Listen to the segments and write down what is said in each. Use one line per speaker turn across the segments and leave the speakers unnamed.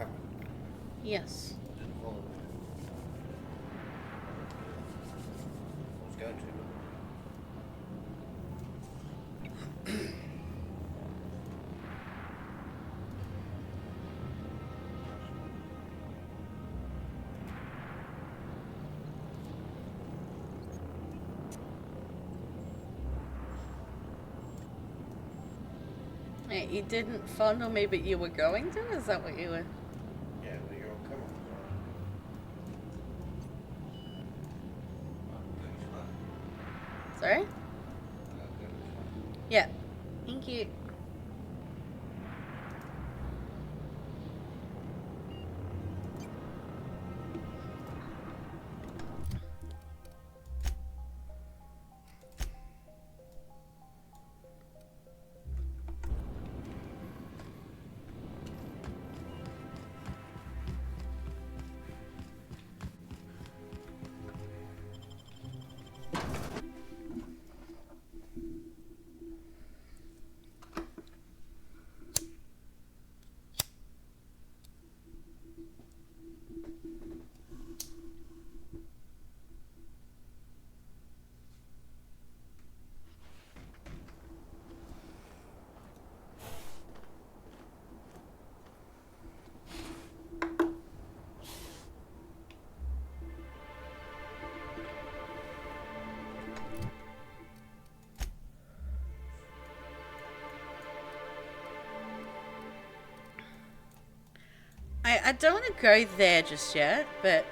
coming.
Yes.
I didn't follow it. I was going to.
Hey, you didn't follow me, but you were going to? Is that what you were?
Yeah, well, you're all coming.
Sorry? Yeah. Thank you. I don't want to go there just yet, but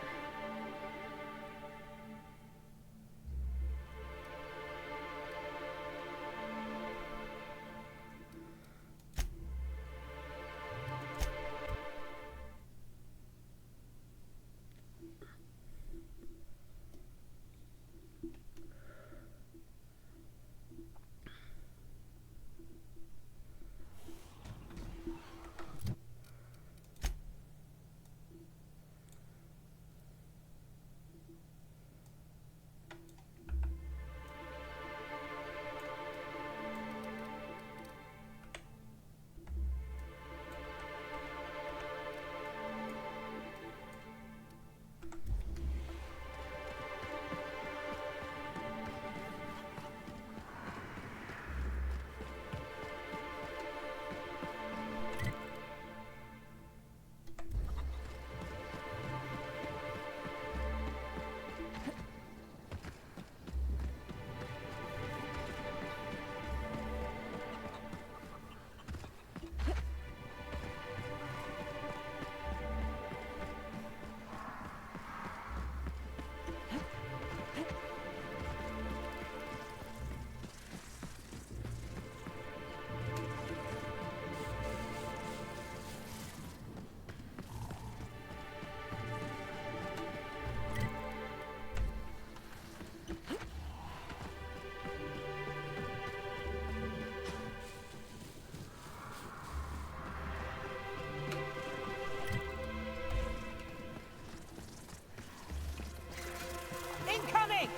Incoming!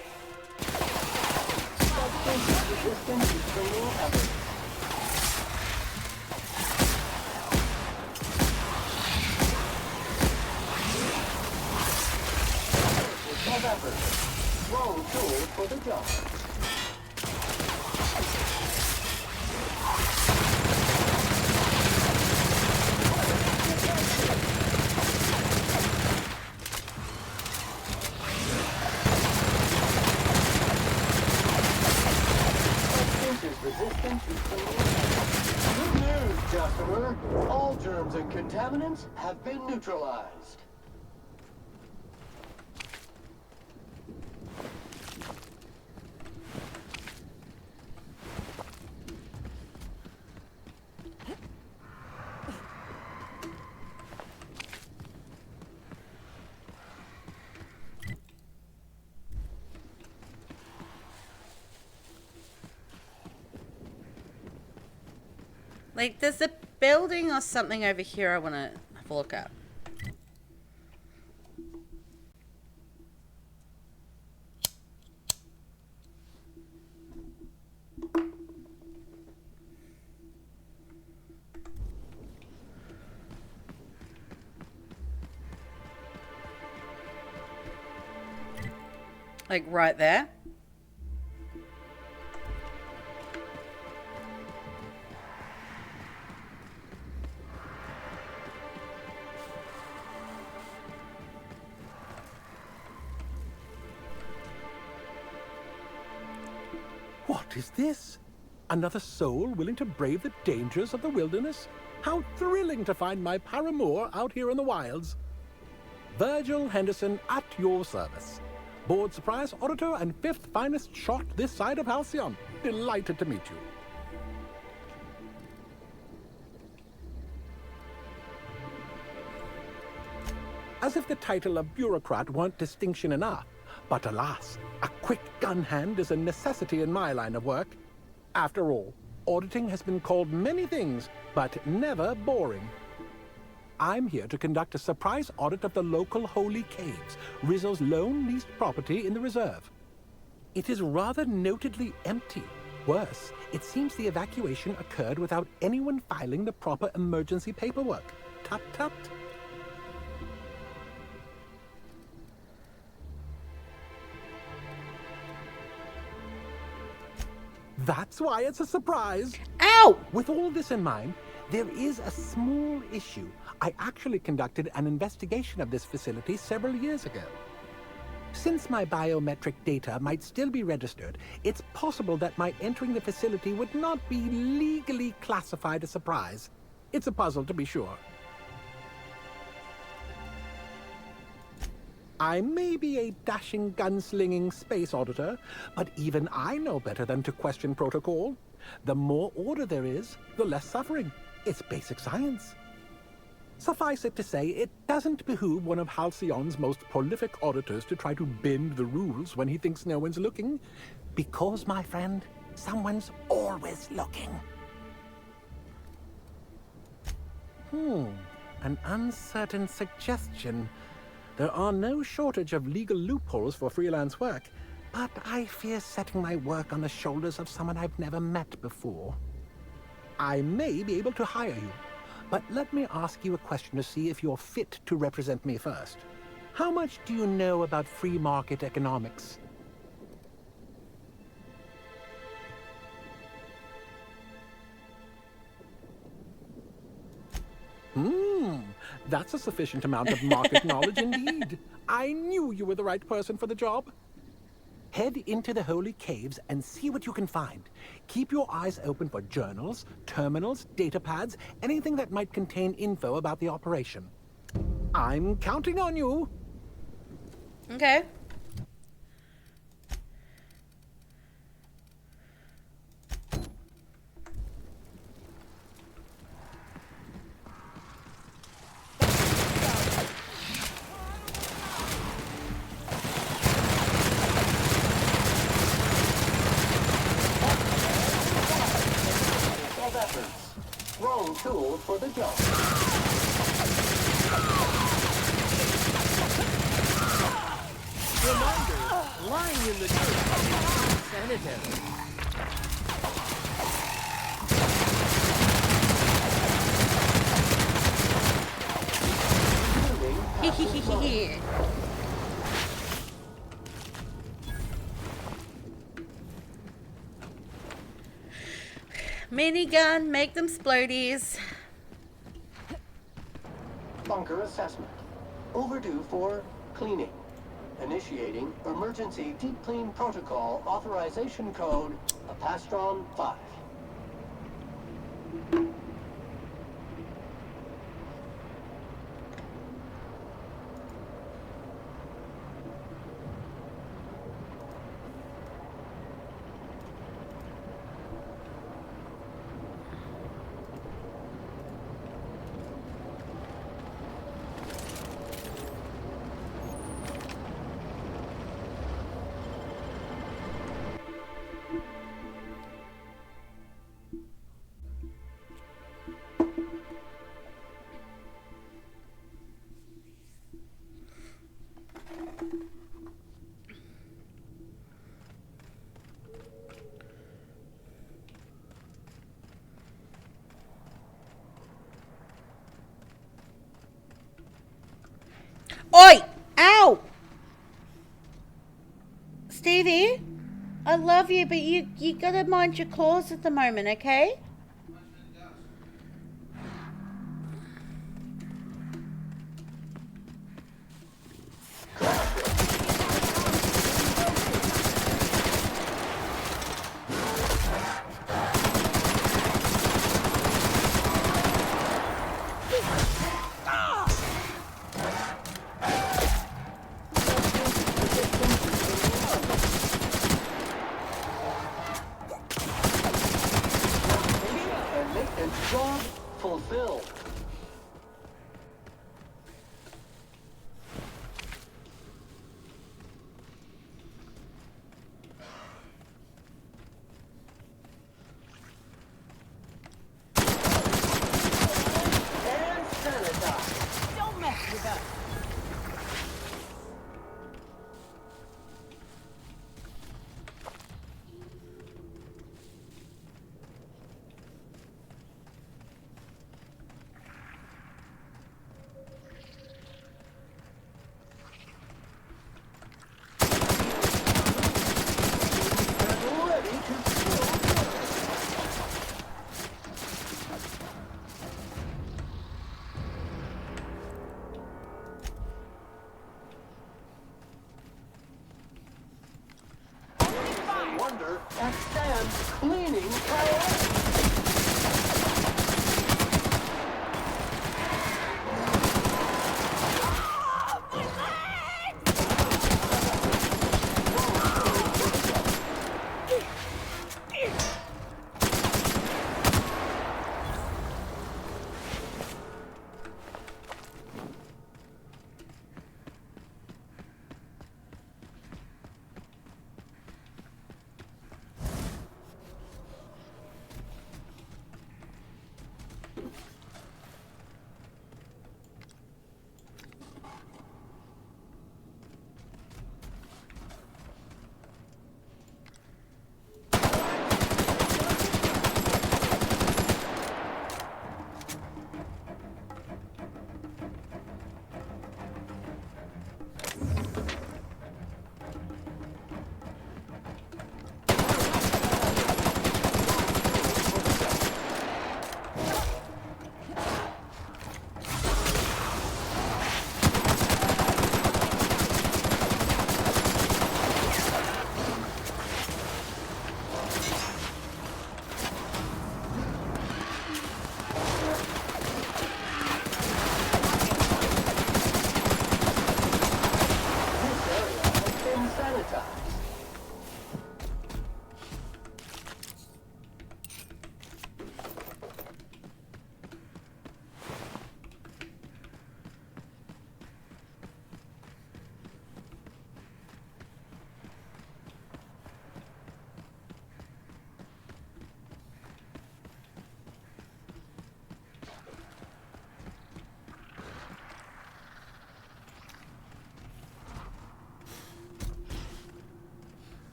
Resistance is training effort. Of effort. Wrong tool for the job. Substance is resistant to criminal effort. Good news, customer. All germs and contaminants have been neutralized.
like there's a building or something over here I want to have a look at. Like right there?
What is this? Another soul willing to brave the dangers of the wilderness? How thrilling to find my paramour out here in the wilds. Virgil Henderson at your service. Board surprise auditor and fifth finest shot this side of Halcyon. Delighted to meet you. As if the title of bureaucrat weren't distinction enough. But alas, a quick gun hand is a necessity in my line of work. After all, auditing has been called many things, but never boring. I'm here to conduct a surprise audit of the local Holy Caves, Rizzo's lone leased property in the reserve. It is rather notedly empty. Worse, it seems the evacuation occurred without anyone filing the proper emergency paperwork. Tut tut. That's why it's a surprise.
Ow!
With all this in mind, there is a small issue. I actually conducted an investigation of this facility several years ago. Since my biometric data might still be registered, it's possible that my entering the facility would not be legally classified a surprise. It's a puzzle, to be sure. I may be a dashing, gunslinging space auditor, but even I know better than to question protocol. The more order there is, the less suffering. It's basic science. Suffice it to say, it doesn't behoove one of Halcyon's most prolific auditors to try to bend the rules when he thinks no one's looking. Because, my friend, someone's always looking. An uncertain suggestion. There are no shortage of legal loopholes for freelance work, but I fear setting my work on the shoulders of someone I've never met before. I may be able to hire you, but let me ask you a question to see if you're fit to represent me first. How much do you know about free market economics? That's a sufficient amount of market knowledge indeed. I knew you were the right person for the job. Head into the Holy Caves and see what you can find. Keep your eyes open for journals, terminals, datapads, anything that might contain info about the operation. I'm counting on you.
Okay.
Wrong tool for the job.
Reminder, lying in the dirt is sanitary.
Minigun, make them splodies.
Bunker assessment. Overdue for cleaning. Initiating emergency deep clean protocol authorization code Apastron 5.
Oi! Ow! Stevie, I love you, but you gotta mind your claws at the moment, okay?
And maintenance job fulfilled. And sanitize.
Don't mess with us.
And ready to kill.
Fire.
Wonder at Sam's cleaning priority. This area has been sanitized.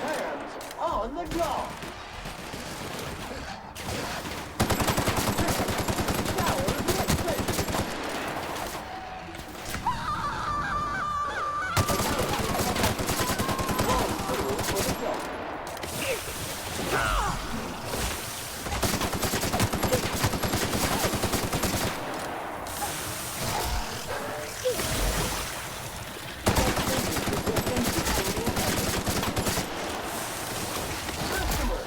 Hands on the glove. Customer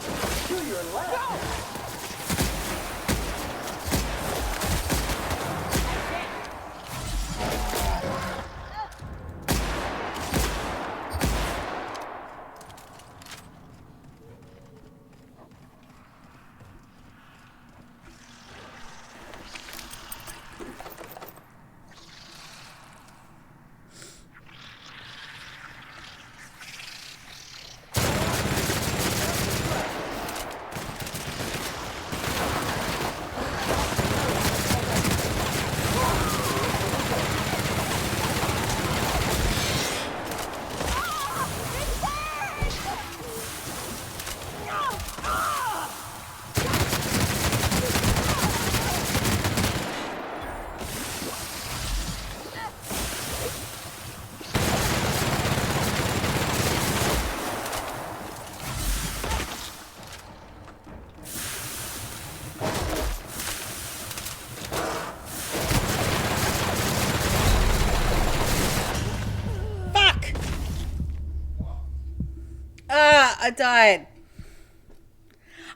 Ah, I died.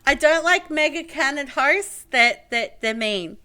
I don't like mega cannon hosts that they're mean.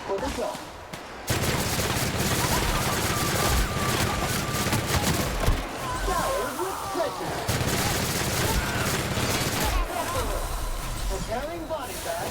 for the job. Showered with pleasure. Preparing body bag.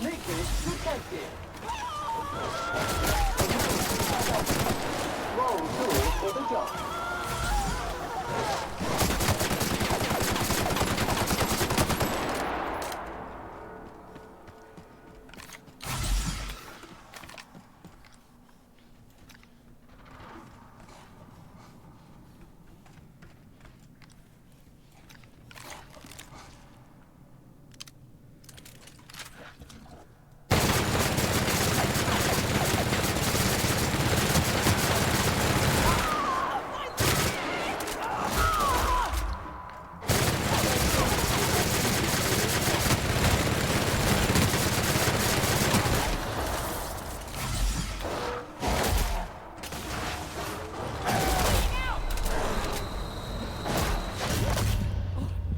Leakage detected. Wrong tool for the job.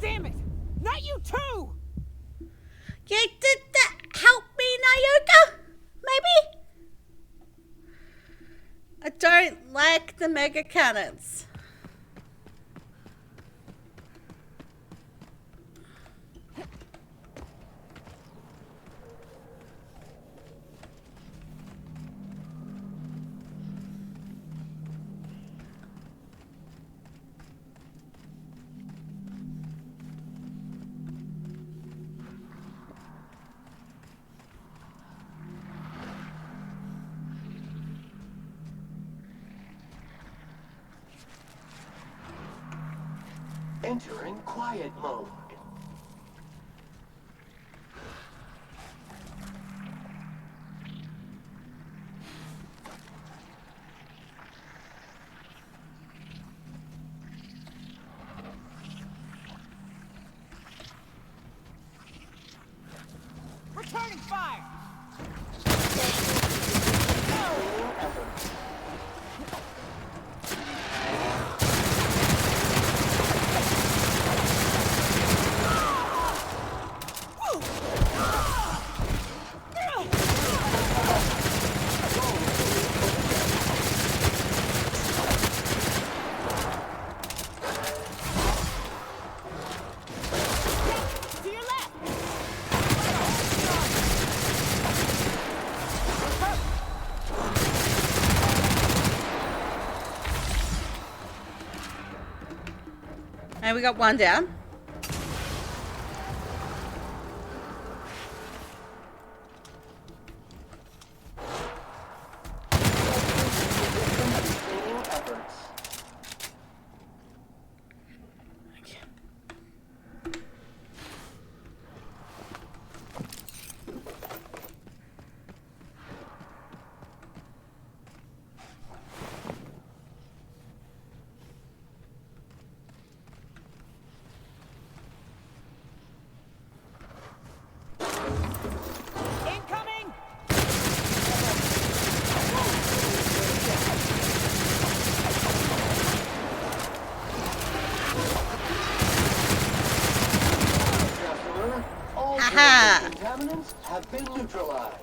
Damn it! Not you too!
You did that help me, Nayoka? Maybe? I don't like the mega cannons.
Entering quiet mode.
Returning fire! To your left!
And we got one down.
Efforts.
Incoming!
Customer, all
Aha.
contaminants have been neutralized.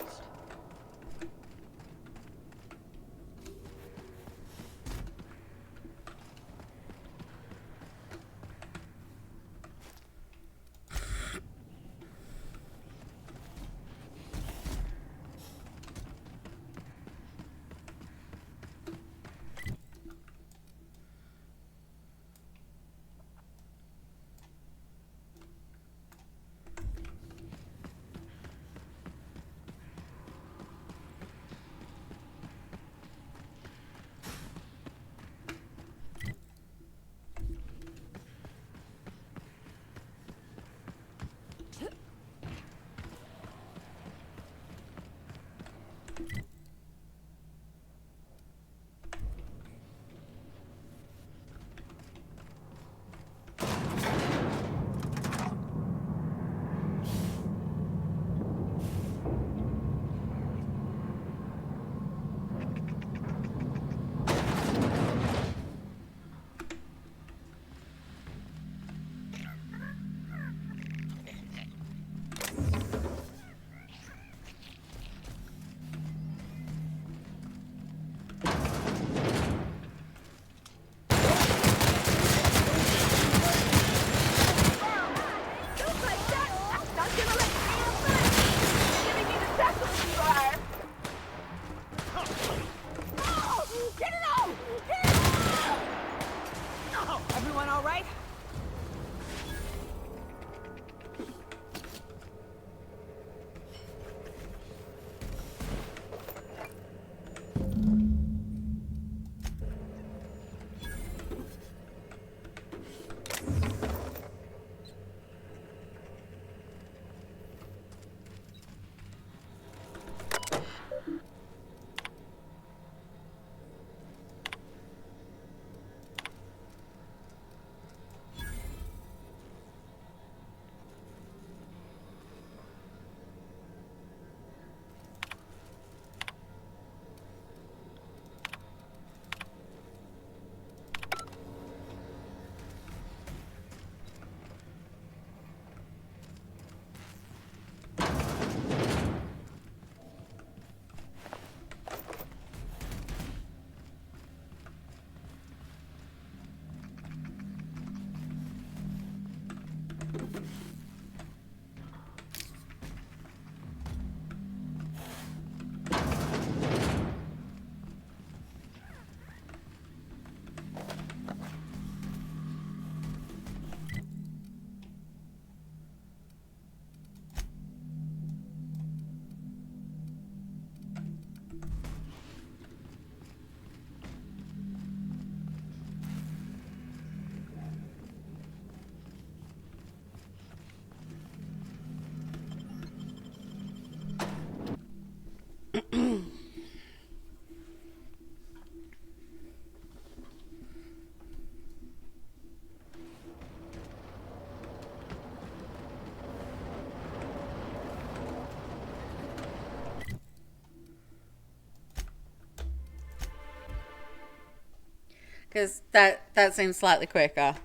Because that seems slightly quicker.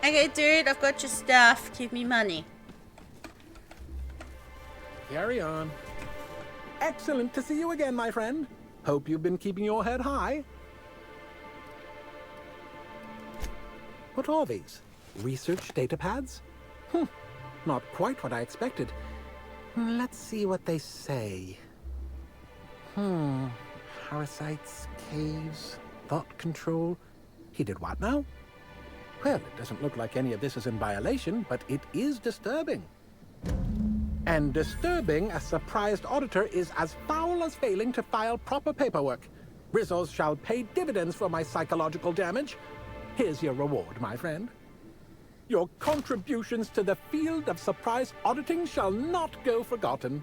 Okay, dude, I've got your stuff. Give me money.
Carry on. Excellent to see you again, my friend. Hope you've been keeping your head high. What are these? Research data pads? Not quite what I expected. Let's see what they say. Parasites, caves, thought control. He did what now? Well, it doesn't look like any of this is in violation, but it is disturbing. And disturbing a surprised auditor is as foul as failing to file proper paperwork. Rizos shall pay dividends for my psychological damage. Here's your reward, my friend. Your contributions to the field of surprise auditing shall not go forgotten.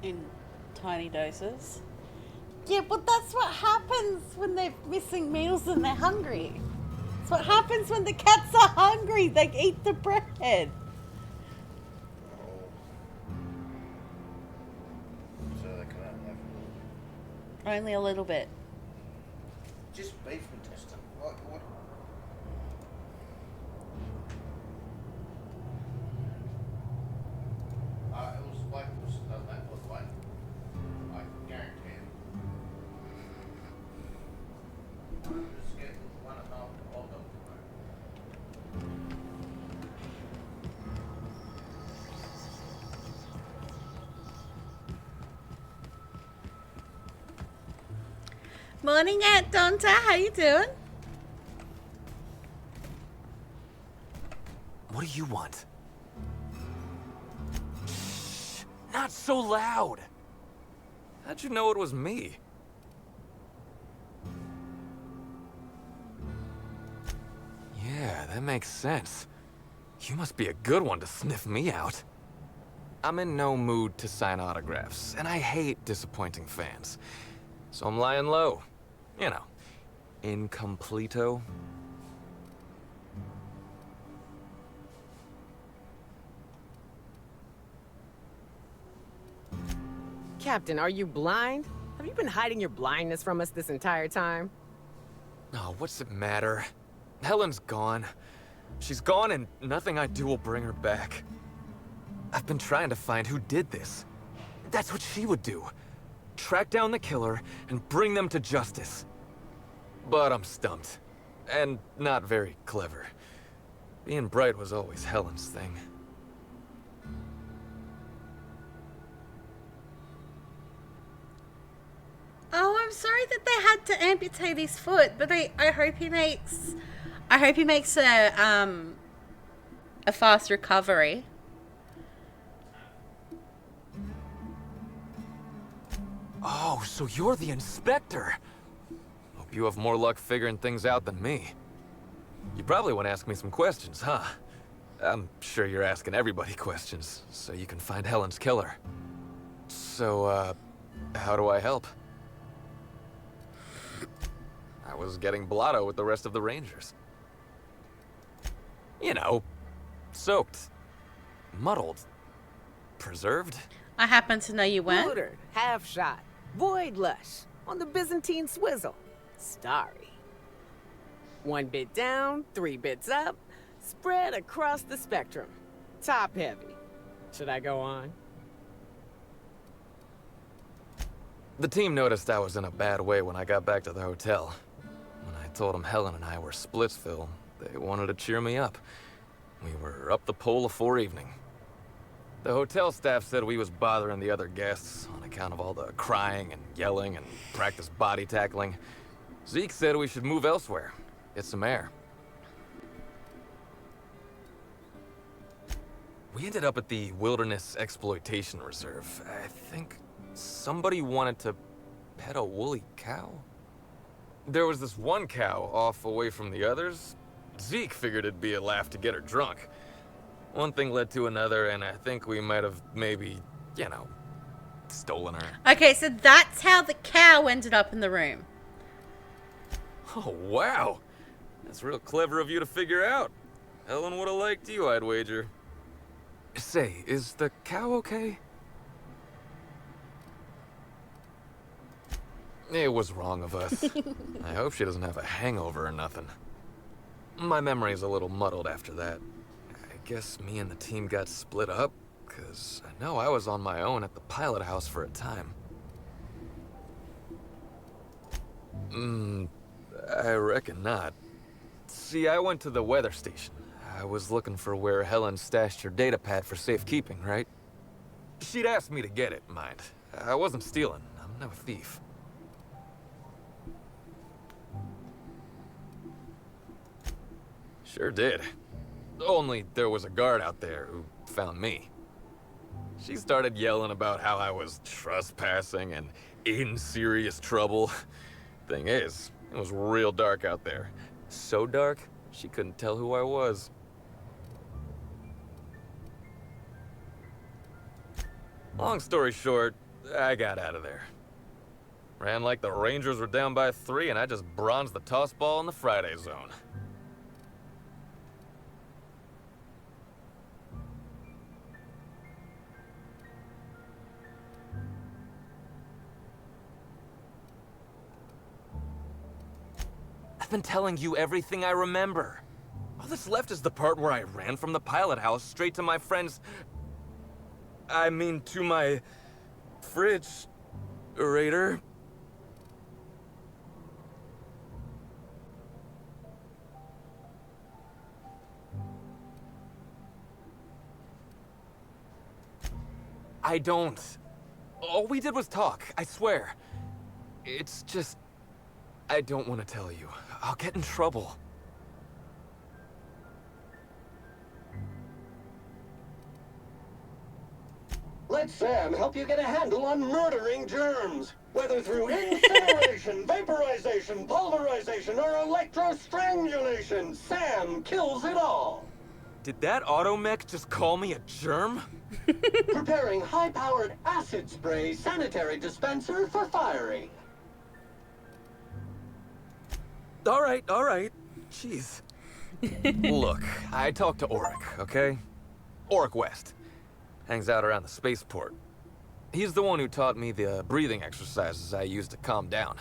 In tiny doses. Yeah, but that's what happens when they're missing meals and they're hungry. That's what happens when the cats are hungry. They eat the bread.
So they can't have
Only a little bit.
just beef intestine. What? It was like it was that was like I can guarantee it. Just get 1.5 of them.
Morning, Aunt Donta. How you doing?
What do you want? Shh, not so loud. How'd you know it was me? Yeah, that makes sense. You must be a good one to sniff me out. I'm in no mood to sign autographs, and I hate disappointing fans. So I'm lying low. You know, incompleto.
Captain, are you blind? Have you been hiding your blindness from us this entire time?
Oh, what's it matter? Helen's gone. She's gone and nothing I do will bring her back. I've been trying to find who did this. That's what she would do. Track down the killer and bring them to justice. But I'm stumped. And not very clever. Being bright was always Helen's thing.
Oh, I'm sorry that they had to amputate his foot, but I hope he makes a fast recovery.
Oh, so you're the inspector. Hope you have more luck figuring things out than me. You probably want to ask me some questions, huh? I'm sure you're asking everybody questions, so you can find Helen's killer. So, how do I help? I was getting blotto with the rest of the Rangers. You know, soaked, muddled, preserved.
I happen to know you went.
Lootered, half shot, void lush, on the Byzantine swizzle, starry. 1 bit down, 3 bits up, spread across the spectrum. Top heavy. Should I go on?
The team noticed I was in a bad way when I got back to the hotel. When I told them Helen and I were Splitsville, they wanted to cheer me up. We were up the pole afore evening. The hotel staff said we was bothering the other guests on account of all the crying and yelling and practice body tackling. Zeke said we should move elsewhere, get some air. We ended up at the Wilderness Exploitation Reserve. I think somebody wanted to pet a woolly cow? There was this one cow off away from the others. Zeke figured it'd be a laugh to get her drunk. One thing led to another, and I think we might have maybe, you know, stolen her.
Okay, so that's how the cow ended up in the room.
Oh, wow. That's real clever of you to figure out. Helen would have liked you, I'd wager. Say, is the cow okay? It was wrong of us. I hope she doesn't have a hangover or nothing. My memory's a little muddled after that. I guess me and the team got split up, because I know I was on my own at the pilot house for a time. I reckon not. See, I went to the weather station. I was looking for where Helen stashed her data pad for safekeeping, right? She'd asked me to get it, mind. I wasn't stealing. I'm no thief. Sure did. Only there was a guard out there who found me. She started yelling about how I was trespassing and in serious trouble. Thing is, it was real dark out there. So dark, she couldn't tell who I was. Long story short, I got out of there. Ran like the Rangers were down by 3, and I just bronzed the toss ball in the Friday zone. I've been telling you everything I remember. All that's left is the part where I ran from the pilot house straight to my friend's... I mean, to my... fridge... Raider. I don't. All we did was talk, I swear. It's just... I don't want to tell you. I'll get in trouble.
Let Sam help you get a handle on murdering germs. Whether through incineration, vaporization, pulverization, or electrostrangulation, Sam kills it all.
Did that automech just call me a germ?
Preparing high-powered acid spray sanitary dispenser for firing.
All right. Jeez. Look, I talked to Auric, okay? Auric West. Hangs out around the spaceport. He's the one who taught me the breathing exercises I use to calm down.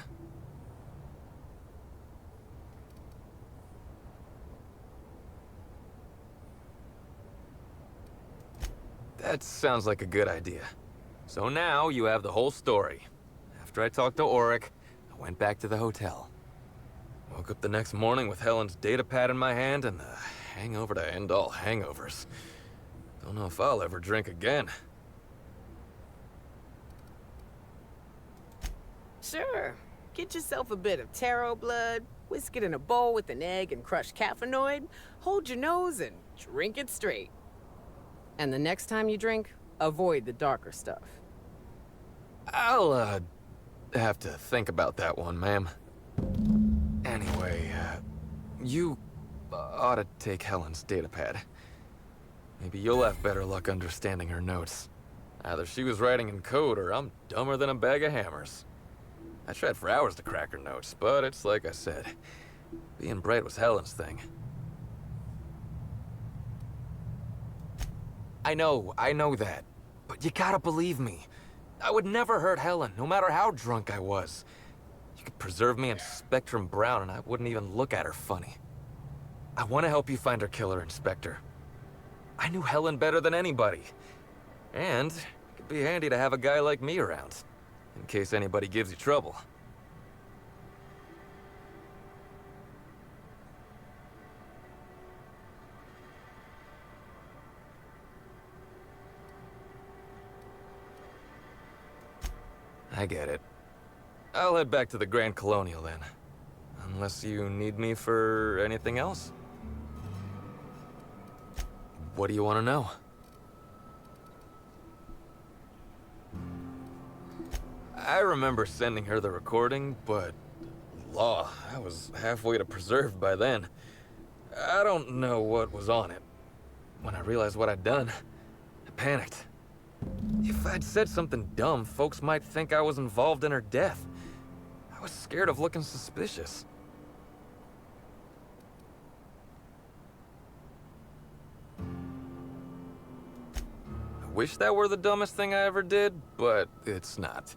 That sounds like a good idea. So now you have the whole story. After I talked to Auric, I went back to the hotel. Woke up the next morning with Helen's data pad in my hand and the hangover to end all hangovers. Don't know if I'll ever drink again.
Sure. Get yourself a bit of taro blood, whisk it in a bowl with an egg and crushed caffeinoid, hold your nose and drink it straight. And the next time you drink, avoid the darker stuff.
I'll, have to think about that one, ma'am. Anyway, you ought to take Helen's datapad. Maybe you'll have better luck understanding her notes. Either she was writing in code or I'm dumber than a bag of hammers. I tried for hours to crack her notes, but it's like I said. Being bright was Helen's thing. I know that. But you gotta believe me. I would never hurt Helen, no matter how drunk I was. You could preserve me in Spectrum Brown and I wouldn't even look at her funny. I want to help you find her killer, Inspector. I knew Helen better than anybody. And it could be handy to have a guy like me around, in case anybody gives you trouble. I get it. I'll head back to the Grand Colonial then. Unless you need me for anything else? What do you want to know? I remember sending her the recording, but... Law, I was halfway to preserved by then. I don't know what was on it. When I realized what I'd done, I panicked. If I'd said something dumb, folks might think I was involved in her death. I was scared of looking suspicious. I wish that were the dumbest thing I ever did, but it's not.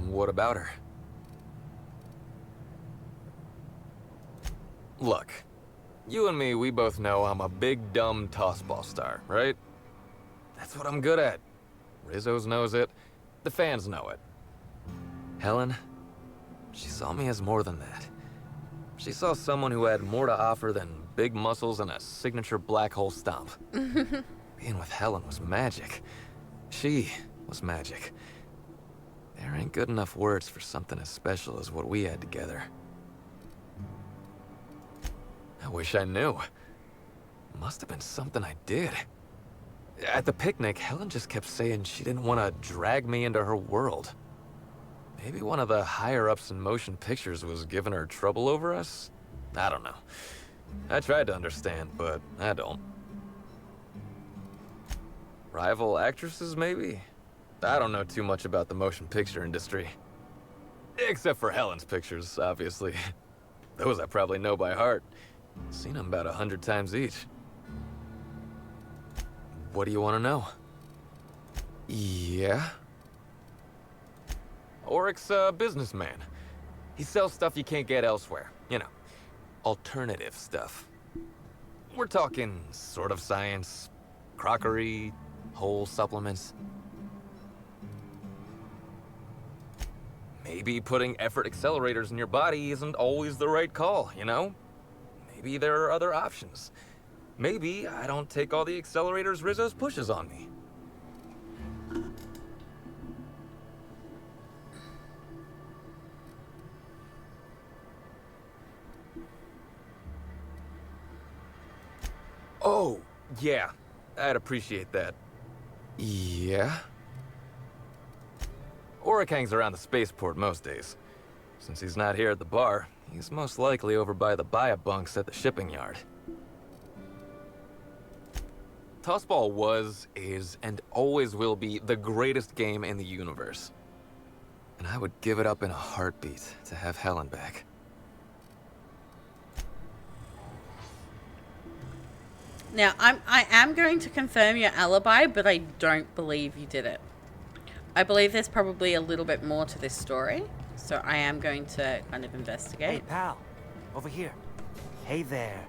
What about her? Look. You and me, we both know I'm a big, dumb tossball star, right? That's what I'm good at. Rizzo's knows it. The fans know it. Helen, she saw me as more than that. She saw someone who had more to offer than big muscles and a signature black hole stomp. Being with Helen was magic. She was magic. There ain't good enough words for something as special as what we had together. I wish I knew. Must have been something I did. At the picnic, Helen just kept saying she didn't want to drag me into her world. Maybe one of the higher-ups in motion pictures was giving her trouble over us? I don't know. I tried to understand, but I don't. Rival actresses, maybe? I don't know too much about the motion picture industry. Except for Helen's pictures, obviously. Those I probably know by heart. Seen them about 100 times each. What do you want to know? Yeah? Oryx's a businessman. He sells stuff you can't get elsewhere. You know, alternative stuff. We're talking sort of science, crockery, whole supplements. Maybe putting effort accelerators in your body isn't always the right call, you know? Maybe there are other options. Maybe I don't take all the accelerators Rizzo's pushes on me. Oh, yeah. I'd appreciate that. Yeah? Oryx hangs around the spaceport most days. Since he's not here at the bar, he's most likely over by the buy-a-bunks at the shipping yard. Tossball was, is, and always will be the greatest game in the universe. And I would give it up in a heartbeat to have Helen back.
Now, I am going to confirm your alibi, but I don't believe you did it. I believe there's probably a little bit more to this story, so I am going to kind of investigate.
Hey, pal. Over here. Hey there.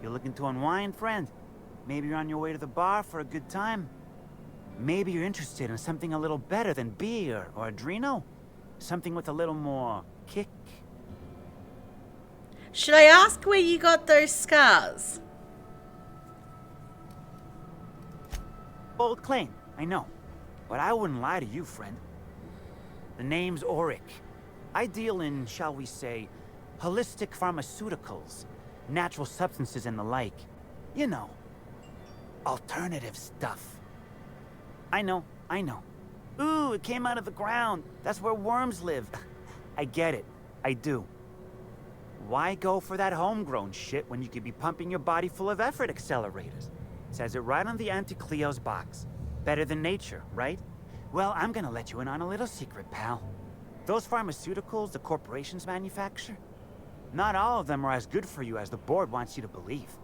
You looking to unwind, friend? Maybe you're on your way to the bar for a good time? Maybe you're interested in something a little better than beer or Adreno? Something with a little more kick?
Should I ask where you got those scars?
Bold claim, I know. But I wouldn't lie to you, friend. The name's Auric. I deal in, shall we say, holistic pharmaceuticals, natural substances and the like. You know, alternative stuff. I know. Ooh, it came out of the ground. That's where worms live. I get it. I do. Why go for that homegrown shit when you could be pumping your body full of effort accelerators? Says it right on the Auntie Cleo's box. Better than nature, right? Well, I'm gonna let you in on a little secret, pal. Those pharmaceuticals the corporations manufacture, not all of them are as good for you as the board wants you to believe.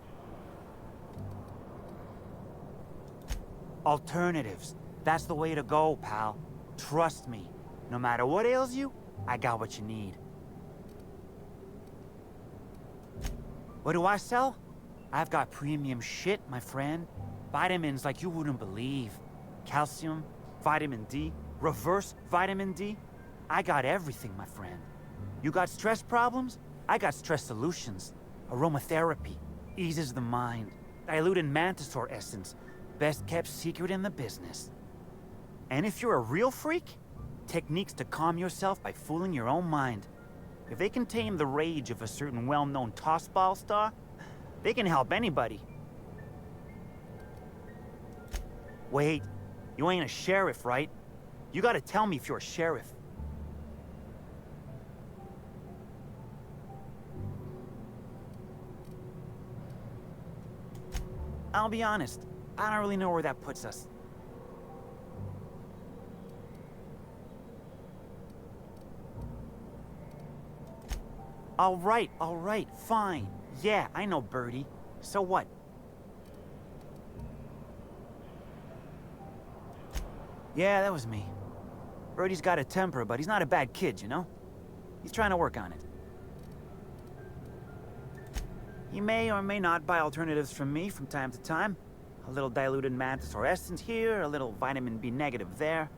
Alternatives. That's the way to go, pal. Trust me. No matter what ails you, I got what you need. What do I sell? I've got premium shit, my friend. Vitamins like you wouldn't believe. Calcium, vitamin D, reverse vitamin D. I got everything, my friend. You got stress problems? I got stress solutions. Aromatherapy eases the mind. Diluted Mantisaur essence, best kept secret in the business. And if you're a real freak, techniques to calm yourself by fooling your own mind. If they can tame the rage of a certain well-known tossball star, they can help anybody. Wait, you ain't a sheriff, right? You gotta tell me if you're a sheriff. I'll be honest, I don't really know where that puts us. All right, fine. Yeah, I know Birdie. So what? Yeah, that was me. Birdie's got a temper, but he's not a bad kid, you know? He's trying to work on it. He may or may not buy alternatives from me from time to time. A little diluted Mantisaur essence here, a little vitamin B negative there.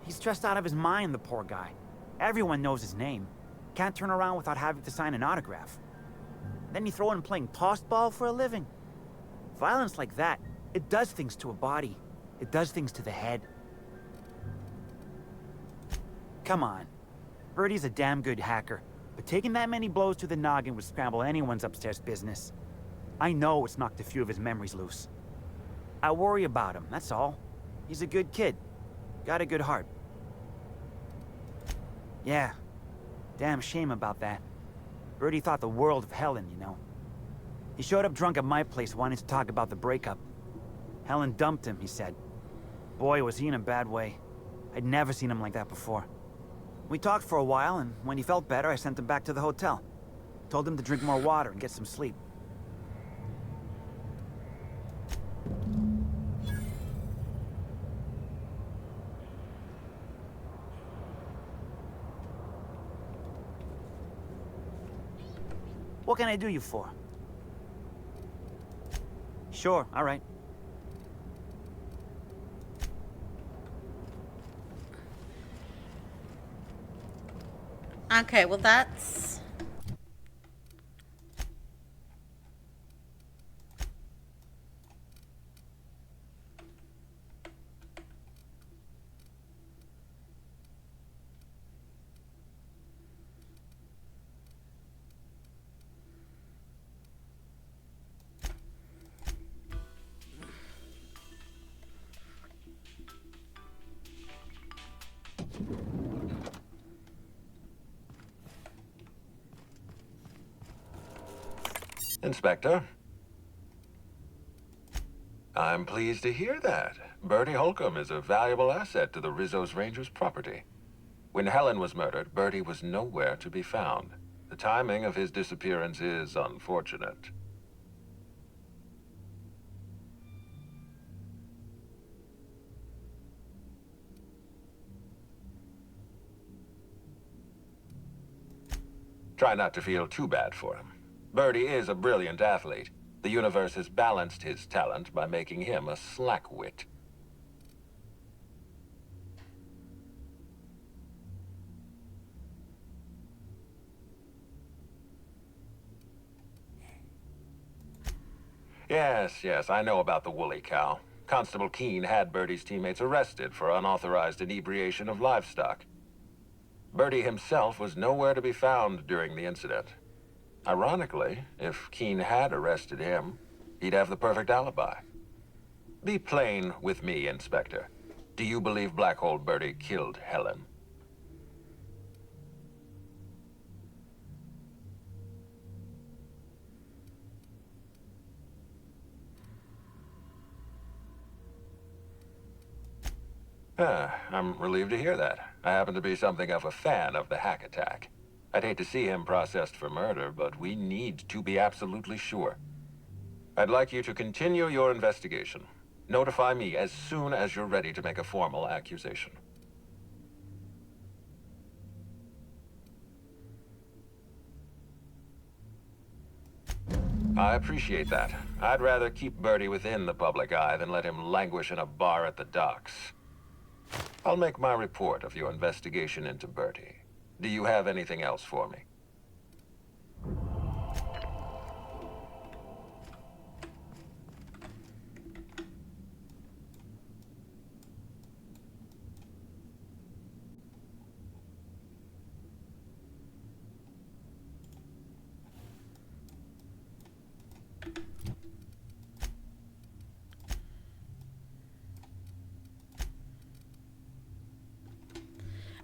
He's stressed out of his mind, the poor guy. Everyone knows his name. Can't turn around without having to sign an autograph. Then you throw in playing tossball for a living. Violence like that, it does things to a body. It does things to the head. Come on. Birdie's a damn good hacker, but taking that many blows to the noggin would scramble anyone's upstairs business. I know it's knocked a few of his memories loose. I worry about him, that's all. He's a good kid. Got a good heart. Yeah. Damn shame about that. Birdie thought the world of Helen, you know. He showed up drunk at my place wanting to talk about the breakup. Helen dumped him, he said. Boy, was he in a bad way. I'd never seen him like that before. We talked for a while, and when he felt better, I sent him back to the hotel. Told him to drink more water and get some sleep. What can I do you for? Sure, all right.
Okay, well that's...
Inspector? I'm pleased to hear that. Bertie Holcomb is a valuable asset to the Rizzo's Rangers property. When Helen was murdered, Bertie was nowhere to be found. The timing of his disappearance is unfortunate. Try not to feel too bad for him. Bertie is a brilliant athlete. The universe has balanced his talent by making him a slackwit. Yes, I know about the woolly cow. Constable Keene had Bertie's teammates arrested for unauthorized inebriation of livestock. Bertie himself was nowhere to be found during the incident. Ironically, if Keene had arrested him, he'd have the perfect alibi. Be plain with me, Inspector. Do you believe Black Hole Bertie killed Helen? I'm relieved to hear that. I happen to be something of a fan of the hack attack. I'd hate to see him processed for murder, but we need to be absolutely sure. I'd like you to continue your investigation. Notify me as soon as you're ready to make a formal accusation. I appreciate that. I'd rather keep Bertie within the public eye than let him languish in a bar at the docks. I'll make my report of your investigation into Bertie. Do you have anything else for me?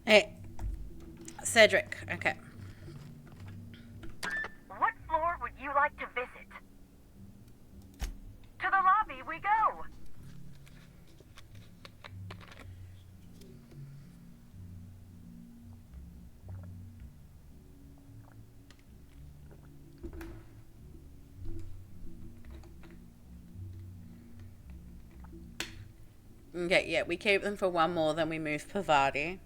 Hey, Cedric, okay.
What floor would you like to visit? To the lobby we go!
Okay, yeah, we keep them for one more, then we move Pavati.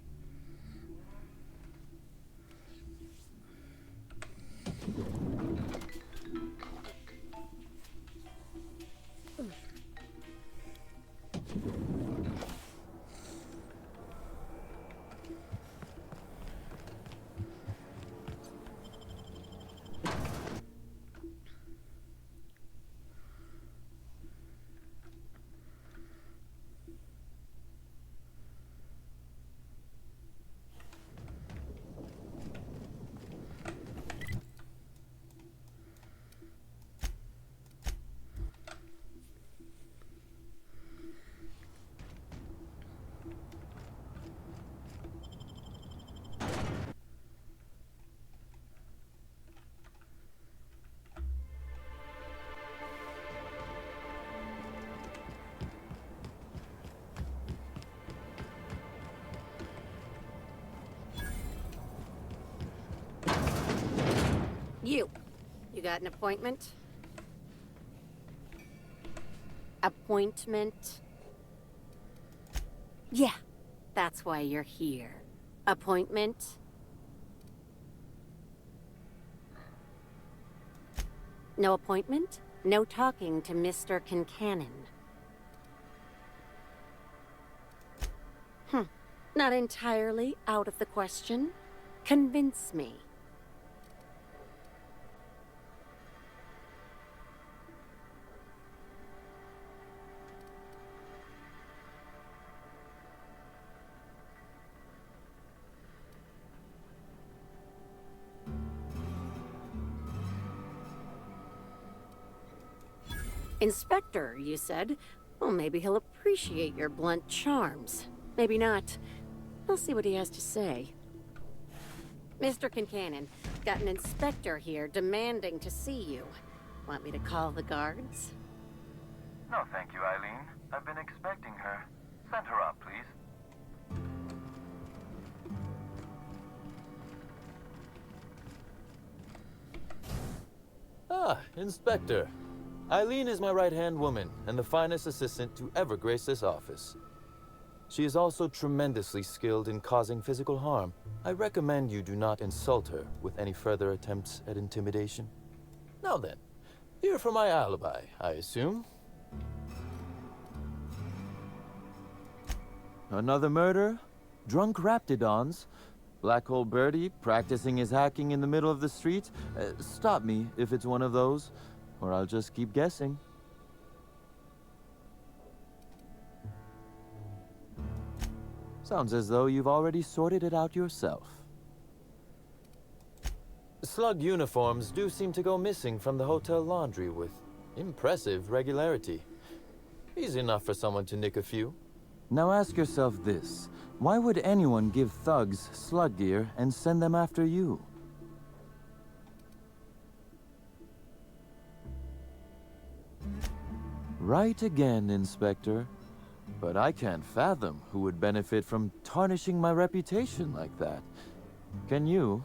You got an appointment? Appointment? Yeah, that's why you're here. Appointment? No appointment? No talking to Mr. Kincannon. Not entirely out of the question. Convince me. Inspector, you said? Well, maybe he'll appreciate your blunt charms. Maybe not. I'll see what he has to say. Mr. Kincannon, got an inspector here demanding to see you. Want me to call the guards?
No, thank you, Eileen. I've been expecting her. Send her up, please.
Ah, Inspector. Eileen is my right-hand woman and the finest assistant to ever grace this office. She is also tremendously skilled in causing physical harm. I recommend you do not insult her with any further attempts at intimidation. Now then, here for my alibi, I assume. Another murder? Drunk Raptidons? Black Hole Bertie practicing his hacking in the middle of the street? Stop me if it's one of those, or I'll just keep guessing. Sounds as though you've already sorted it out yourself. Slug uniforms do seem to go missing from the hotel laundry with impressive regularity. Easy enough for someone to nick a few. Now ask yourself this. Why would anyone give thugs slug gear and send them after you? Right again, Inspector. But I can't fathom who would benefit from tarnishing my reputation like that. Can you?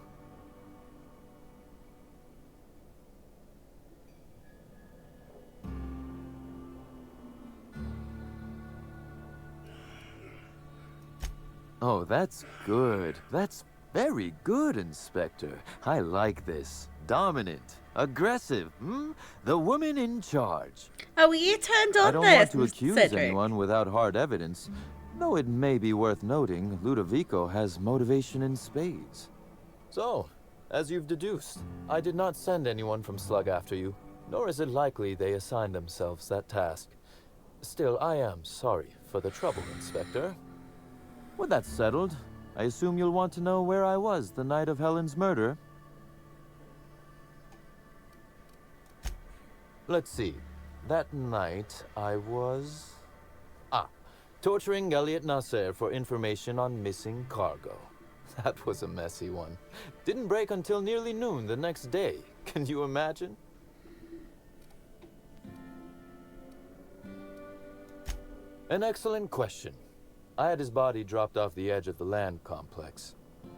Oh, that's good. That's very good, Inspector. I like this. Dominant. Aggressive, The woman in charge.
Oh, you turned on
I don't
this,
want to
Mr.
accuse
Cedric.
anyone without hard evidence, though it may be worth noting Ludovico has motivation in spades. So, as you've deduced, I did not send anyone from Slug after you, nor is it likely they assigned themselves that task. Still, I am sorry for the trouble, Inspector. With that settled, I assume you'll want to know where I was the night of Helen's murder. Let's see. That night, I was... torturing Elliot Nasser for information on missing cargo. That was a messy one. Didn't break until nearly noon the next day. Can you imagine? An excellent question. I had his body dropped off the edge of the land complex.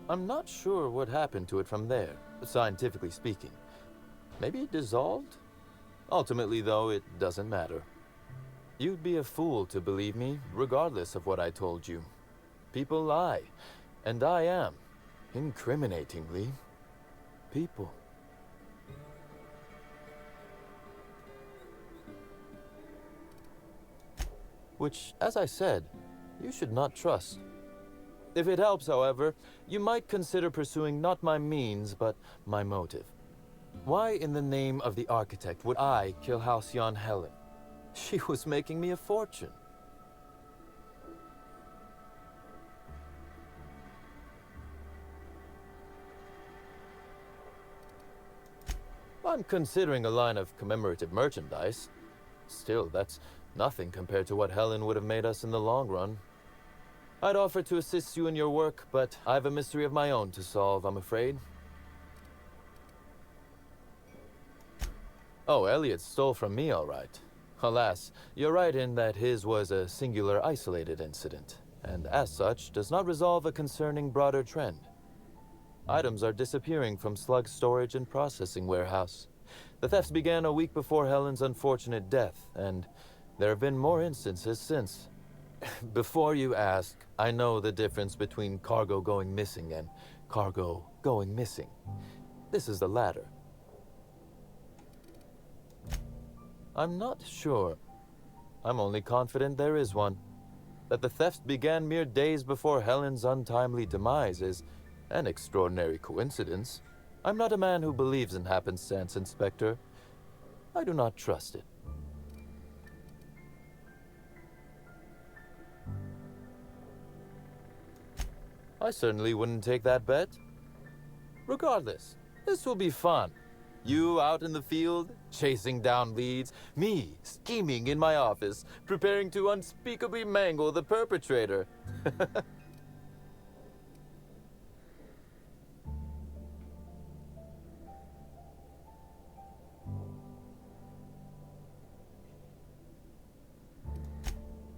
I'm not sure what happened to it from there, scientifically speaking. Maybe it dissolved? Ultimately, though, it doesn't matter. You'd be a fool to believe me, regardless of what I told you. People lie, and I am, incriminatingly, people. Which, as I said, you should not trust. If it helps, however, you might consider pursuing not my means, but my motive. Why in the name of the architect would I kill Halcyon Helen? She was making me a fortune. I'm considering a line of commemorative merchandise. Still, that's nothing compared to what Helen would have made us in the long run. I'd offer to assist you in your work, but I've a mystery of my own to solve, I'm afraid. Oh, Elliot stole from me, all right. Alas, you're right in that his was a singular, isolated incident, and as such, does not resolve a concerning broader trend. Items are disappearing from Slug's storage and processing warehouse. The thefts began a week before Helen's unfortunate death, and there have been more instances since. Before you ask, I know the difference between cargo going missing and cargo going missing. This is the latter. I'm not sure. I'm only confident there is one. That the thefts began mere days before Helen's untimely demise is an extraordinary coincidence. I'm not a man who believes in happenstance, Inspector. I do not trust it. I certainly wouldn't take that bet. Regardless, this will be fun. You out in the field, chasing down leads. Me, scheming in my office, preparing to unspeakably mangle the perpetrator.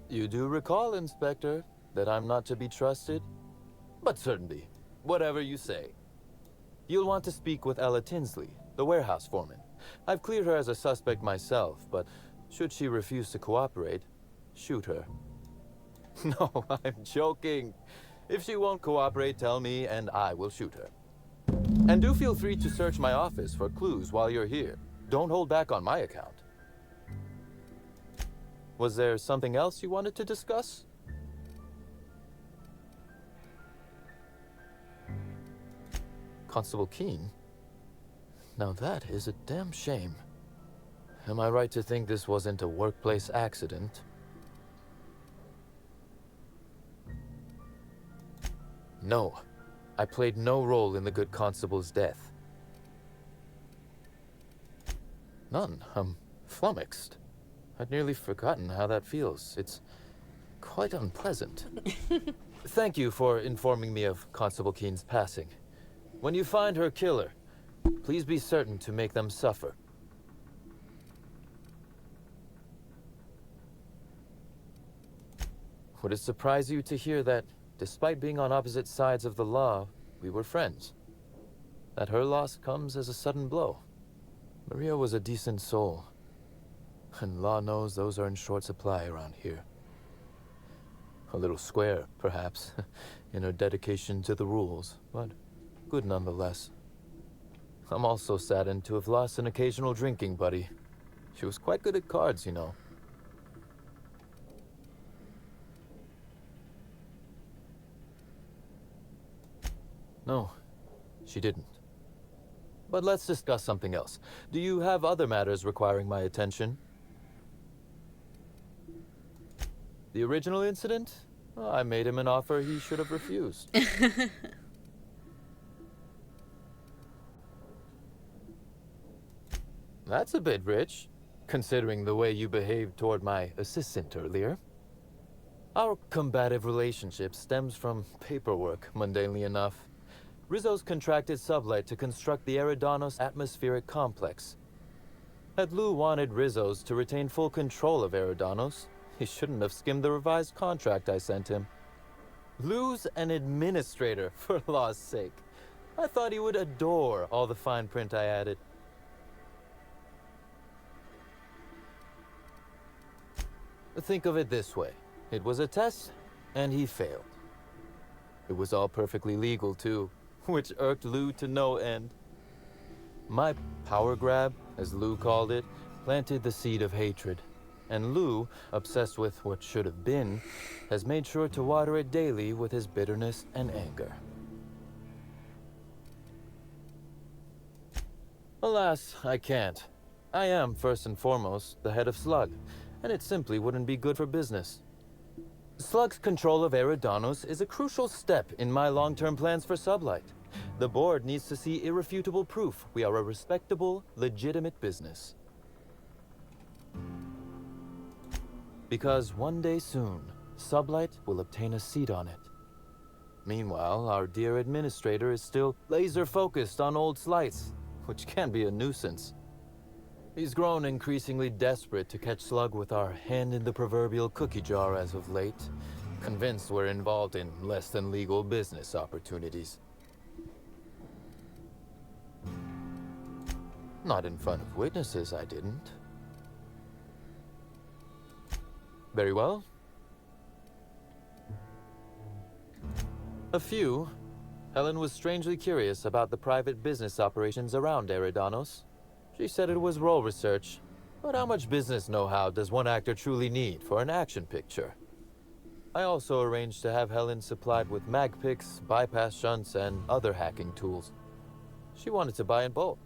You do recall, Inspector, that I'm not to be trusted? But certainly, whatever you say. You'll want to speak with Ella Tinsley, the warehouse foreman. I've cleared her as a suspect myself, but should she refuse to cooperate, shoot her. No, I'm joking. If she won't cooperate, tell me and I will shoot her. And do feel free to search my office for clues while you're here. Don't hold back on my account. Was there something else you wanted to discuss? Constable Keene? Now that is a damn shame. Am I right to think this wasn't a workplace accident? No. I played no role in the good constable's death. None. I'm flummoxed. I'd nearly forgotten how that feels. It's quite unpleasant. Thank you for informing me of Constable Keen's passing. When you find her killer, please be certain to make them suffer. Would it surprise you to hear that, despite being on opposite sides of the law, we were friends? That her loss comes as a sudden blow. Maria was a decent soul, and law knows those are in short supply around here. A little square, perhaps, in her dedication to the rules, but good nonetheless. I'm also saddened to have lost an occasional drinking buddy. She was quite good at cards, you know. No, she didn't. But let's discuss something else. Do you have other matters requiring my attention? The original incident? Well, I made him an offer he should have refused. That's a bit rich, considering the way you behaved toward my assistant earlier. Our combative relationship stems from paperwork, mundanely enough. Rizzo's contracted Sublight to construct the Eridanos atmospheric complex. Had Lou wanted Rizzo's to retain full control of Eridanos, he shouldn't have skimmed the revised contract I sent him. Lou's an administrator, for law's sake. I thought he would adore all the fine print I added. Think of it this way. It was a test, and he failed. It was all perfectly legal, too, which irked Lou to no end. My power grab, as Lou called it, planted the seed of hatred. And Lou, obsessed with what should have been, has made sure to water it daily with his bitterness and anger. Alas, I can't. I am, first and foremost, the head of Slug, and it simply wouldn't be good for business. Slug's control of Eridanos is a crucial step in my long-term plans for Sublight. The board needs to see irrefutable proof we are a respectable, legitimate business. Because one day soon, Sublight will obtain a seat on it. Meanwhile, our dear administrator is still laser-focused on old slights, which can be a nuisance. He's grown increasingly desperate to catch Slug with our hand in the proverbial cookie jar as of late, convinced we're involved in less than legal business opportunities. Not in front of witnesses, I didn't. Very well. A few. Helen was strangely curious about the private business operations around Eridanos. She said it was role research, but how much business know-how does one actor truly need for an action picture? I also arranged to have Helen supplied with mag picks, bypass shunts, and other hacking tools. She wanted to buy in bulk.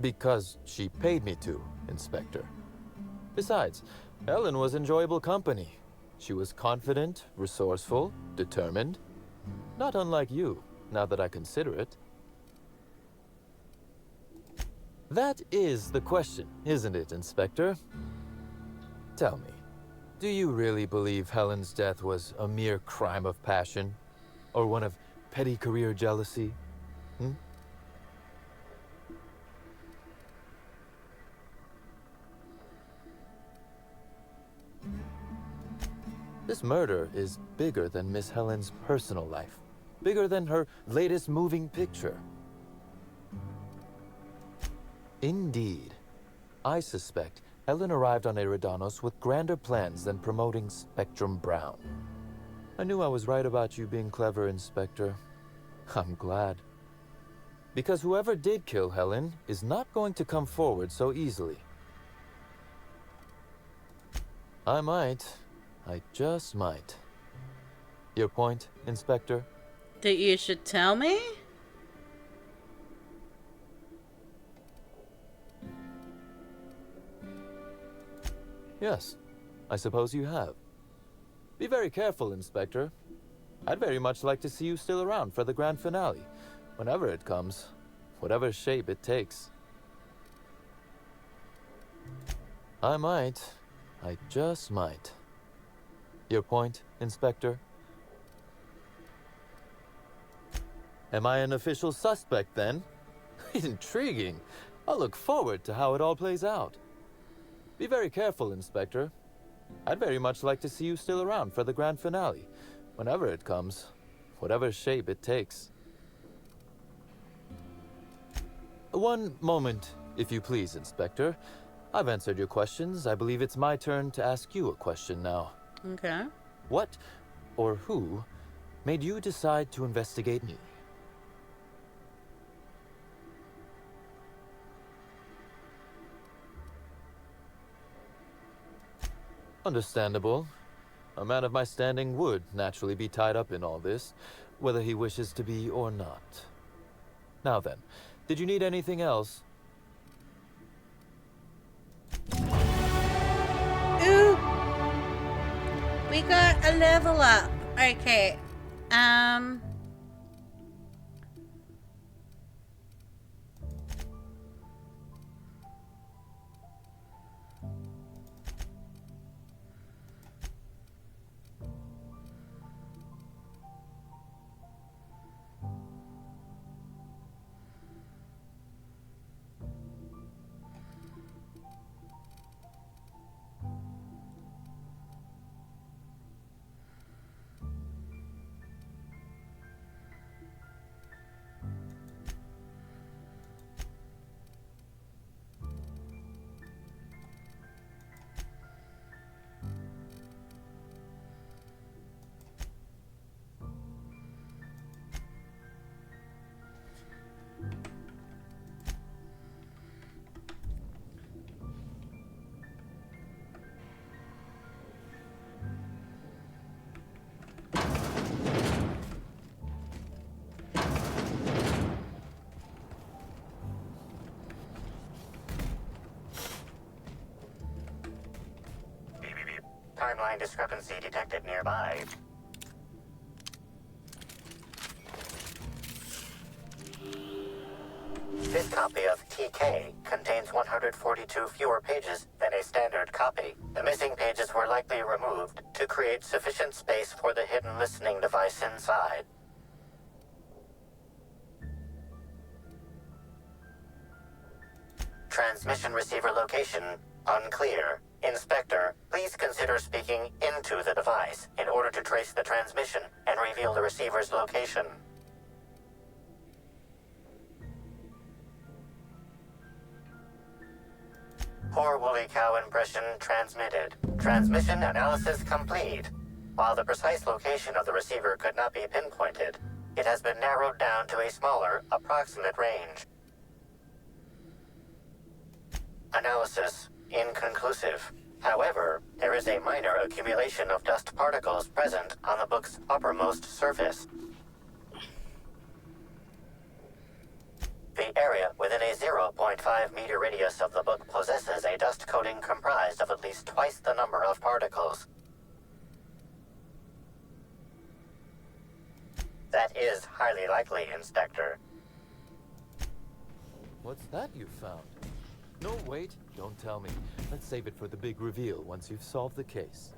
Because she paid me to, Inspector. Besides, Helen was enjoyable company. She was confident, resourceful, determined. Not unlike you, now that I consider it. That is the question, isn't it, Inspector? Tell me, do you really believe Helen's death was a mere crime of passion? Or one of petty career jealousy? This murder is bigger than Miss Helen's personal life. Bigger than her latest moving picture. Indeed. I suspect Helen arrived on Eridanos with grander plans than promoting Spectrum Brown. I knew I was right about you being clever, Inspector. I'm glad. Because whoever did kill Helen is not going to come forward so easily. I just might. Your point, Inspector?
That you should tell me?
Yes, I suppose you have. Be very careful, Inspector. I'd very much like to see you still around for the grand finale, whenever it comes, whatever shape it takes. I might. I just might. Your point, Inspector? Am I an official suspect, then? Intriguing. I'll look forward to how it all plays out. Be very careful, Inspector. I'd very much like to see you still around for the grand finale, whenever it comes, whatever shape it takes. One moment, if you please, Inspector. I've answered your questions. I believe it's my turn to ask you a question now.
Okay.
What, or who, made you decide to investigate me? Understandable. A man of my standing would naturally be tied up in all this, whether he wishes to be or not. Now then, did you need anything else?
Ooh! We got a level up. Okay.
Timeline discrepancy detected nearby. This copy of TK contains 142 fewer pages than a standard copy. The missing pages were likely removed to create sufficient space for the hidden listening device inside. Transmission receiver location unclear. Inspector, please consider speaking into the device in order to trace the transmission and reveal the receiver's location. Poor woolly cow impression transmitted. Transmission analysis complete. While the precise location of the receiver could not be pinpointed, it has been narrowed down to a smaller, approximate range. Analysis inconclusive. However, there is a minor accumulation of dust particles present on the book's uppermost surface. The area within a 0.5 meter radius of the book possesses a dust coating comprised of at least twice the number of particles. That is highly likely, Inspector.
What's that you found? No, wait, don't tell me. Let's save it for the big reveal once you've solved the case.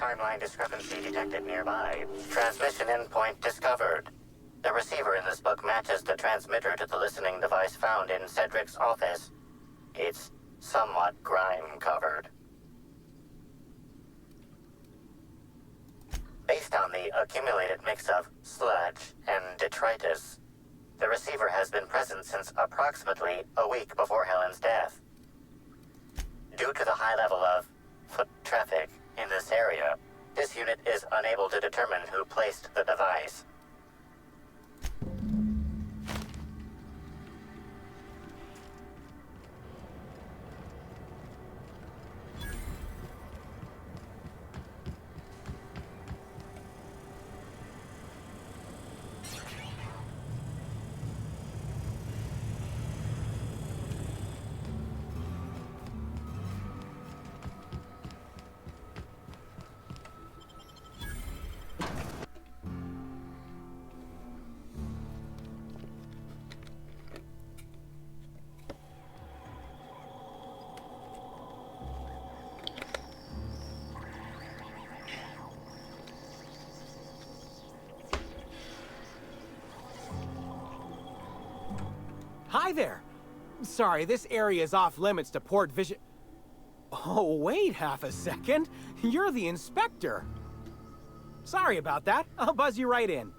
Timeline discrepancy detected nearby. Transmission endpoint discovered. The receiver in this book matches the transmitter to the listening device found in Cedric's office. It's somewhat grime-covered. Based on the accumulated mix of sludge and detritus, the receiver has been present since approximately a week before Helen's death. Due to the high level of foot traffic in this area, this unit is unable to determine who placed the device.
Hi there. Sorry, this area is off limits to port vision. Oh, wait half a second. You're the inspector. Sorry about that. I'll buzz you right in.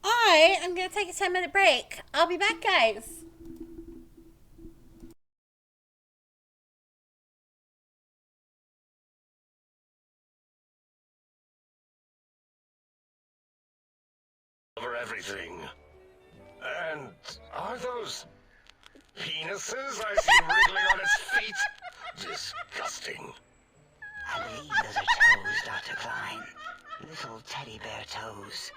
I am going to take a 10-minute break. I'll be back, guys.
Over everything. And are those penises I see wriggling on its feet? Disgusting.
I believe those are toes, Dr. Klein. Little teddy bear toes.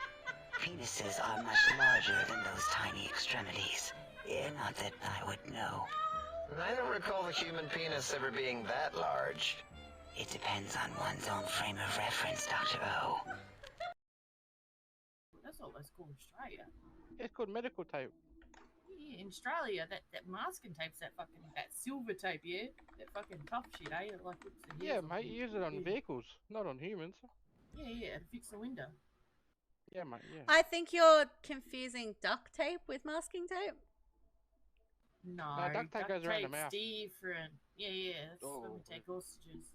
Penises are much larger than those tiny extremities. Not that I would know.
I don't recall the human penis ever being that large.
It depends on one's own frame of reference, Dr. O.
That's all that's called Australia.
It's called medical tape.
Yeah, in Australia, that masking tape's that silver tape, yeah? That fucking tough shit, eh? Like
Yeah, mate, you use it on vehicles, not on humans.
Yeah, to fix the window.
Yeah, mate, yeah.
I think you're confusing duct tape with masking tape.
No,
duct tape goes around the
tape's
mouth.
different. Yeah, that's when we take hostages.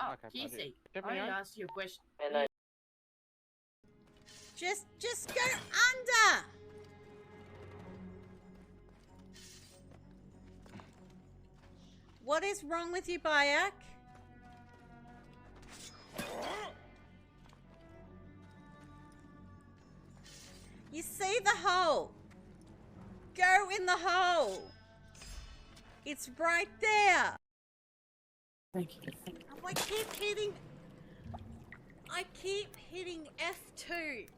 Oh,
Okay,
Casey,
buddy.
I asked you a question.
Just go under. What is wrong with you, Bayek? You see the hole? Go in the hole. It's right there.
Thank you.
I keep hitting F2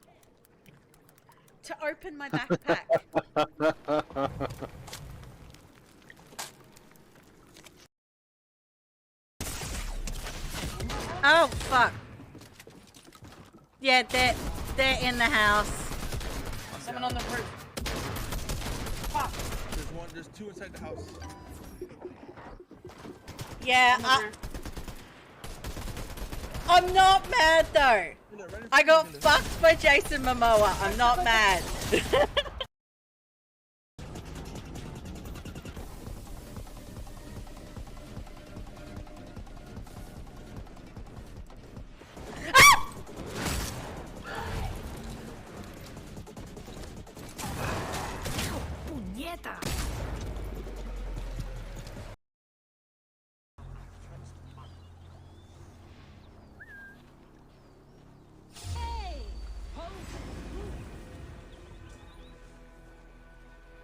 to open my backpack. Oh fuck. Yeah, they're in the house.
Someone on the roof. Fuck.
There's two inside the house.
Yeah, I'm not mad though. I got fucked by Jason Momoa. I'm not mad.
Puñeta!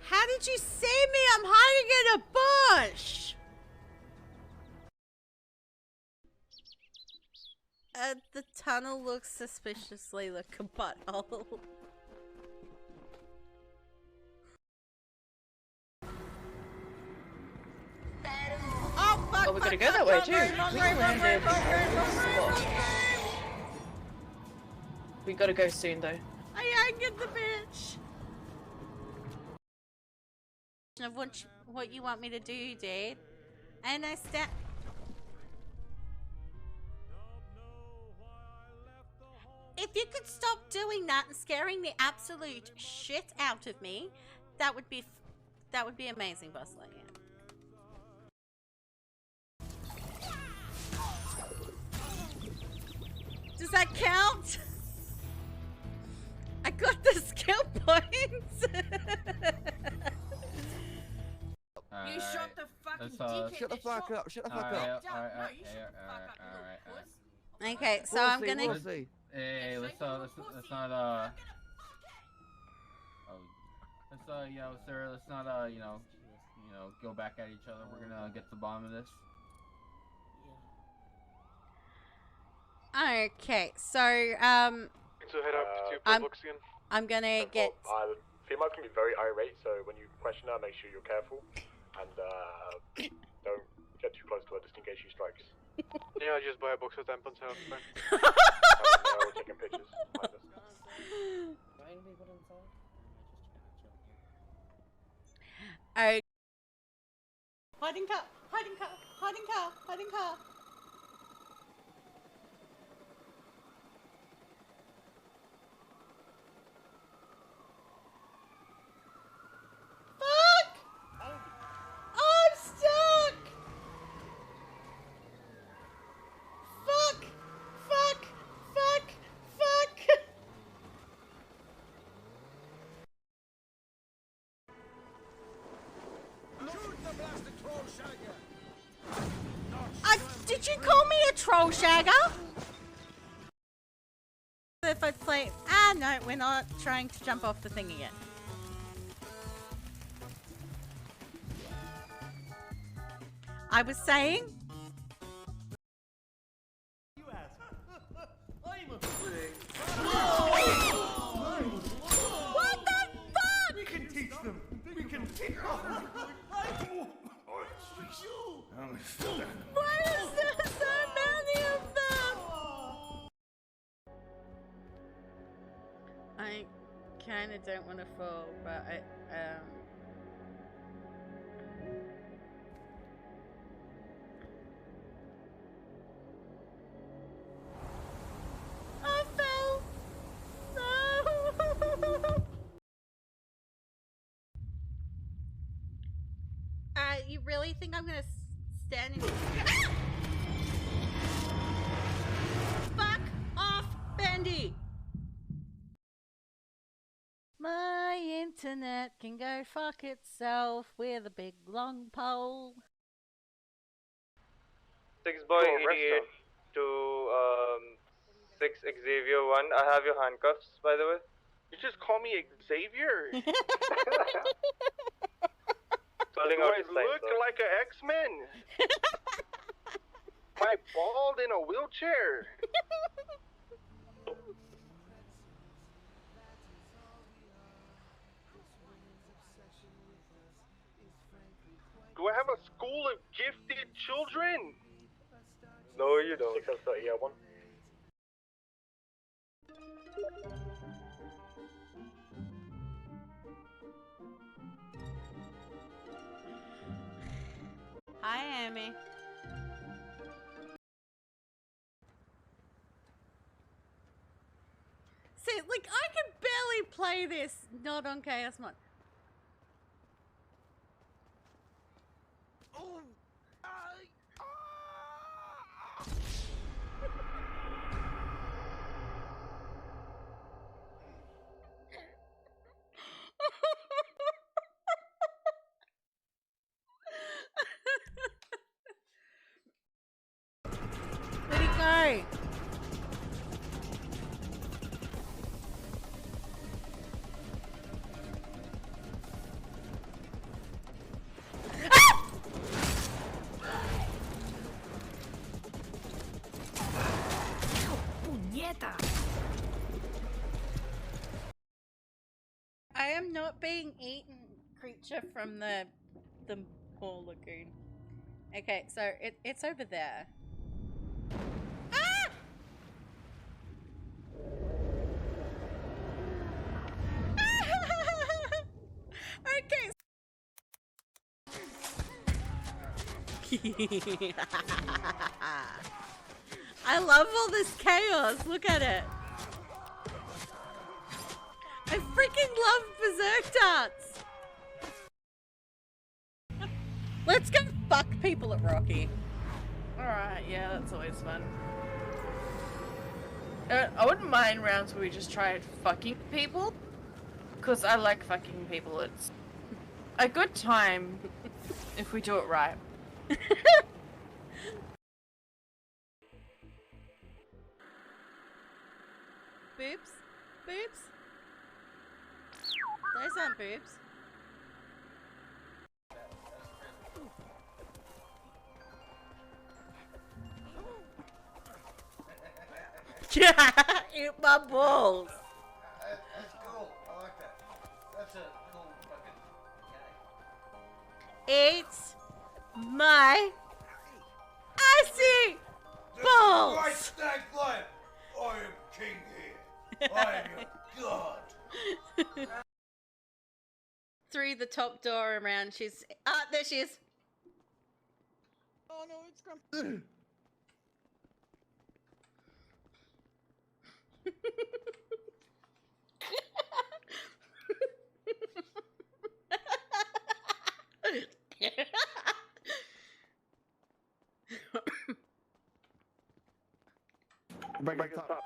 How did you see me? I'm hiding in a bush. The tunnel looks suspiciously like a butthole. Oh fuck!
Oh, we're gonna go that way too. We gotta go soon though.
I angered the bitch. Of what you want me to do, dude. And I stand. If you could stop doing that and scaring the absolute shit out of me, that would be amazing, Boss Lightyear. Does that count? I got the skill points.
You shot the fucking dickhead.
Shut the fuck up. Shut the fuck up.
Okay, so I'm gonna.
Hey, let's not sir, let's not you know, go back at each other. We're gonna get to the bottom of this.
Okay, so
So head up to Blue Books again.
I'm gonna get.
Females can be very irate, so when you question her, make sure you're careful and don't get too close to her just in case she strikes.
Yeah, I just buy a box of tampons out.
We're taking pictures.
Oh. Hiding car! Hiding car! Hiding car! Hiding car! Fuck! I'm stuck! Fuck! Fuck! Fuck! Fuck! Did you call me a troll shagger? If I play, no, we're not trying to jump off the thing again. I was saying. What the fuck?
We can teach them. We can teach them.
Why is there so many of them? I kind of don't want to fall, but I fell. No. You really think I'm gonna stand in? Fuck off, Bendy! My internet can go fuck itself with a big long pole.
6 Boy 88 to 6 Xavier 1. I have your handcuffs, by the way.
You just call me Xavier?
Do
I look like an X-Men? Am I bald in a wheelchair? Do I have a school of gifted children?
No, you don't. 630, yeah, 1.
Hi, Amy. See, like, I can barely play this not on Chaos Mod. Oh! Where'd he go? I am not being eaten, creature from the poor lagoon. Okay, so it's over there. Ah! Okay. I love all this chaos. Look at it. I freaking love Berserk darts. Let's go fuck people at Rocky.
Alright, yeah, that's always fun. I wouldn't mind rounds where we just tried fucking people. Because I like fucking people. It's a good time if we do it right.
Boobs? Boobs? Those aren't boobs. Yeah, eat my balls.
That's cool.
eat my icy balls.
Right, Stag Lion. I am king here. I am your god.
Through the top door around. She's there she is.
Oh no, it's Grumpy.
Break it up.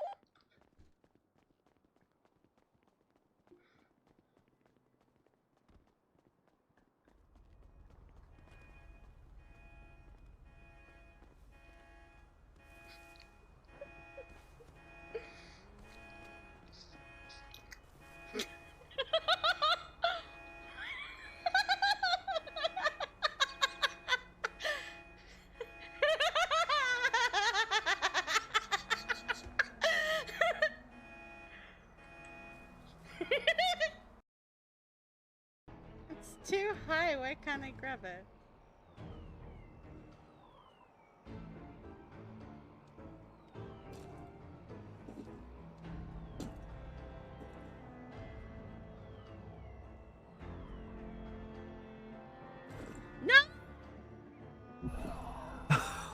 It's too high. Why can't I grab it?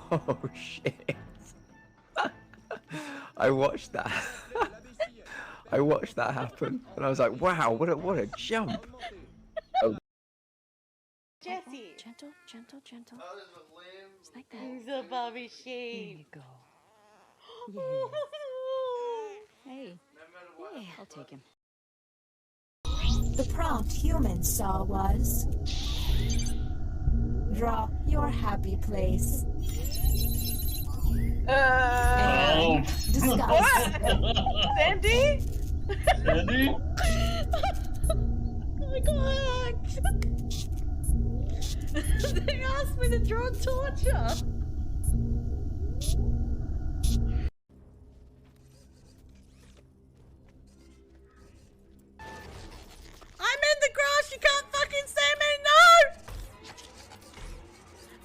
Oh shit. I watched that. I watched that happen and I was like, wow, what a jump. Oh.
Jesse.
Gentle, gentle, gentle. Just like that.
He's a Bobby sheep.
There you go. Yeah. Hey. Yeah, I'll take him.
The prompt humans saw was draw your happy place. And discuss.
What? Sandy?
Sandy?
Oh my god! They asked me to draw torture. I'm in the grass, you can't fucking see me, no!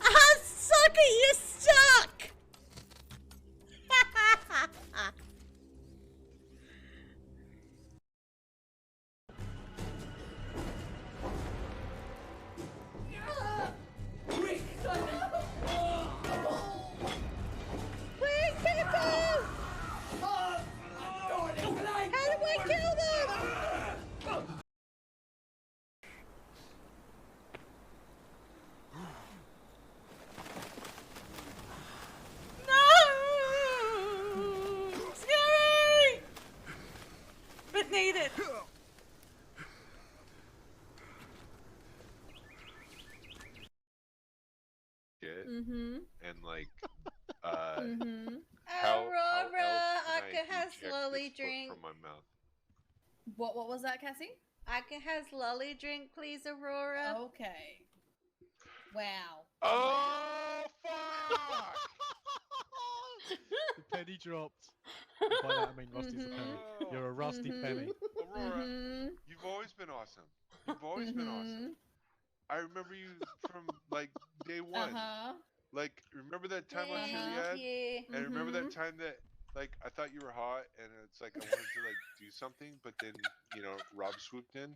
Ah, sucker, you're stuck! Where's people? How do I kill them? No! Scary! But needed.
Shit.
Mm-hmm.
And like,
Mm-hmm.
how
Aurora,
else
I
can
can have
eject
slowly
this foot
drink.
from my mouth?
What was that, Cassie?
I can have lolly drink, please, Aurora.
Okay. Wow.
Oh fuck!
The penny dropped. By that I mean Rusty's a penny. You're a rusty penny.
Aurora, you've always been awesome. You've always been awesome. I remember you from like day one.
Uh-huh.
Like, remember that time on
Yeah.
Chiliad? And remember that time that like I thought you were hot, and it's like I wanted to like do something, but then Rob swooped in.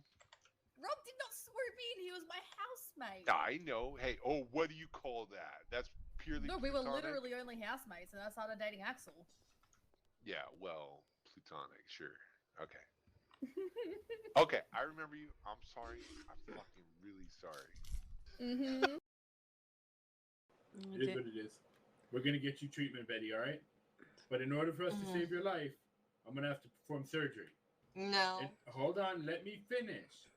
Rob did not swoop in. He was my housemate.
I know. Hey, oh, what do you call that? That's purely.
No, we were
platonic?
literally only housemates, and I started dating Axel.
Yeah, well, plutonic, sure. Okay. Okay, I remember you. I'm sorry. I'm fucking really sorry.
Mm-hmm.
It is what it is. We're gonna get you treatment, Betty, alright? But in order for us to save your life, I'm gonna have to perform surgery.
No.
And hold on, let me finish.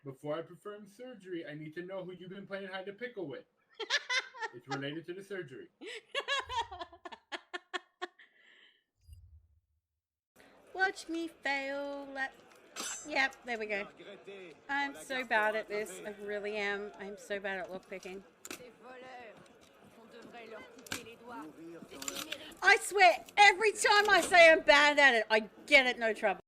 Before I perform surgery, I need to know who you've been playing hide to pickle with. It's related to the surgery.
Watch me fail. Yep, there we go. I'm so bad at this. I really am. I'm so bad at lockpicking. I swear, every time I say I'm bad at it, I get it no trouble.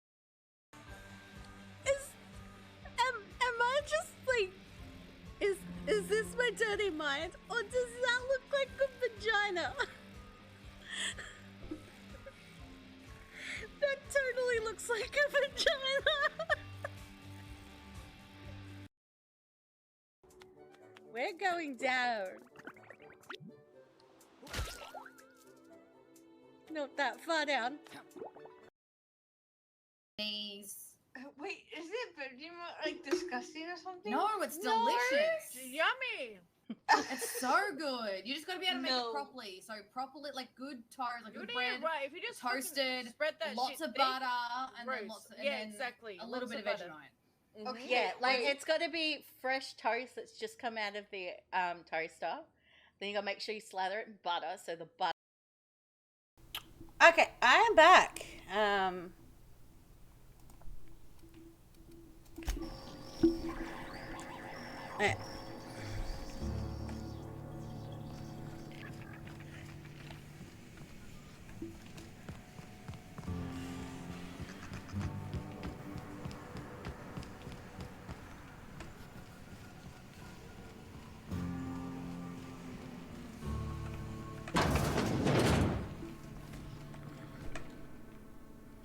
Am I just like, is dirty mind, or does that look like a vagina? That totally looks like a vagina. We're going down. Not that far down.
These.
Wait, is it veggie like disgusting or something?
No, it's
No,
delicious.
it's yummy.
It's so good. You just gotta be able to make
No.
it properly. So properly, like good toast, like
You
good
need
bread,
it right. If you just fucking
toasted,
spread that
lots
shit
of
thick,
butter, and
gross.
then lots, and
Yeah,
then
exactly.
a little
Lots
bit
of
of
butter.
Vegemite.
Okay,
Yeah, like
wait.
it's got to be fresh toast that's just come out of the toaster. Then you got to make sure you slather it in butter, so the butter. Okay, I am back. eh.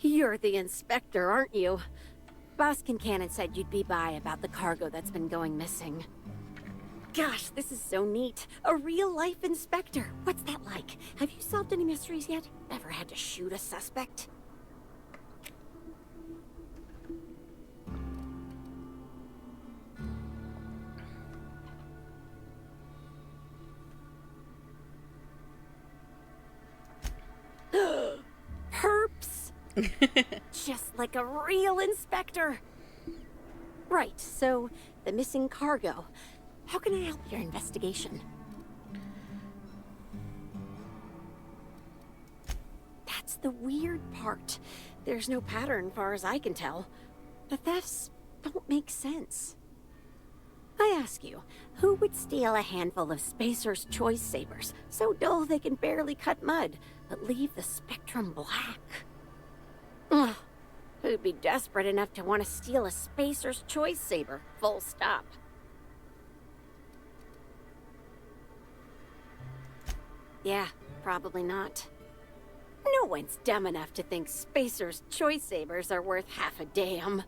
You're the inspector, aren't you? Boss Kincannon said you'd be by about the cargo that's been going missing. Gosh, this is so neat. A real-life inspector. What's that like? Have you solved any mysteries yet? Ever had to shoot a suspect? Perps! Just like a real inspector. Right, so the missing cargo. How can I help your investigation? That's the weird part. There's no pattern far as I can tell. The thefts don't make sense. I ask you, who would steal a handful of Spacer's Choice Sabers, so dull they can barely cut mud, but leave the spectrum black? Ugh. Who'd be desperate enough to want to steal a Spacer's Choice Saber, full stop? Yeah, probably not. No one's dumb enough to think Spacer's Choice Sabers are worth half a damn.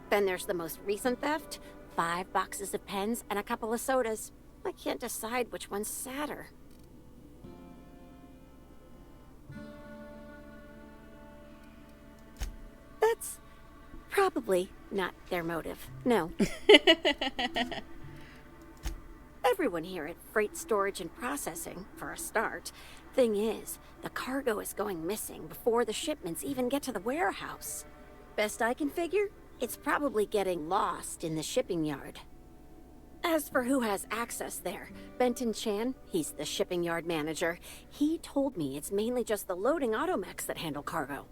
Then there's the most recent theft. 5 boxes of pens and a couple of sodas. I can't decide which one's sadder. That's probably not their motive. No. Everyone here at Freight Storage and Processing, for a start. Thing is, the cargo is going missing before the shipments even get to the warehouse. Best I can figure, it's probably getting lost in the shipping yard. As for who has access there, Benton Chan, he's the shipping yard manager, he told me it's mainly just the loading automechs that handle cargo.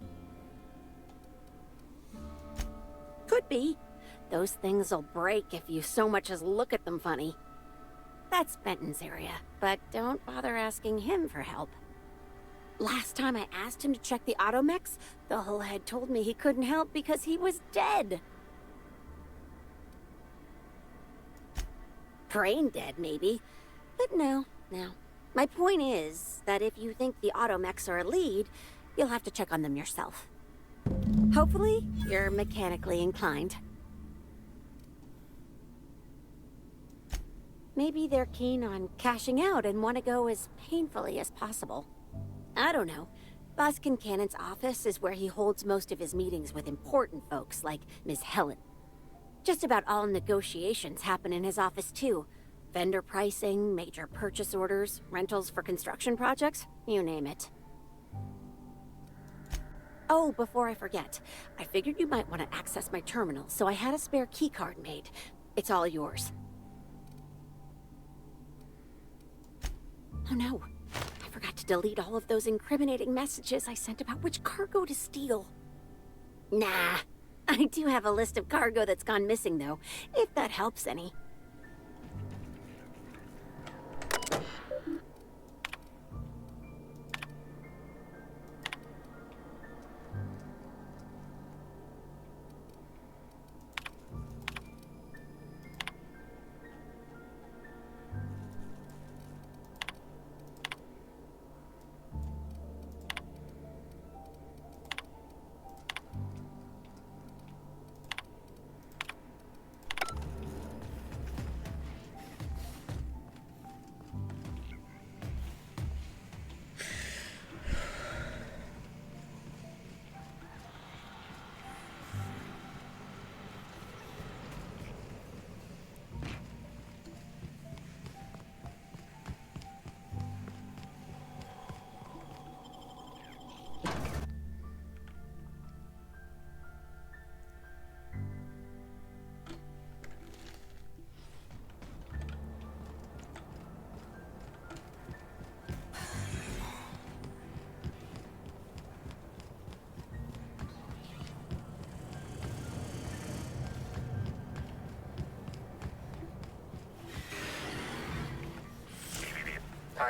Could be. Those things will break if you so much as look at them funny. That's Benton's area, but don't bother asking him for help. Last time I asked him to check the automechs, the whole head told me he couldn't help because he was dead. Brain dead, maybe. But no. My point is that if you think the automechs are a lead, you'll have to check on them yourself. Hopefully, you're mechanically inclined. Maybe they're keen on cashing out and want to go as painfully as possible. I don't know. Boss Kincannon's office is where he holds most of his meetings with important folks like Miss Helen. Just about all negotiations happen in his office too. Vendor pricing, major purchase orders, rentals for construction projects, you name it. Oh, before I forget, I figured you might want to access my terminal, so I had a spare keycard made. It's all yours. Oh no, I forgot to delete all of those incriminating messages I sent about which cargo to steal. Nah, I do have a list of cargo that's gone missing though, if that helps any.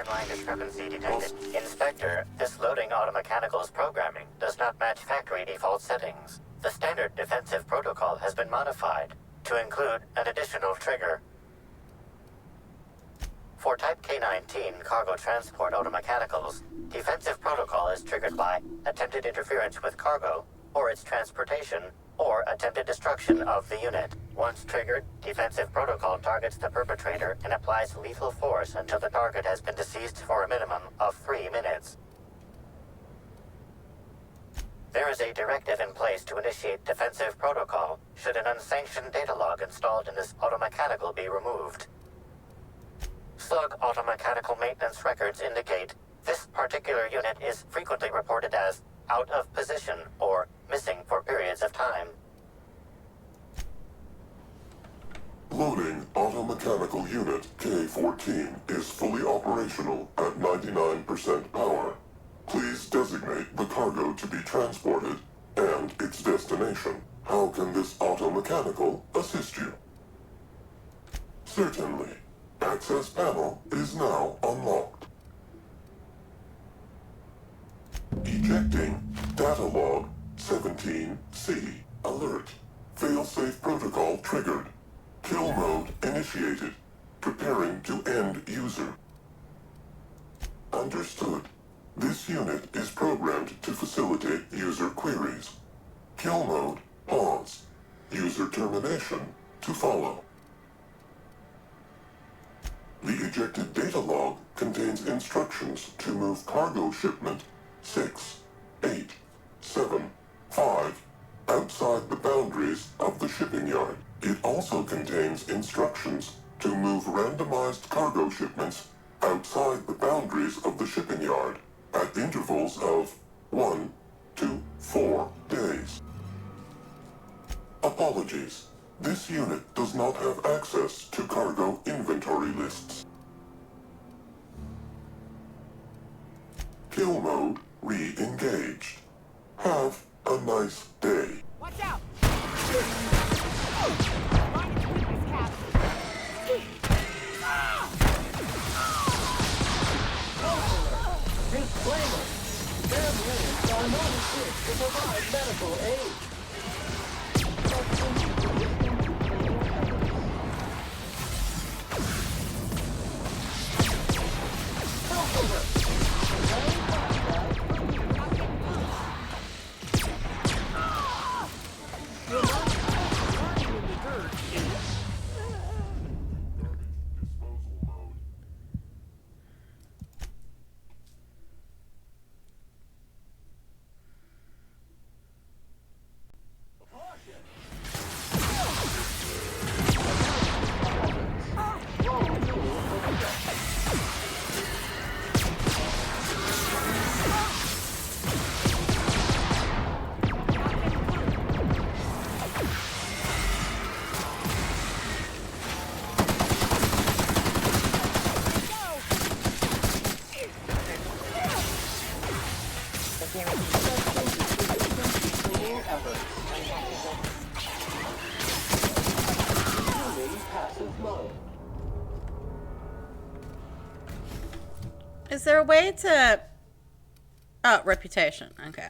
timeline discrepancy detected. Inspector, this loading automechanical's programming does not match factory default settings. The standard defensive protocol has been modified to include an additional trigger. For Type K-19 cargo transport automechanicals, defensive protocol is triggered by attempted interference with cargo, or its transportation, or attempted destruction of the unit. Once triggered, defensive protocol targets the perpetrator and applies lethal force until the target has been deceased for a minimum of 3 minutes. There is a directive in place to initiate defensive protocol should an unsanctioned data log installed in this automechanical be removed. Slug automechanical maintenance records indicate this particular unit is frequently reported as out of position or missing for periods of time.
Loading automechanical unit K-14 is fully operational at 99% power. Please designate the cargo to be transported and its destination. How can this automechanical assist you? Certainly. Access panel is now unlocked. Ejecting data log 17C. Alert. Failsafe protocol triggered. Kill mode initiated. Preparing to end user. Understood. This unit is programmed to facilitate user queries. Kill mode pause. User termination to follow. The ejected data log contains instructions to move cargo shipment 6-8-7-5 outside the boundaries of the shipping yard. It also contains instructions to move randomized cargo shipments outside the boundaries of the shipping yard at intervals of 1 to 4 days. Apologies. This unit does not have access to cargo inventory lists. Kill mode re-engaged. Have a nice day.
Watch out!
Disclaimer. Their units are not equipped to provide medical aid.
Is there a way to... Oh, reputation. Okay.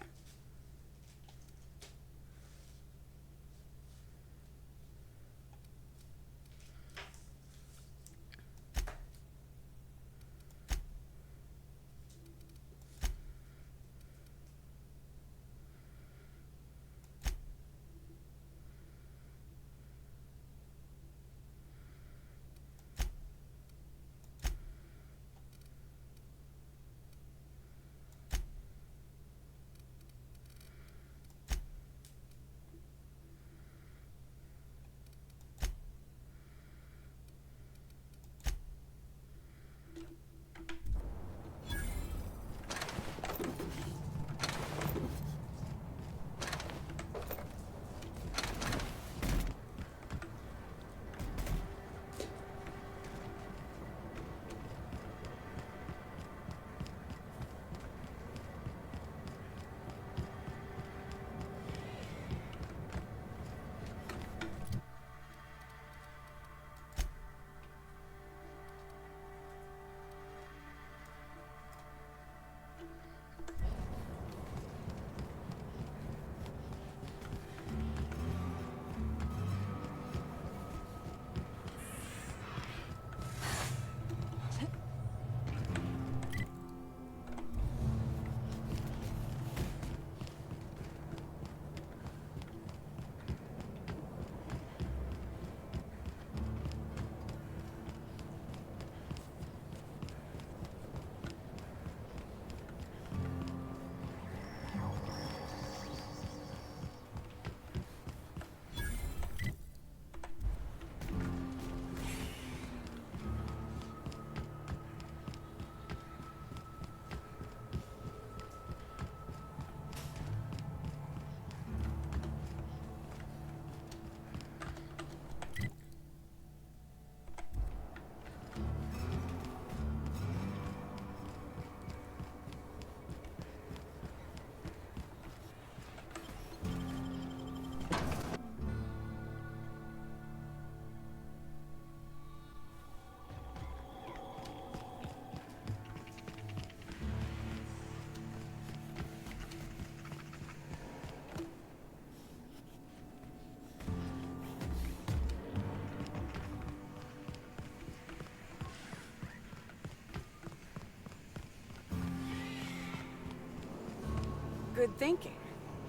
good thinking.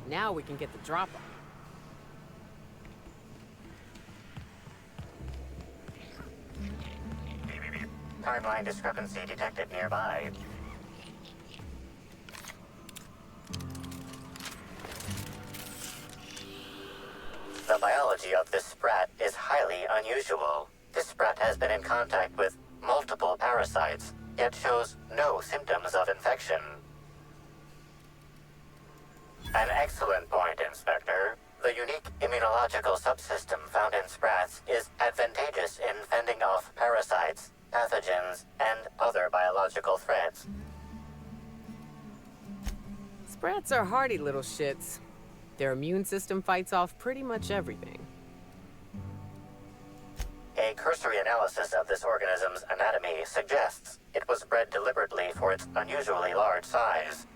Now we can get the drop on.
Timeline discrepancy detected nearby. The biology of this sprat is highly unusual. This sprat has been in contact with multiple parasites, yet shows no symptoms of infection. An excellent point, Inspector. The unique immunological subsystem found in sprats is advantageous in fending off parasites, pathogens, and other biological threats.
Sprats are hardy little shits. Their immune system fights off pretty much everything.
A cursory analysis of this organism's anatomy suggests it was bred deliberately for its unusually large size.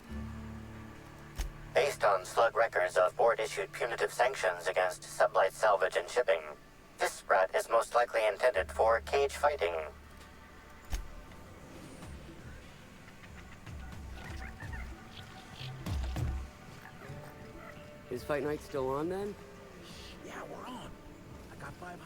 Based on slug records of board-issued punitive sanctions against sublight salvage and shipping, this sprat is most likely intended for cage fighting.
Is Fight Night still on then?
Yeah, we're on. I got 500.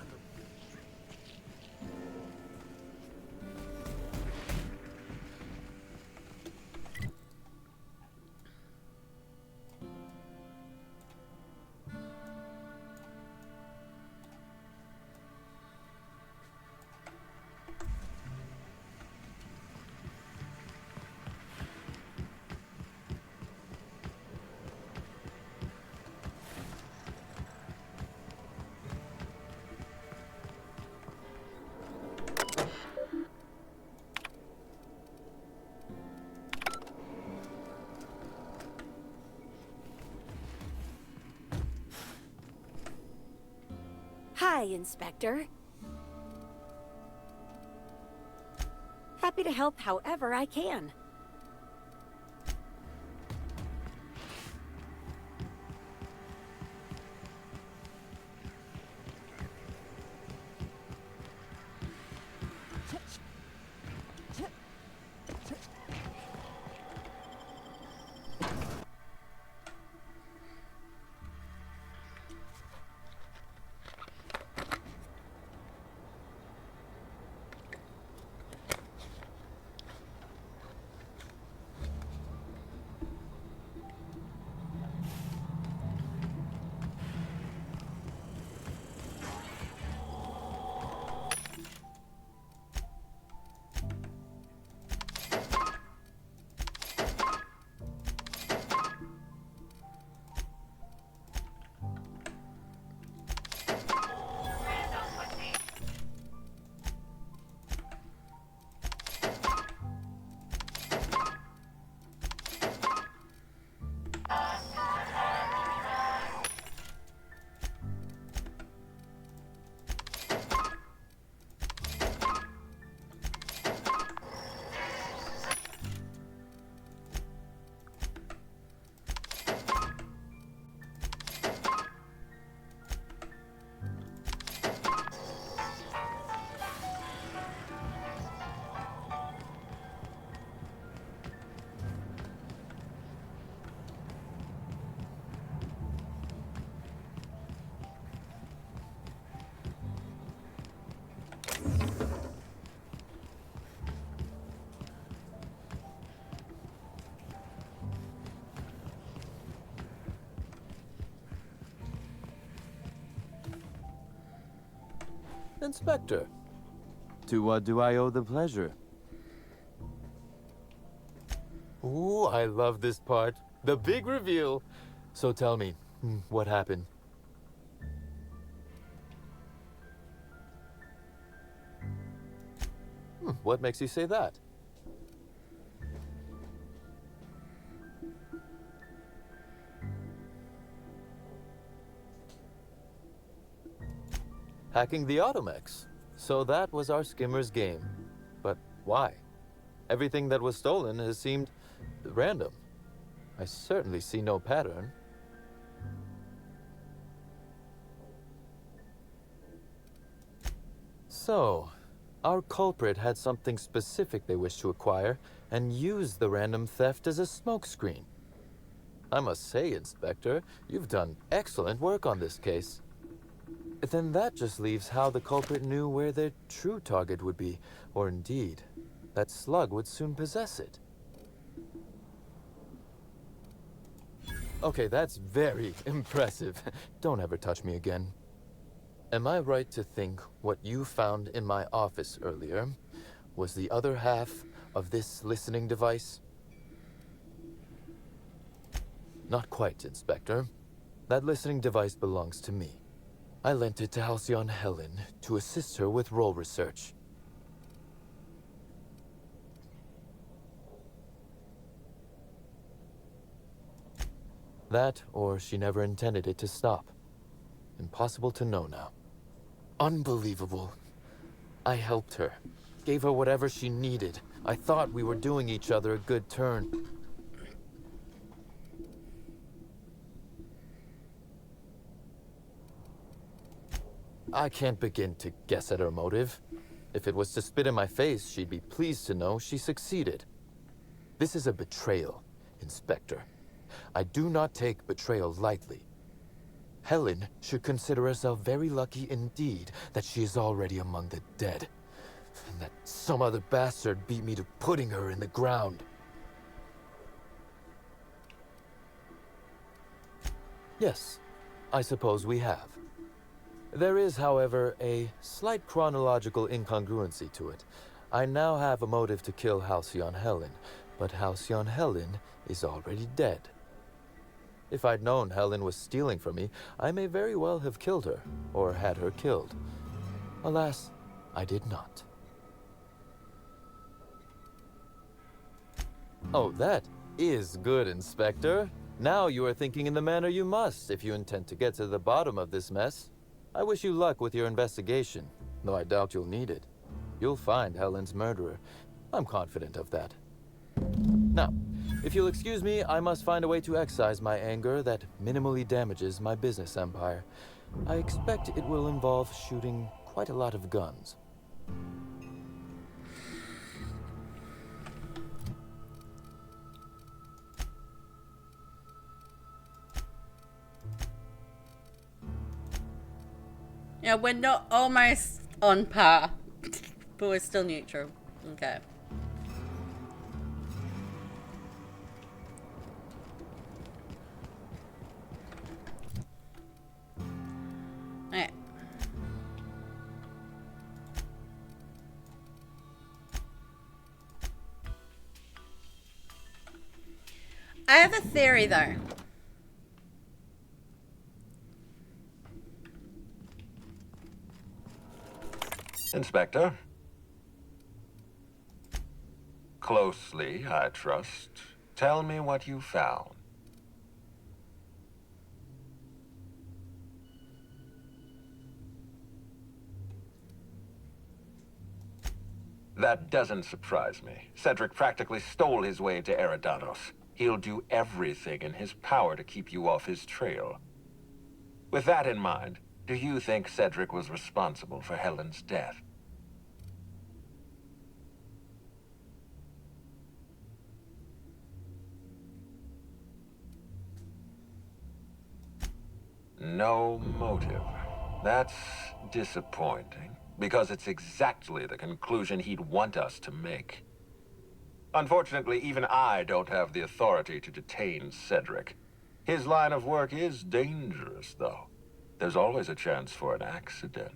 Hi, Inspector. Happy to help however I can.
Inspector, to what do I owe the pleasure? Ooh, I love this part. The big reveal. So tell me, what happened? What makes you say that? Hacking the Automex. So that was our skimmer's game. But why? Everything that was stolen has seemed random. I certainly see no pattern. So, our culprit had something specific they wished to acquire and used the random theft as a smokescreen. I must say, Inspector, you've done excellent work on this case. Then that just leaves how the culprit knew where their true target would be, or indeed, that Slug would soon possess it. Okay, that's very impressive. Don't ever touch me again. Am I right to think what you found in my office earlier was the other half of this listening device? Not quite, Inspector. That listening device belongs to me. I lent it to Halcyon Helen to assist her with role research. That, or she never intended it to stop. Impossible to know now. Unbelievable. I helped her. Gave her whatever she needed. I thought we were doing each other a good turn. I can't begin to guess at her motive. If it was to spit in my face, she'd be pleased to know she succeeded. This is a betrayal, Inspector. I do not take betrayal lightly. Helen should consider herself very lucky indeed that she is already among the dead, and that some other bastard beat me to putting her in the ground. Yes, I suppose we have. There is, however, a slight chronological incongruency to it. I now have a motive to kill Halcyon Helen, but Halcyon Helen is already dead. If I'd known Helen was stealing from me, I may very well have killed her, or had her killed. Alas, I did not. Oh, that is good, Inspector. Now you are thinking in the manner you must if you intend to get to the bottom of this mess. I wish you luck with your investigation, though I doubt you'll need it. You'll find Helen's murderer. I'm confident of that. Now, if you'll excuse me, I must find a way to excise my anger that minimally damages my business empire. I expect it will involve shooting quite a lot of guns.
Yeah, we're not almost on par, but we're still neutral. Okay. Alright. I have a theory though.
Inspector. Closely, I trust. Tell me what you found. That doesn't surprise me. Cedric practically stole his way to Eridanos. He'll do everything in his power to keep you off his trail. With that in mind, do you think Cedric was responsible for Helen's death? No motive. That's disappointing, because it's exactly the conclusion he'd want us to make. Unfortunately, even I don't have the authority to detain Cedric. His line of work is dangerous, though. There's always a chance for an accident.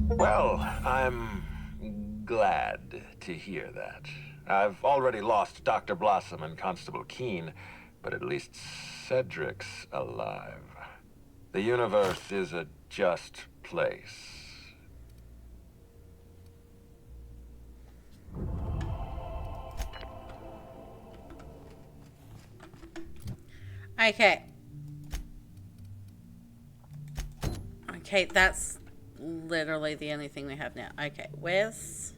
Well, I'm glad to hear that. I've already lost Dr. Blossom and Constable Keene, but at least Cedric's alive. The universe is a just place.
Okay. Okay, that's literally the only thing we have now. Okay, where's...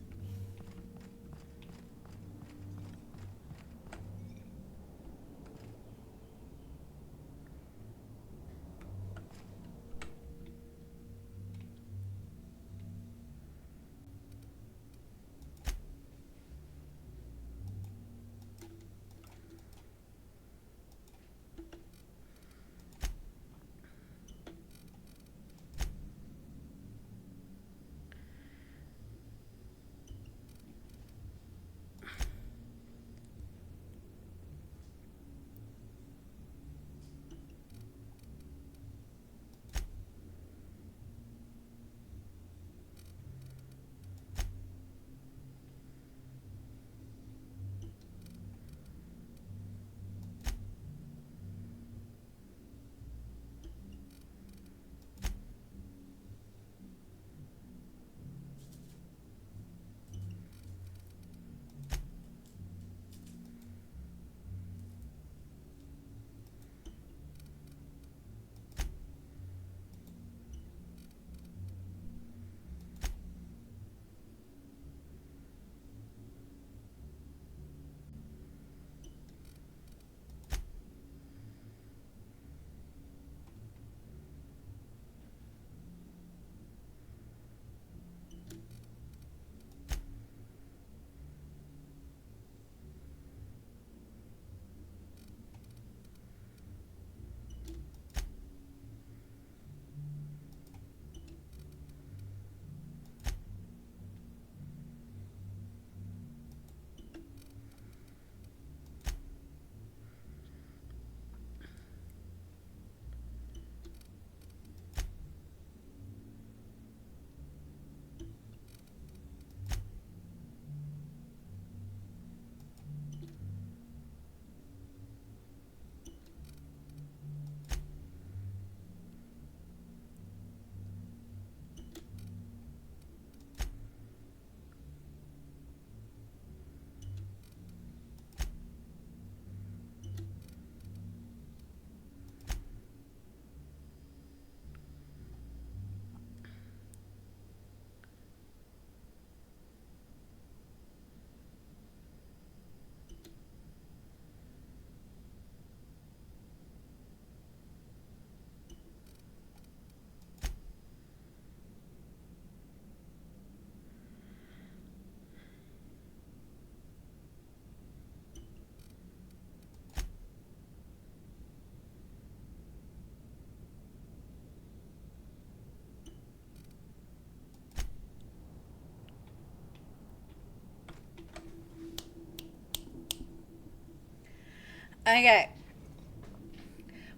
Okay.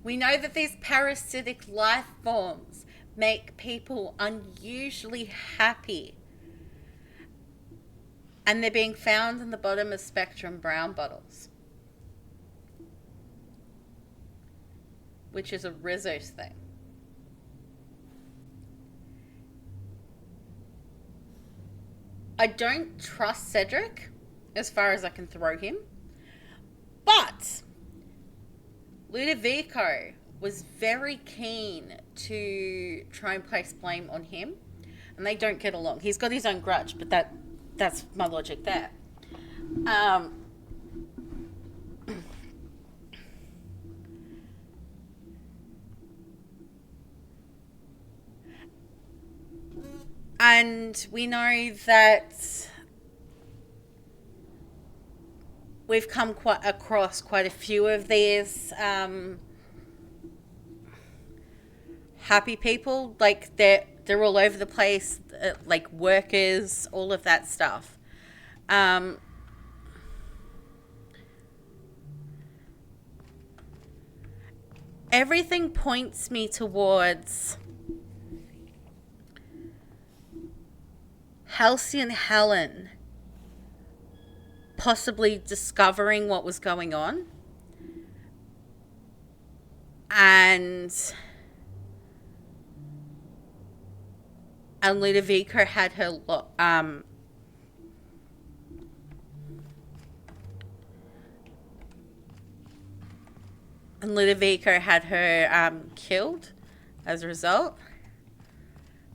We know that these parasitic life forms make people unusually happy. And they're being found in the bottom of Spectrum brown bottles. Which is a Rizzo's thing. I don't trust Cedric as far as I can throw him. But Ludovico was very keen to try and place blame on him. And they don't get along. He's got his own grudge, but that's my logic there. And we know that we've come across quite a few of these happy people. Like they're all over the place, like workers, all of that stuff. Everything points me towards Halcyon Helen possibly discovering what was going on, and Ludovico had her killed as a result.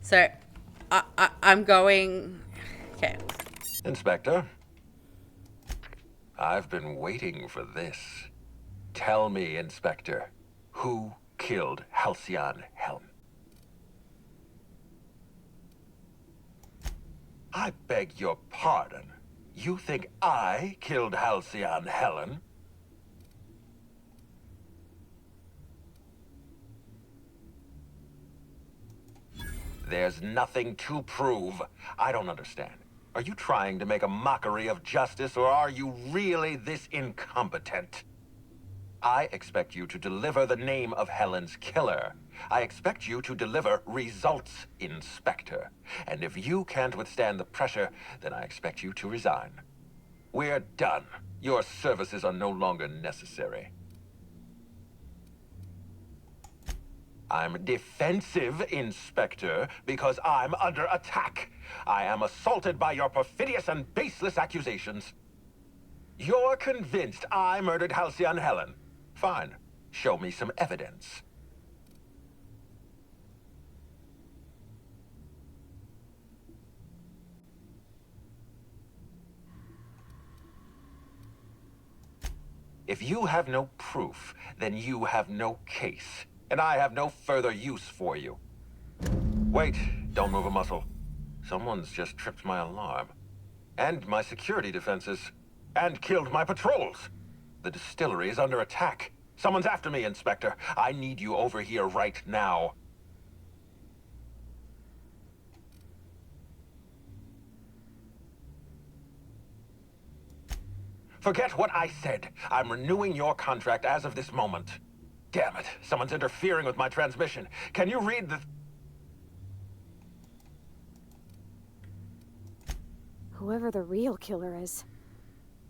So I'm going... Okay.
Inspector, I've been waiting for this. Tell me, Inspector, who killed Halcyon Helen? I beg your pardon. You think I killed Halcyon Helen? There's nothing to prove. I don't understand. Are you trying to make a mockery of justice, or are you really this incompetent? I expect you to deliver the name of Helen's killer. I expect you to deliver results, Inspector. And if you can't withstand the pressure, then I expect you to resign. We're done. Your services are no longer necessary. I'm defensive, Inspector, because I'm under attack. I am assaulted by your perfidious and baseless accusations. You're convinced I murdered Halcyon Helen. Fine. Show me some evidence. If you have no proof, then you have no case. And I have no further use for you. Wait, don't move a muscle. Someone's just tripped my alarm. And my security defenses. And killed my patrols. The distillery is under attack. Someone's after me, Inspector. I need you over here right now. Forget what I said. I'm renewing your contract as of this moment. Damn it, someone's interfering with my transmission. Can you read the...
Whoever the real killer is,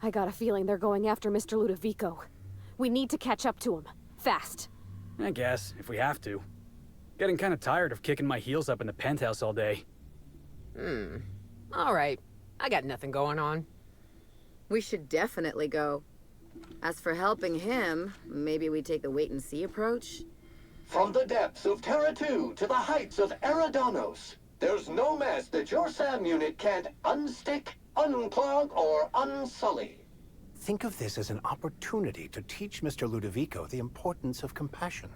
I got a feeling they're going after Mr. Ludovico. We need to catch up to him. Fast.
I guess, if we have to. Getting kind of tired of kicking my heels up in the penthouse all day.
All right. I got nothing going on.
We should definitely go. As for helping him, maybe we take the wait-and-see approach?
From the depths of Terra 2 to the heights of Eridanos, there's no mess that your SAM unit can't unstick, unclog, or unsully.
Think of this as an opportunity to teach Mr. Ludovico the importance of compassion.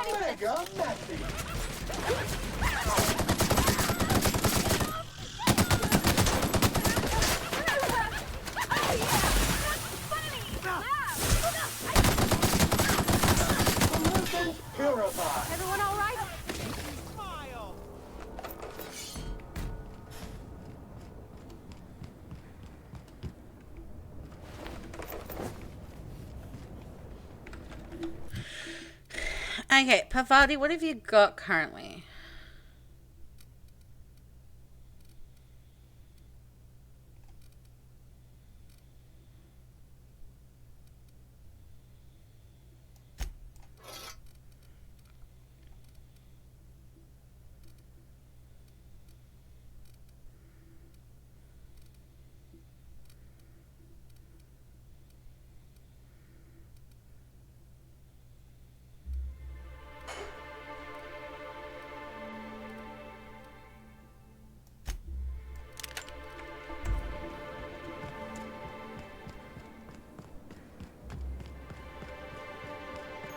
Mega Messy. Pollutant purified.
Everyone all right?
Okay, Pavati, what have you got currently?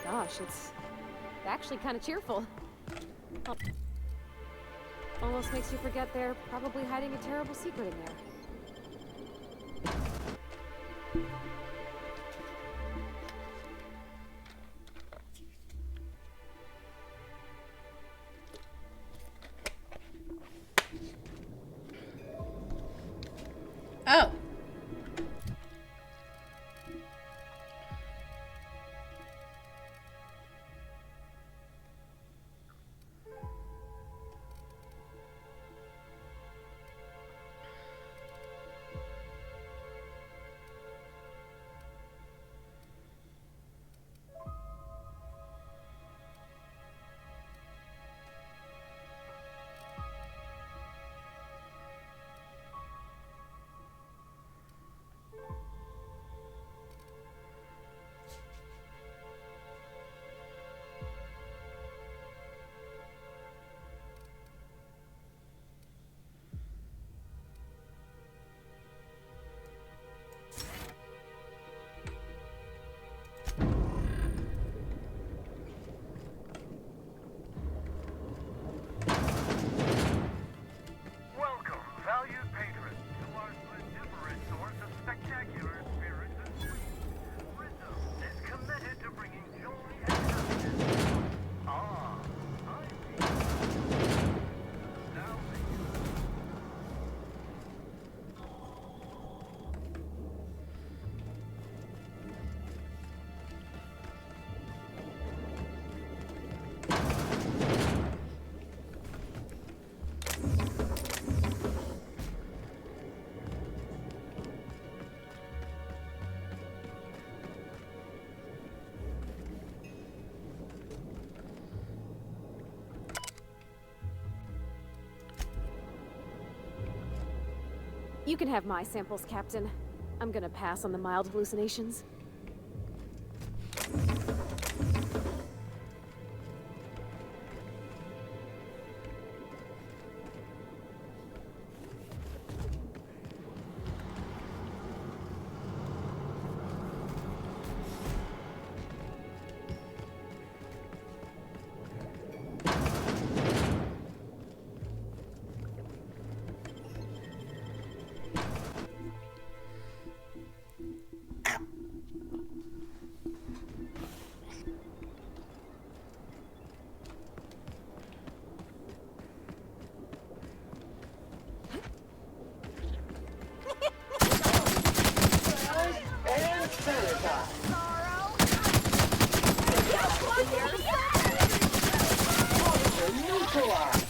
Gosh, it's actually kind of cheerful. Almost makes you forget they're probably hiding a terrible secret in there.
Oh.
Welcome, valued patrons, to our splendiferous source of spectacular spirits and sweets. Rizzo is committed to bringing joy and happiness. Ah, I see. Now
You can have my samples, Captain. I'm gonna pass on the mild hallucinations.
And sanitize. Monster neutralized.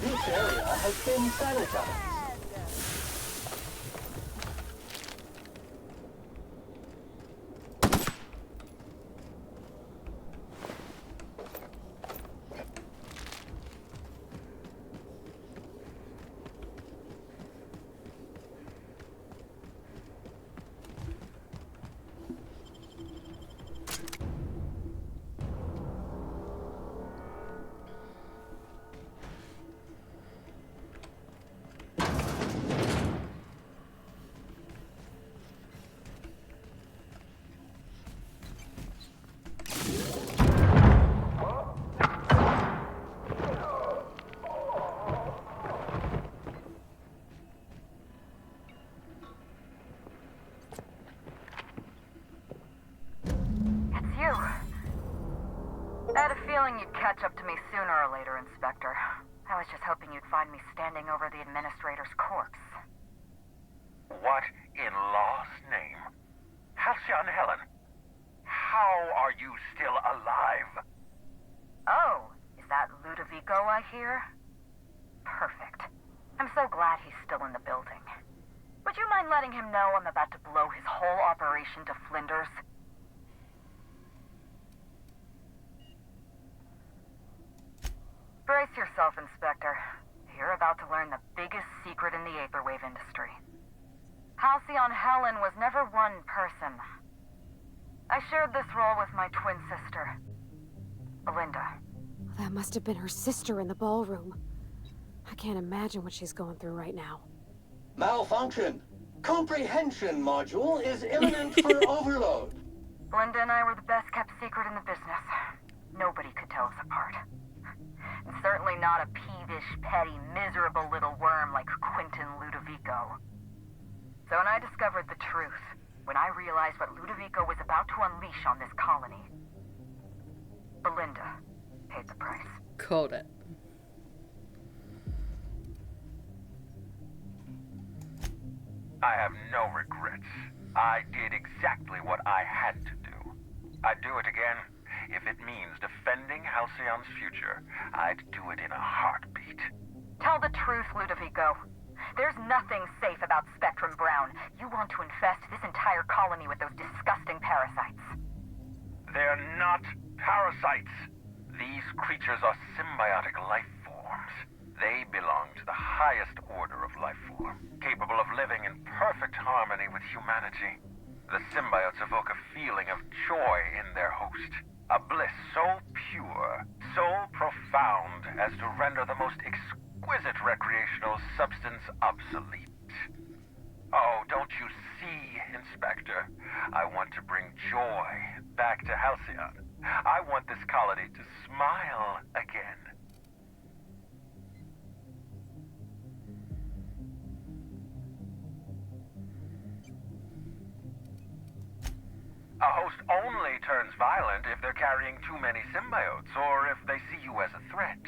This area has been sanitized.
hoping you'd find me standing over the administrator's corpse.
What in law's name? Halcyon Helen, how are you still alive?
Oh, is that Ludovico I hear? Perfect. I'm so glad he's still in the building. Would you mind letting him know I'm about to blow his whole operation to flinders? Brace yourself, Inspector. You're about to learn the biggest secret in the Aetherwave industry. Halcyon Helen was never one person. I shared this role with my twin sister, Belinda.
That must have been her sister in the ballroom. I can't imagine what she's going through right now.
Malfunction. Comprehension module is imminent for overload.
Belinda and I were the best kept secret in the business. Nobody could tell us apart. And certainly not a peevish, petty, miserable little worm like Quentin Ludovico. So when I discovered the truth, when I realized what Ludovico was about to unleash on this colony, Belinda paid the price.
Called it.
I have no regrets. I did exactly what I had to do. I'd do it again. If it means defending Halcyon's future, I'd do it in a heartbeat.
Tell the truth, Ludovico. There's nothing safe about Spectrum Brown. You want to infest this entire colony with those disgusting parasites.
They're not parasites. These creatures are symbiotic life forms. They belong to the highest order of life form, capable of living in perfect harmony with humanity. The symbiotes evoke a feeling of joy in their host. A bliss so pure, so profound as to render the most exquisite recreational substance obsolete. Oh, don't you see, Inspector? I want to bring joy back to Halcyon. I want this colony to smile again. A host only turns violent if they're carrying too many symbiotes, or if they see you as a threat.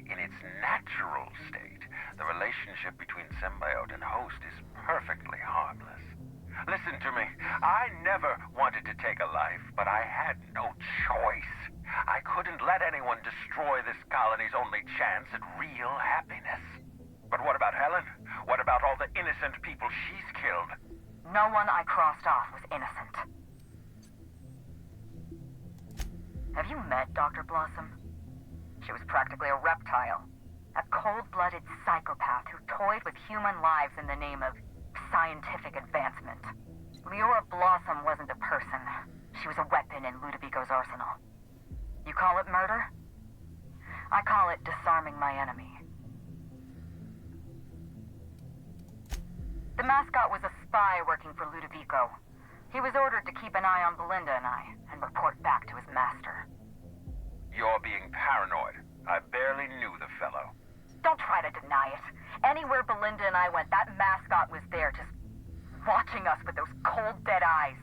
In its natural state, the relationship between symbiote and host is perfectly harmless. Listen to me. I never wanted to take a life, but I had no choice. I couldn't let anyone destroy this colony's only chance at real happiness. But what about Helen? What about all the innocent people she's killed?
No one I crossed off was innocent. Have you met Dr. Blossom? She was practically a reptile. A cold-blooded psychopath who toyed with human lives in the name of scientific advancement. Leora Blossom wasn't a person. She was a weapon in Ludovico's arsenal. You call it murder? I call it disarming my enemy. The mascot was a spy working for Ludovico. He was ordered to keep an eye on Belinda and I, and report back to his master.
You're being paranoid. I barely knew the fellow.
Don't try to deny it. Anywhere Belinda and I went, that mascot was there, just watching us with those cold, dead eyes.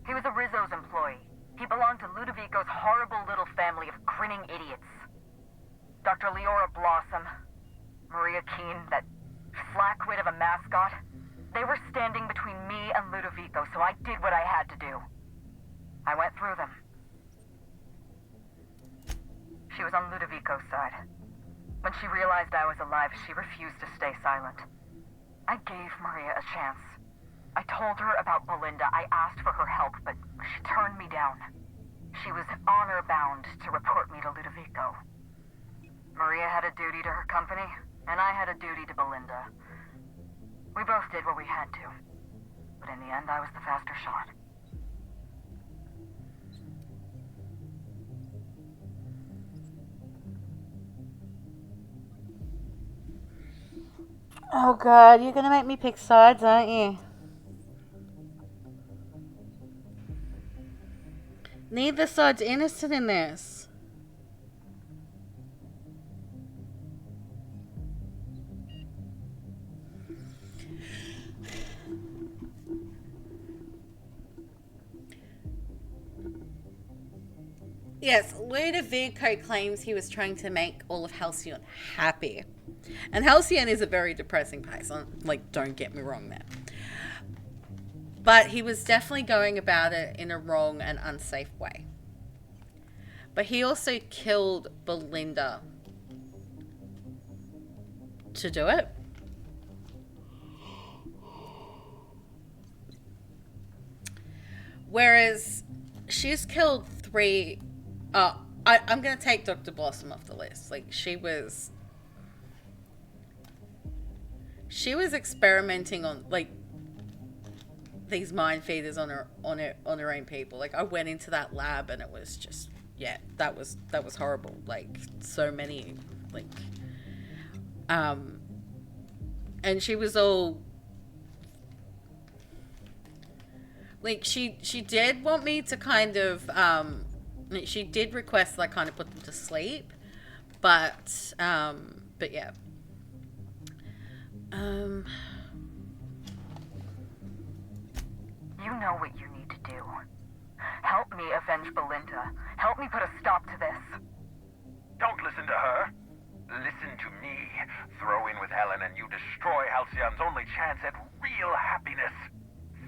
He was a Rizzo's employee. He belonged to Ludovico's horrible little family of grinning idiots. Dr. Leora Blossom, Maria Keene, that flackwit of a mascot, they were standing between me and Ludovico, so I did what I had to do. I went through them. She was on Ludovico's side. When she realized I was alive, she refused to stay silent. I gave Maria a chance. I told her about Belinda. I asked for her help, but she turned me down. She was honor-bound to report me to Ludovico. Maria had a duty to her company, and I had a duty to Belinda. We both did what we had to, but in the end, I was the faster shot.
Oh god, you're gonna make me pick sides, aren't you? Neither side's innocent in this. Yes, Ludovico claims he was trying to make all of Halcyon happy. And Halcyon is a very depressing place. Like, don't get me wrong there. But he was definitely going about it in a wrong and unsafe way. But he also killed Belinda to do it. Whereas she's killed 3... I'm going to take Dr. Blossom off the list. Like, she was experimenting on, like, these mind feeders on her own people. Like, I went into that lab and it was just, yeah, that was horrible. Like, so many, like, and she was all, like, she did want me to kind of, she did request that I kind of put them to sleep, but yeah.
You know what you need to do. Help me avenge Belinda. Help me put a stop to this.
Don't listen to her. Listen to me. Throw in with Helen and you destroy Halcyon's only chance at real happiness.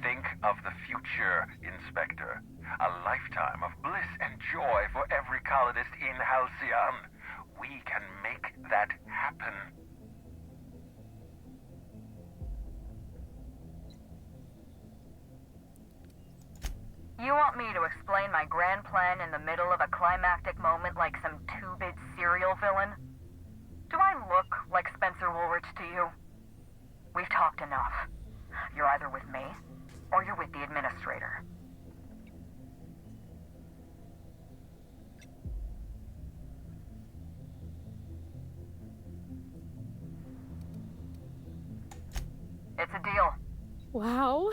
Think of the future, Inspector. A lifetime of bliss and joy for every colonist in Halcyon. We can make that happen.
You want me to explain my grand plan in the middle of a climactic moment like some two-bit serial villain? Do I look like Spencer Woolrich to you? We've talked enough. You're either with me, or you're with the administrator. It's a deal.
Wow.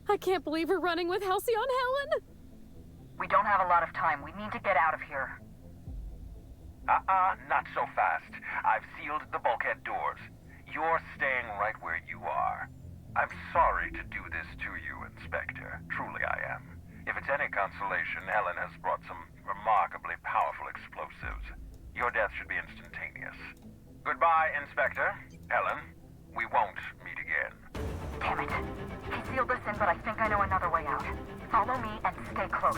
I can't believe we're running with Halcyon, Helen.
We don't have a lot of time. We need to get out of here.
Not so fast. I've sealed the bulkhead doors. You're staying right where you are. I'm sorry to do this to you, Inspector. Truly I am. If it's any consolation, Helen has brought some remarkably powerful explosives. Your death should be instantaneous. Goodbye, Inspector. Helen, we won't meet again.
Damn it. He sealed us in, but I think I know another way out. Follow me and stay close.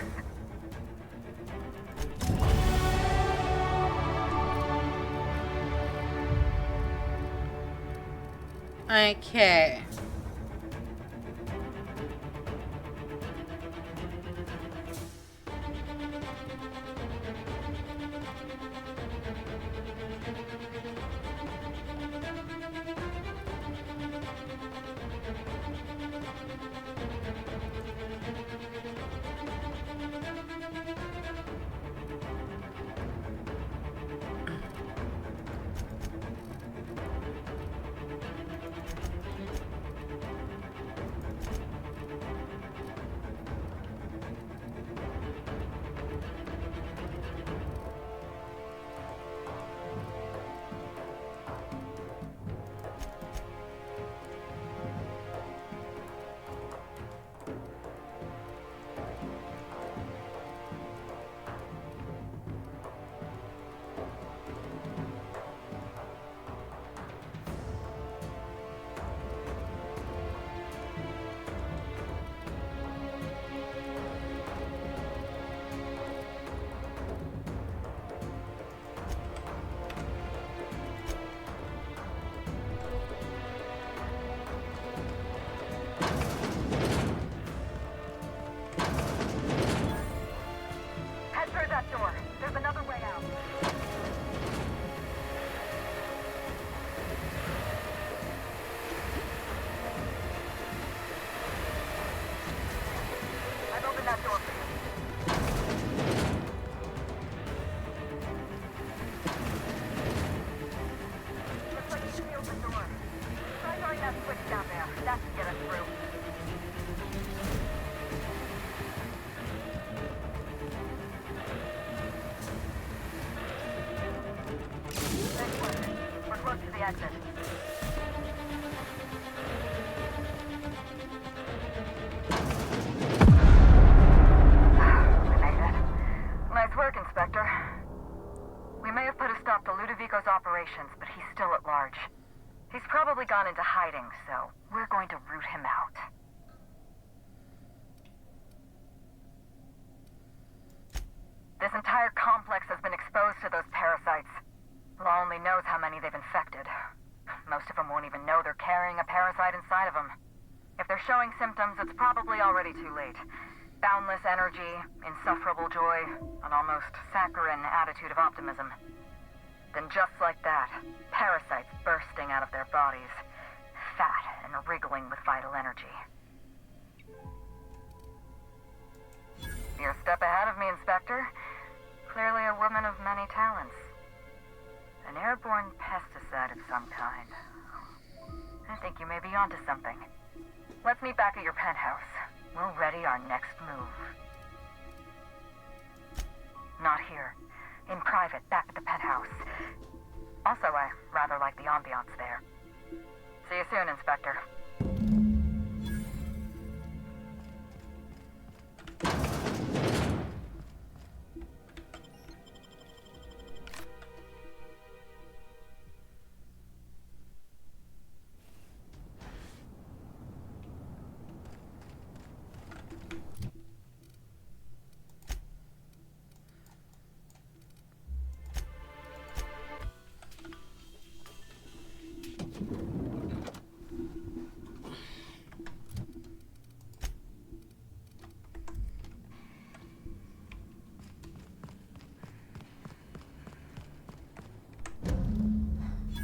Okay.
work, Inspector. We may have put a stop to Ludovico's operations, but he's still at large. He's probably gone into hiding, so we're going to root him out. This entire complex has been exposed to those parasites. Law only knows how many they've infected. Most of them won't even know they're carrying a parasite inside of them. If they're showing symptoms, it's probably already too late. Boundless energy, insufferable joy, an almost saccharine attitude of optimism. Then just like that, parasites bursting out of their bodies, fat and wriggling with vital energy. You're a step ahead of me, Inspector. Clearly a woman of many talents. An airborne pesticide of some kind. I think you may be onto something. Let's meet back at your penthouse. We'll ready our next move. Not here. In private, back at the penthouse. Also, I rather like the ambiance there. See you soon, Inspector.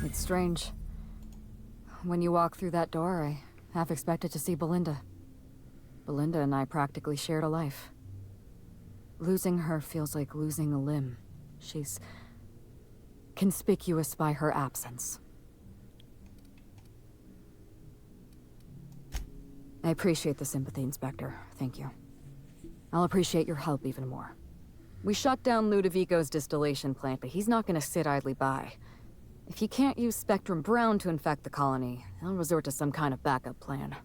It's strange. When you walk through that door, I half expected to see Belinda. Belinda and I practically shared a life. Losing her feels like losing a limb. She's conspicuous by her absence. I appreciate the sympathy, Inspector. Thank you. I'll appreciate your help even more. We shut down Ludovico's distillation plant, but he's not gonna sit idly by. If you can't use Spectrum Brown to infect the colony, I'll resort to some kind of backup plan.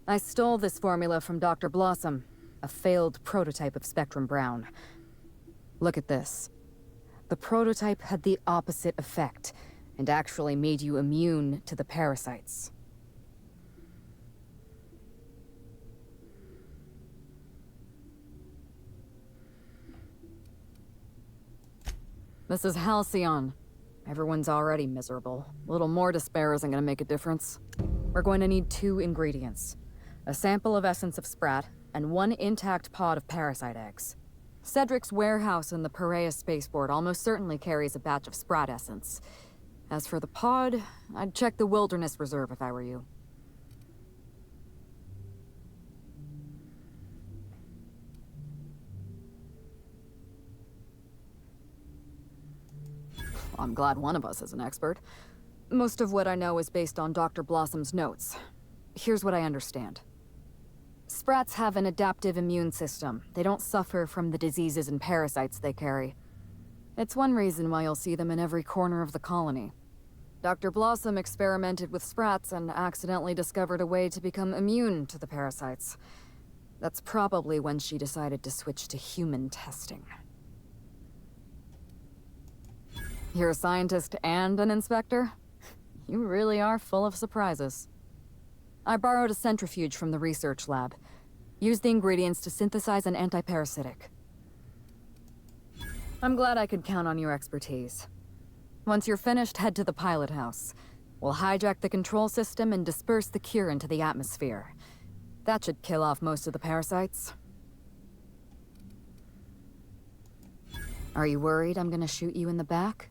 I stole this formula from Dr. Blossom, a failed prototype of Spectrum Brown. Look at this. The prototype had the opposite effect, and actually made you immune to the parasites. This is Halcyon. Everyone's already miserable. A little more despair isn't gonna make a difference. We're going to need 2 ingredients. A sample of essence of Sprat, and 1 intact pod of parasite eggs. Cedric's warehouse in the Perea spaceport almost certainly carries a batch of Sprat essence. As for the pod, I'd check the Wilderness Reserve if I were you. I'm glad one of us is an expert. Most of what I know is based on Dr. Blossom's notes. Here's what I understand. Sprats have an adaptive immune system. They don't suffer from the diseases and parasites they carry. It's one reason why you'll see them in every corner of the colony. Dr. Blossom experimented with Sprats and accidentally discovered a way to become immune to the parasites. That's probably when she decided to switch to human testing. You're a scientist and an inspector? You really are full of surprises. I borrowed a centrifuge from the research lab. Used the ingredients to synthesize an antiparasitic. I'm glad I could count on your expertise. Once you're finished, head to the pilot house. We'll hijack the control system and disperse the cure into the atmosphere. That should kill off most of the parasites. Are you worried I'm gonna shoot you in the back?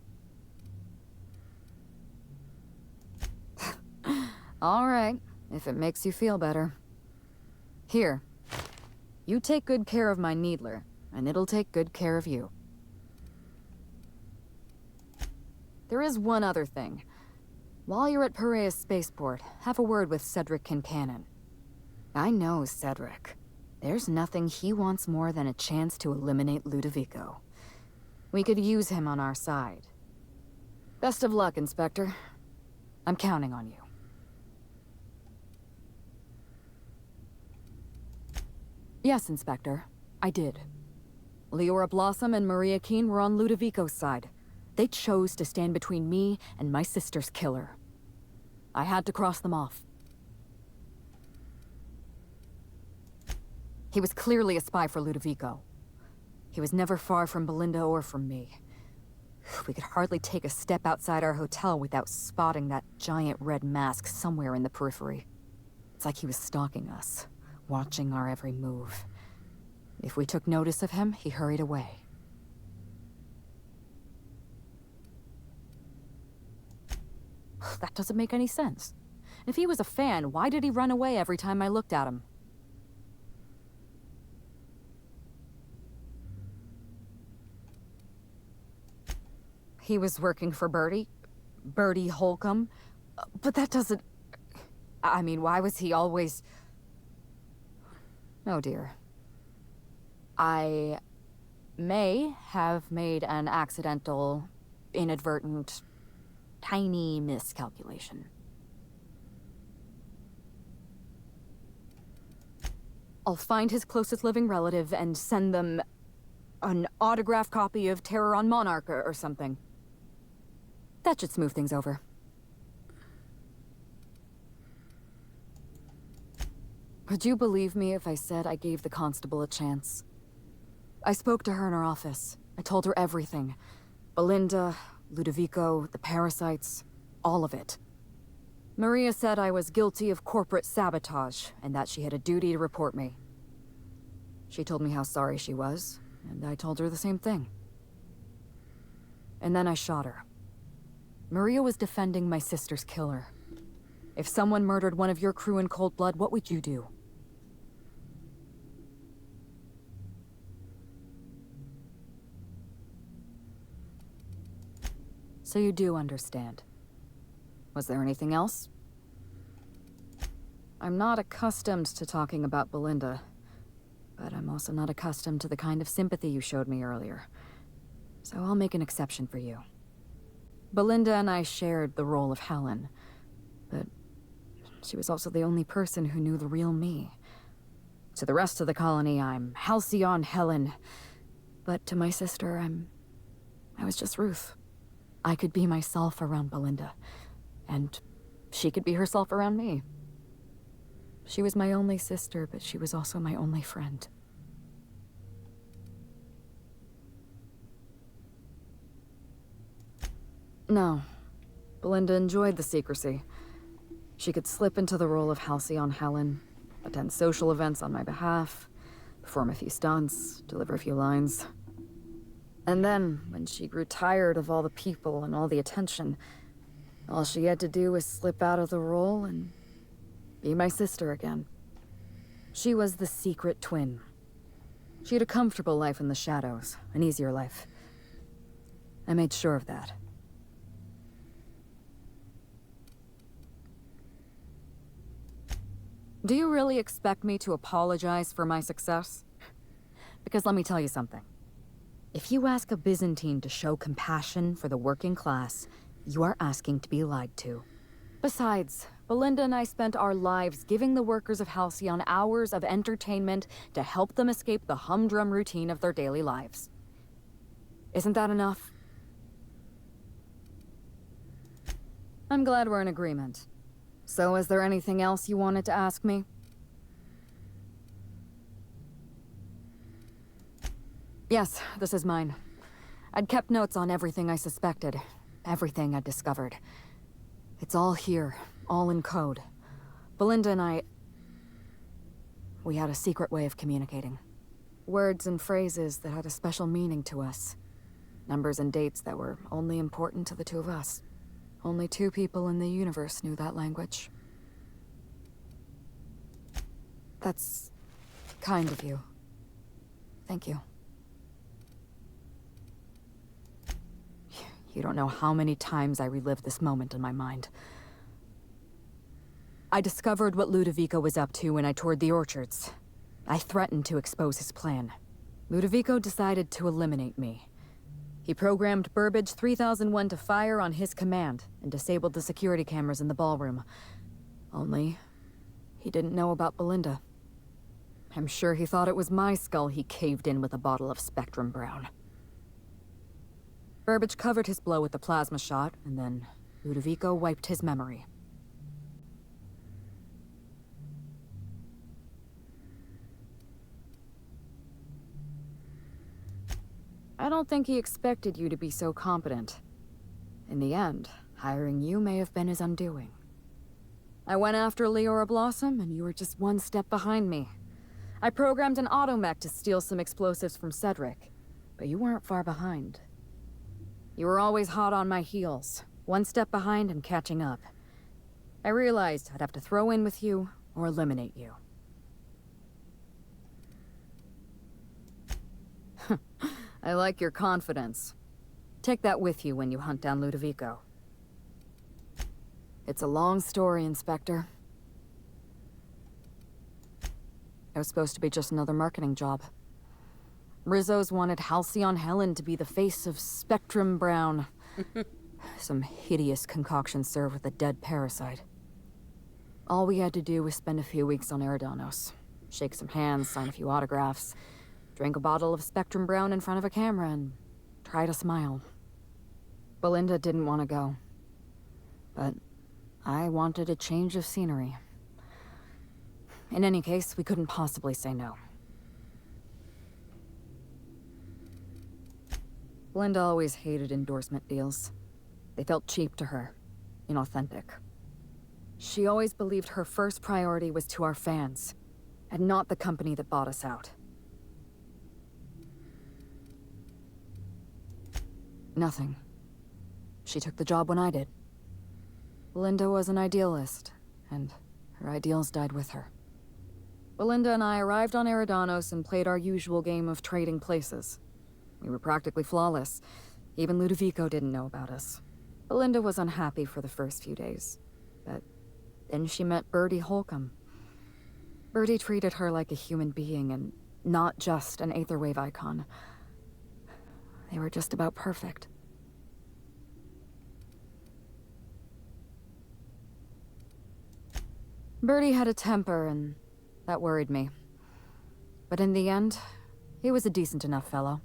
All right, if it makes you feel better. Here, you take good care of my Needler, and it'll take good care of you. There is one other thing. While you're at Perea Spaceport, have a word with Cedric Kincannon. I know Cedric. There's nothing he wants more than a chance to eliminate Ludovico. We could use him on our side. Best of luck, Inspector. I'm counting on you. Yes, Inspector. I did. Leora Blossom and Maria Keene were on Ludovico's side. They chose to stand between me and my sister's killer. I had to cross them off. He was clearly a spy for Ludovico. He was never far from Belinda or from me. We could hardly take a step outside our hotel without spotting that giant red mask somewhere in the periphery. It's like he was stalking us, watching our every move. If we took notice of him, he hurried away. That doesn't make any sense. If he was a fan, why did he run away every time I looked at him? He was working for Bertie Holcomb. But that doesn't... I mean, why was he always... Oh dear. I may have made an accidental, inadvertent, tiny miscalculation. I'll find his closest living relative and send them an autographed copy of Terror on Monarch or something. That should smooth things over. Would you believe me if I said I gave the constable a chance? I spoke to her in her office. I told her everything. Belinda, Ludovico, the parasites, all of it. Maria said I was guilty of corporate sabotage, and that she had a duty to report me. She told me how sorry she was, and I told her the same thing. And then I shot her. Maria was defending my sister's killer. If someone murdered one of your crew in cold blood, what would you do? So you do understand. Was there anything else? I'm not accustomed to talking about Belinda, but I'm also not accustomed to the kind of sympathy you showed me earlier. So I'll make an exception for you. Belinda and I shared the role of Helen, but she was also the only person who knew the real me. To the rest of the colony, I'm Halcyon Helen, but to my sister, I was just Ruth. I could be myself around Belinda, and she could be herself around me. She was my only sister, but she was also my only friend. No. Belinda enjoyed the secrecy. She could slip into the role of Halcyon Helen, attend social events on my behalf, perform a few stunts, deliver a few lines. And then, when she grew tired of all the people and all the attention, all she had to do was slip out of the role and be my sister again. She was the secret twin. She had a comfortable life in the shadows, an easier life. I made sure of that. Do you really expect me to apologize for my success? Because let me tell you something. If you ask a Byzantine to show compassion for the working class, you are asking to be lied to. Besides, Belinda and I spent our lives giving the workers of Halcyon hours of entertainment to help them escape the humdrum routine of their daily lives. Isn't that enough? I'm glad we're in agreement. So, is there anything else you wanted to ask me? Yes, this is mine. I'd kept notes on everything I suspected, everything I'd discovered. It's all here, all in code. Belinda and we had a secret way of communicating. Words and phrases that had a special meaning to us. Numbers and dates that were only important to the two of us. Only 2 people in the universe knew that language. That's kind of you. Thank you. You don't know how many times I relived this moment in my mind. I discovered what Ludovico was up to when I toured the orchards. I threatened to expose his plan. Ludovico decided to eliminate me. He programmed Burbage 3001 to fire on his command and disabled the security cameras in the ballroom. Only, he didn't know about Belinda. I'm sure he thought it was my skull he caved in with a bottle of Spectrum Brown. Burbage covered his blow with the plasma shot, and then Ludovico wiped his memory. I don't think he expected you to be so competent. In the end, hiring you may have been his undoing. I went after Leora Blossom, and you were just one step behind me. I programmed an automech to steal some explosives from Cedric, but you weren't far behind. You were always hot on my heels, one step behind and catching up. I realized I'd have to throw in with you or eliminate you. I like your confidence. Take that with you when you hunt down Ludovico. It's a long story, Inspector. It was supposed to be just another marketing job. Rizzo's wanted Halcyon Helen to be the face of Spectrum Brown. Some hideous concoction served with a dead parasite. All we had to do was spend a few weeks on Eridanos, shake some hands, sign a few autographs, drink a bottle of Spectrum Brown in front of a camera, and try to smile. Belinda didn't want to go. But I wanted a change of scenery. In any case, we couldn't possibly say no. Belinda always hated endorsement deals. They felt cheap to her, inauthentic. She always believed her first priority was to our fans, and not the company that bought us out. Nothing. She took the job when I did. Belinda was an idealist, and her ideals died with her. Belinda and I arrived on Eridanos and played our usual game of trading places. We were practically flawless. Even Ludovico didn't know about us. Belinda was unhappy for the first few days, but then she met Bertie Holcomb. Bertie treated her like a human being and not just an Aetherwave icon. They were just about perfect. Bertie had a temper, and that worried me. But in the end, he was a decent enough fellow.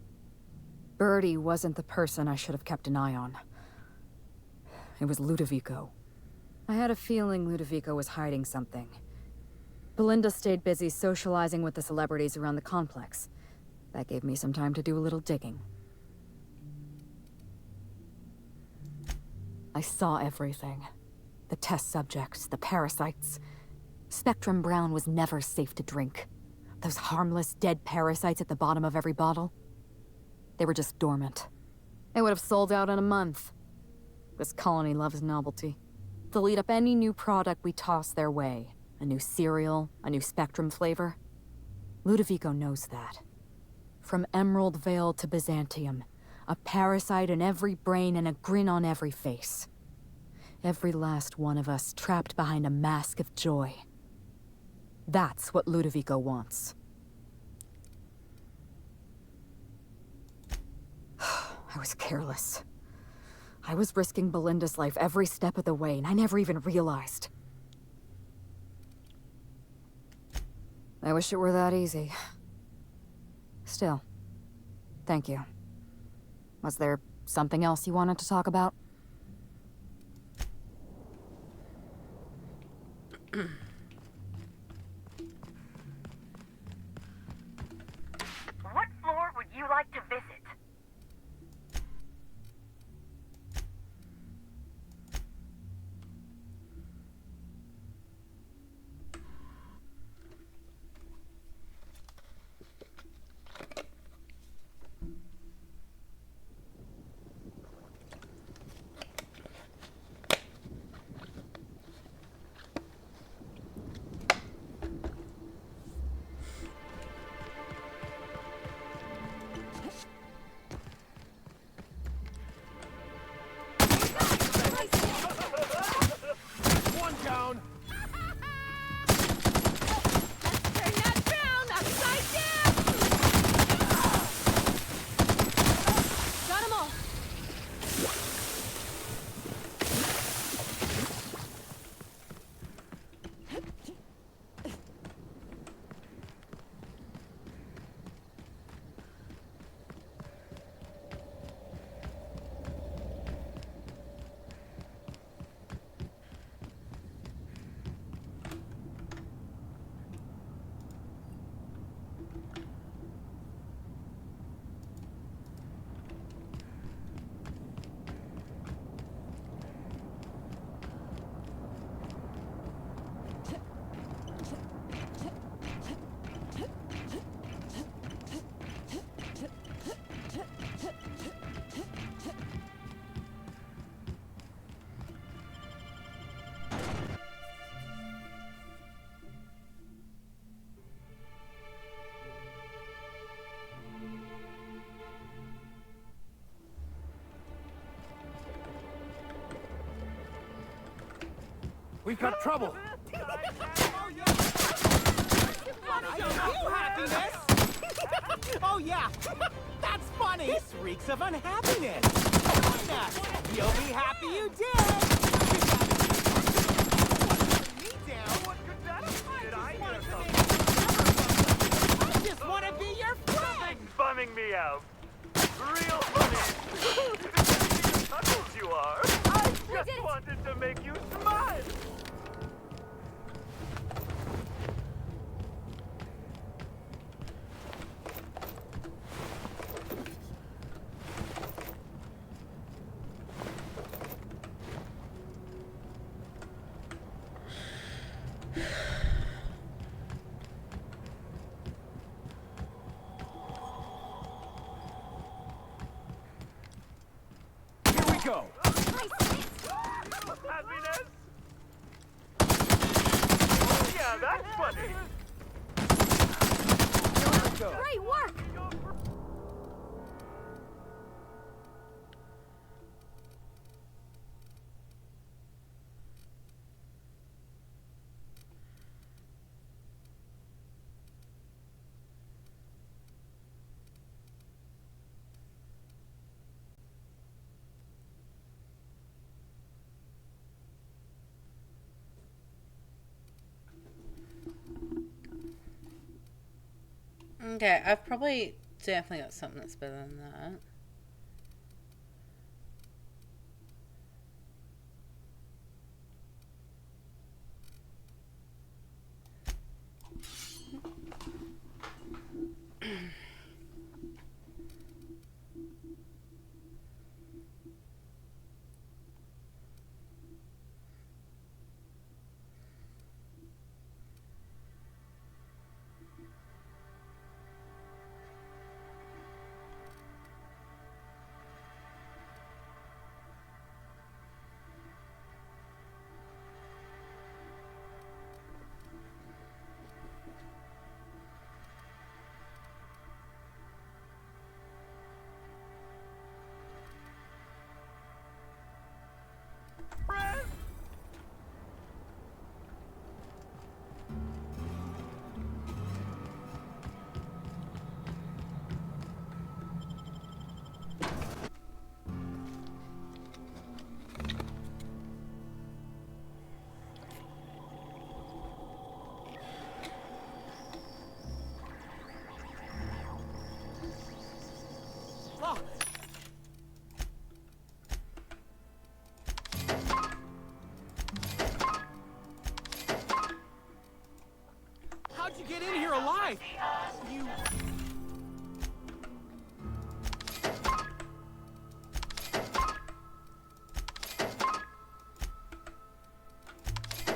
Bertie wasn't the person I should have kept an eye on. It was Ludovico. I had a feeling Ludovico was hiding something. Belinda stayed busy socializing with the celebrities around the complex. That gave me some time to do a little digging. I saw everything. The test subjects, the parasites. Spectrum Brown was never safe to drink. Those harmless, dead parasites at the bottom of every bottle. They were just dormant. They would have sold out in a month. This colony loves novelty. They'll eat up any new product we toss their way. A new cereal, a new Spectrum flavor. Ludovico knows that. From Emerald Vale to Byzantium, a parasite in every brain and a grin on every face. Every last one of us trapped behind a mask of joy. That's what Ludovico wants. I was careless. I was risking Belinda's life every step of the way, and I never even realized. I wish it were that easy. Still, thank you. Was there something else you wanted to talk about?
What floor would you like to visit?
We've got trouble. Happiness? Oh yeah, that's funny. This reeks of unhappiness. Why not? You'll be happy you did. Me down. What could that I just want to be your friend.
Bumming me out. Real funny. Tunnels you are. I just wanted to make you smile.
Go.
Happiness? Yeah, that's funny.
Great work!
Okay, I've probably definitely got something that's better than that.
How'd you get in here alive? You...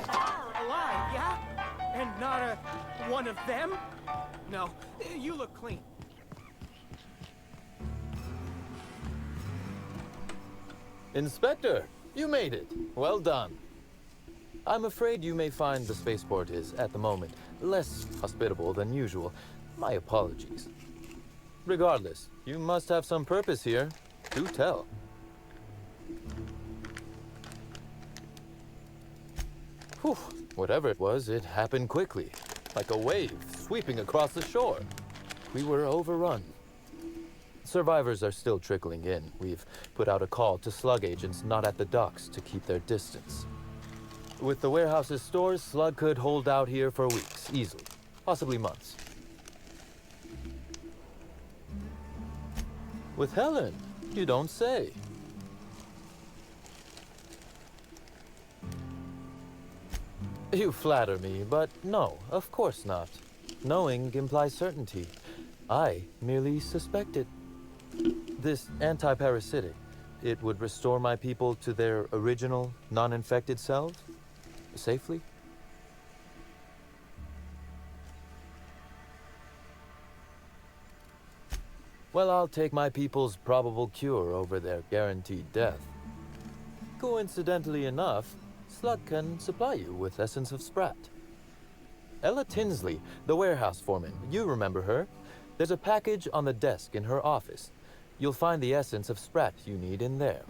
are alive, yeah? And not one of them? No, you look clean.
Inspector, you made it. Well done. I'm afraid you may find the spaceport is, at the moment, less hospitable than usual. My apologies. Regardless, you must have some purpose here. Do tell. Whew. Whatever it was, it happened quickly. Like a wave sweeping across the shore. We were overrun. Survivors are still trickling in. We've put out a call to slug agents not at the docks to keep their distance. With the warehouse's stores, Slug could hold out here for weeks, easily. Possibly months. With Helen? You don't say. You flatter me, but no, of course not. Knowing implies certainty. I merely suspected. This anti-parasitic, it would restore my people to their original, non-infected selves? Safely? Well, I'll take my people's probable cure over their guaranteed death. Coincidentally enough, Slug can supply you with Essence of Sprat. Ella Tinsley, the warehouse foreman, you remember her? There's a package on the desk in her office. You'll find the Essence of Sprat you need in there.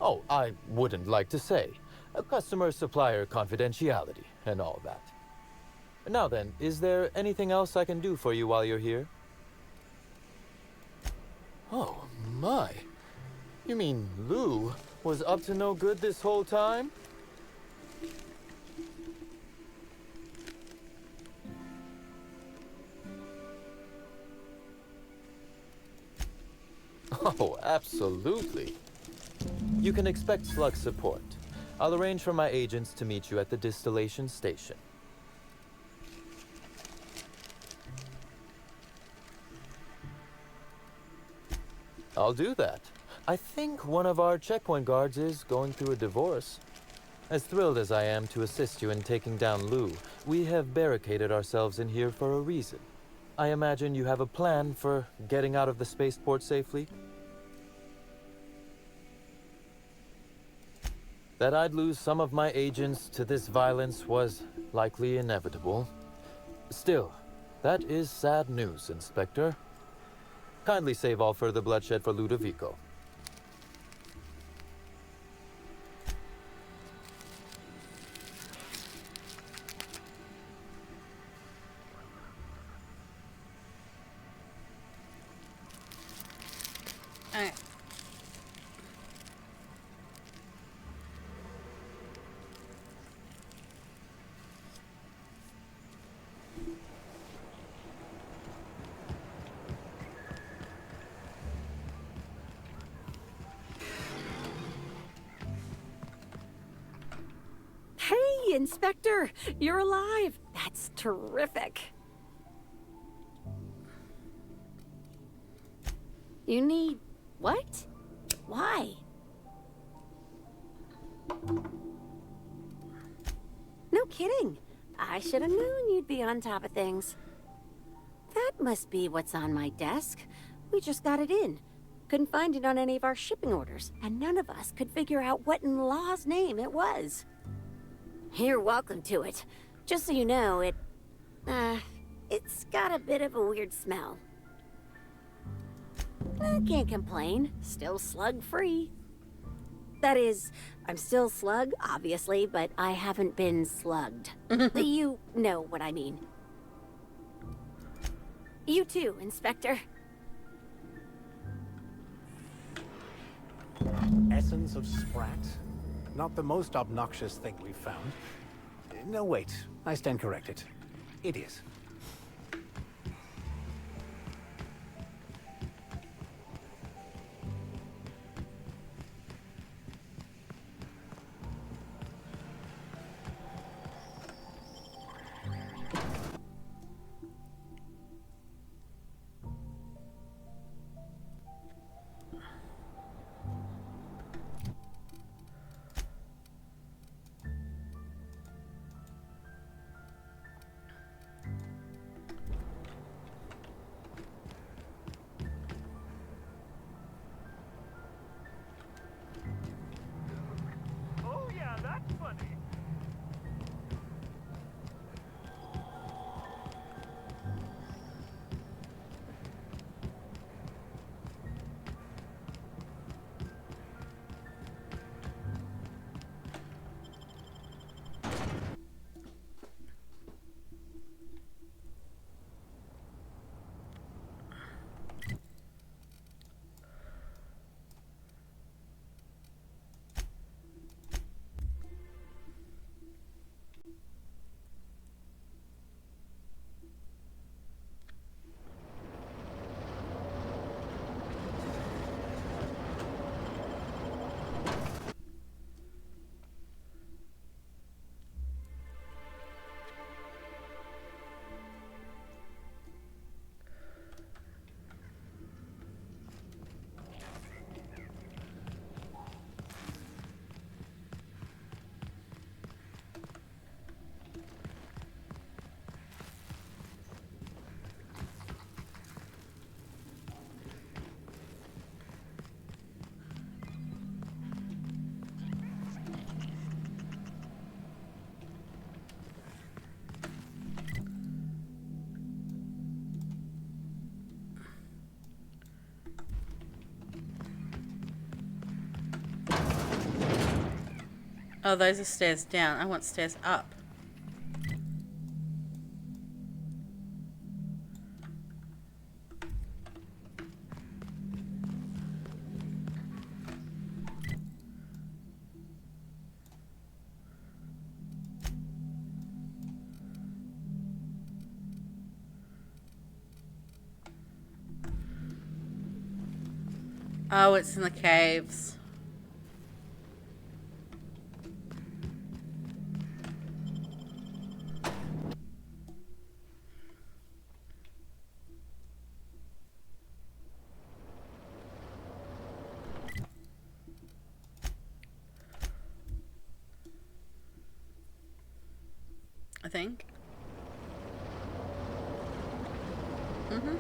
Oh, I wouldn't like to say. A customer-supplier confidentiality and all that. Now then, is there anything else I can do for you while you're here? Oh, my. You mean Lou was up to no good this whole time? Oh, absolutely. You can expect slug support. I'll arrange for my agents to meet you at the distillation station. I'll do that. I think one of our checkpoint guards is going through a divorce. As thrilled as I am to assist you in taking down Lou, we have barricaded ourselves in here for a reason. I imagine you have a plan for getting out of the spaceport safely? That I'd lose some of my agents to this violence was likely inevitable. Still, that is sad news, Inspector. Kindly save all further bloodshed for Ludovico.
Alright.
Hey, Inspector! You're alive! That's terrific. You need... what? Why? No kidding. I should have known you'd be on top of things. That must be what's on my desk. We just got it in. Couldn't find it on any of our shipping orders, and none of us could figure out what in law's name it was. You're welcome to it. Just so you know, it's got a bit of a weird smell. I can't complain. Still slug-free. That is, I'm still slug, obviously, but I haven't been slugged. You know what I mean. You too, Inspector.
Essence of sprat? Not the most obnoxious thing we've found. No, wait. I stand corrected. It is.
Oh, those are stairs down. I want stairs up. Oh, it's in the caves. I think. Mm-hmm.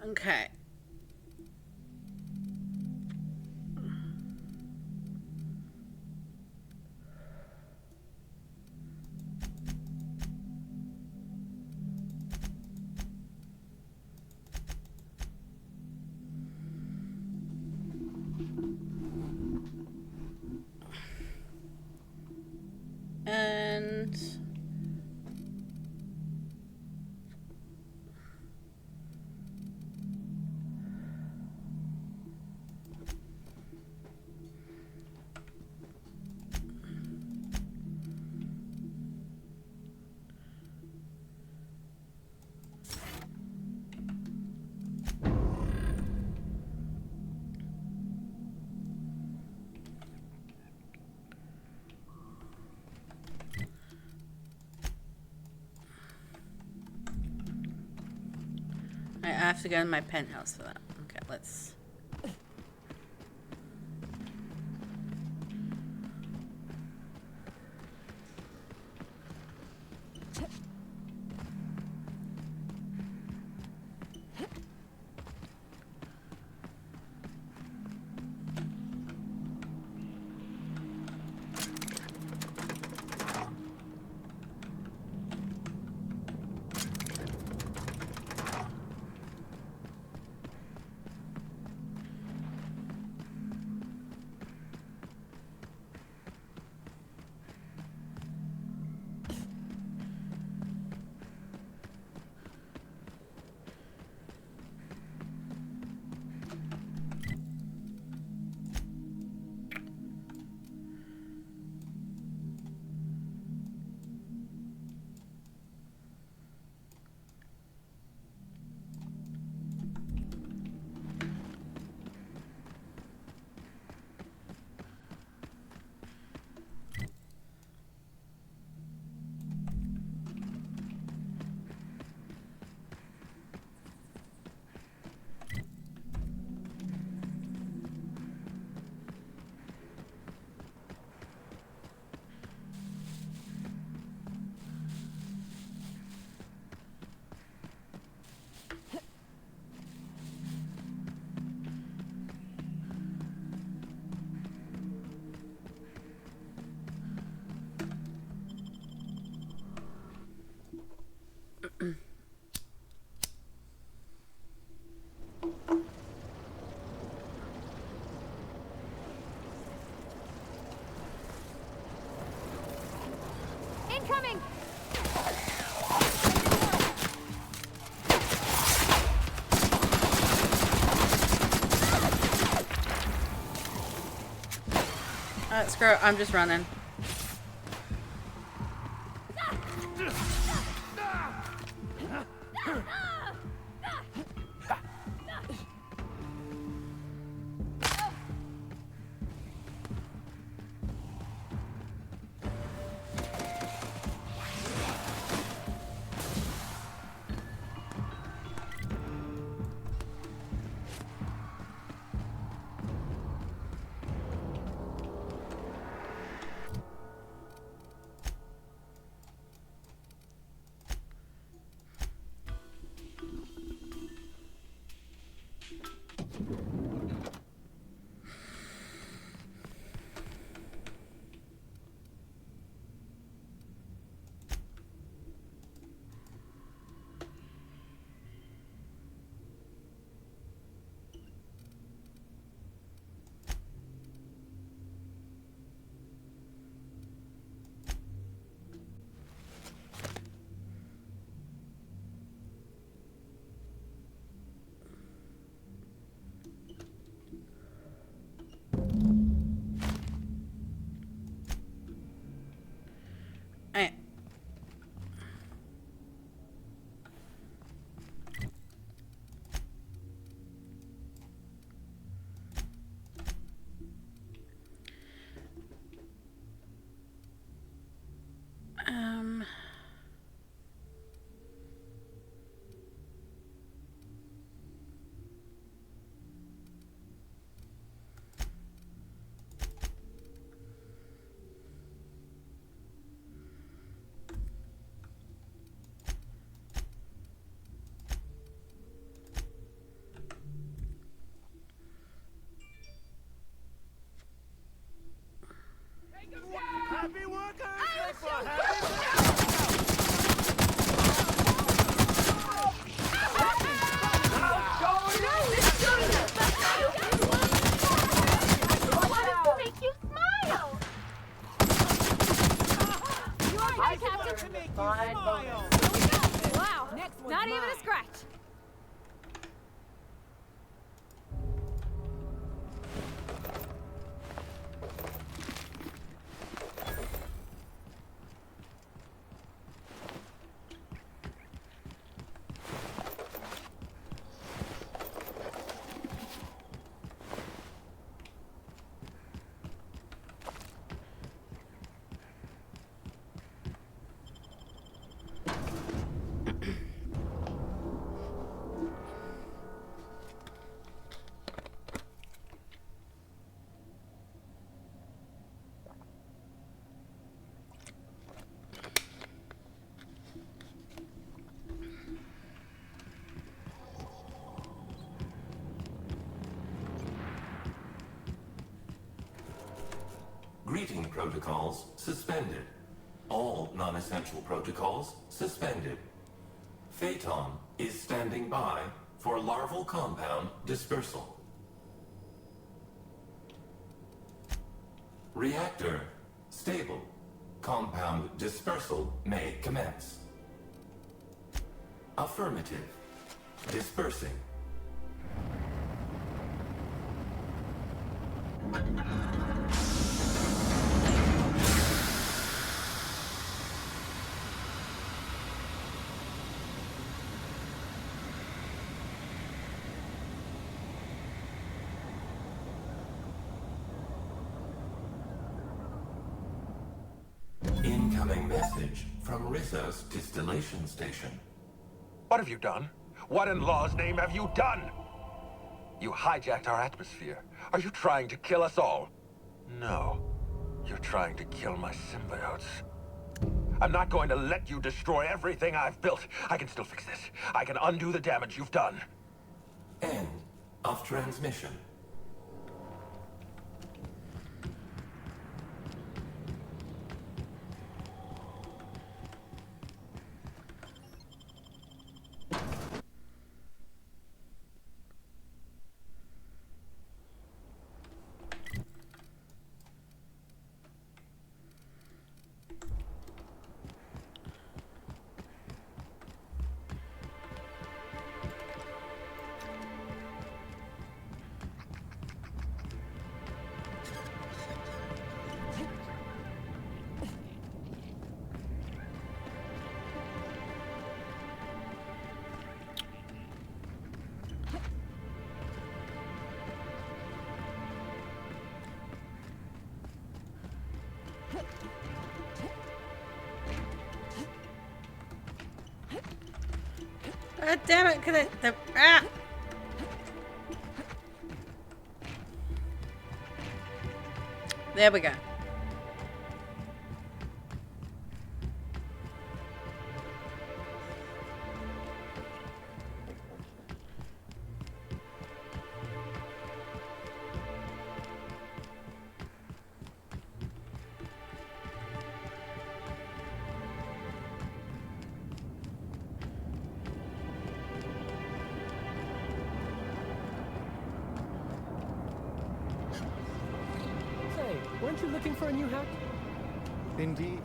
Okay. And I have to go in my penthouse for that. Okay, let's...
Incoming!
Screw it, I'm just running.
Greeting protocols suspended. All non-essential protocols suspended. Phaeton is standing by for larval compound dispersal. Reactor stable. Compound dispersal may commence. Affirmative. Dispersing. Incoming message from Rizzo's distillation station.
What have you done? What in law's name have you done? You hijacked our atmosphere. Are you trying to kill us all? No. You're trying to kill my symbiotes. I'm not going to let you destroy everything I've built. I can still fix this. I can undo the damage you've done.
End of transmission.
God damn it, ah! There we go.
Weren't you looking for a new hat?
Indeed.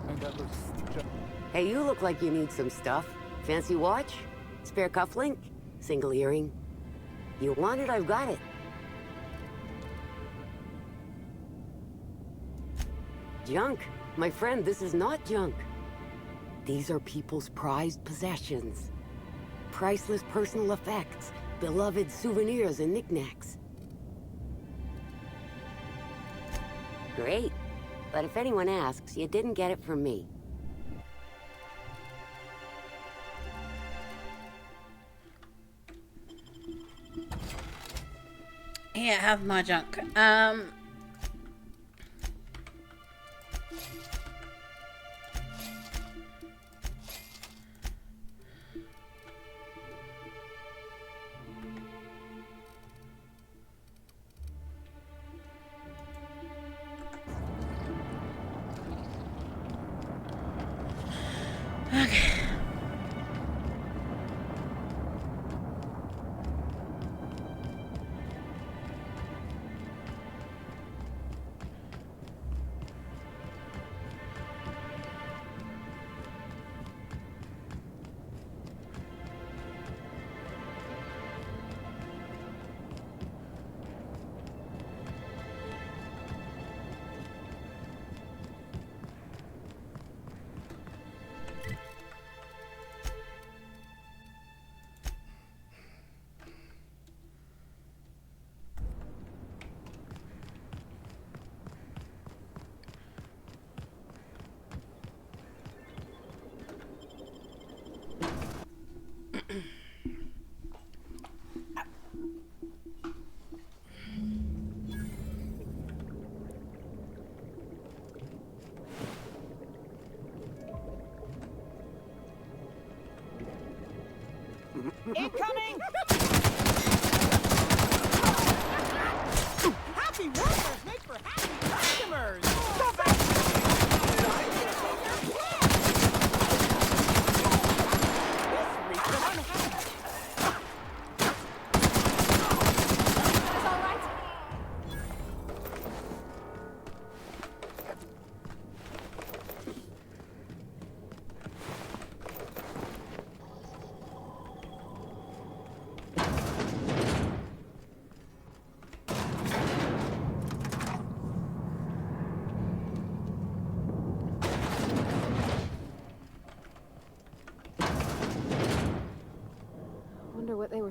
And that looks just...
Hey, you look like you need some stuff. Fancy watch? Spare cufflink? Single earring? You want it, I've got it. Junk? My friend, this is not junk. These are people's prized possessions. Priceless personal effects, beloved souvenirs and knickknacks. Great. But if anyone asks, you didn't get it from me.
Yeah, have my junk.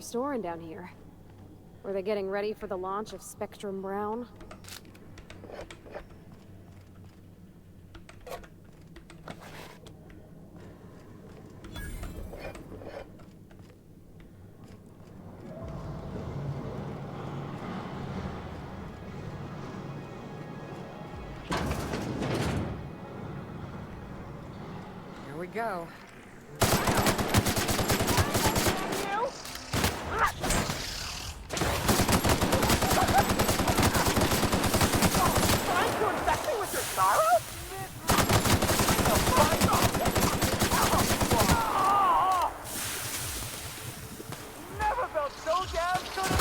were storing down here. Were they getting ready for the launch of Spectrum Brown?
Here we go.
Trying to infect me with your sorrow? Never felt so damn good.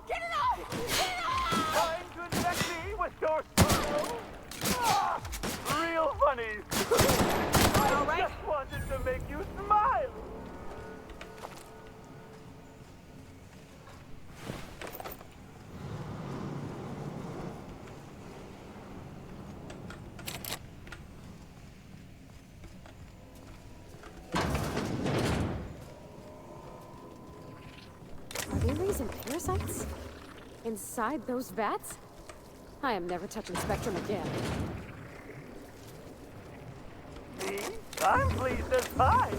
Get it out! Get it out! Trying to infect me with your sorrow? Real funny. I just wanted to make you smile.
Are they raising parasites? Inside those vats? I am never touching Spectrum again.
See? I'm pleased as pie.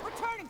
Returning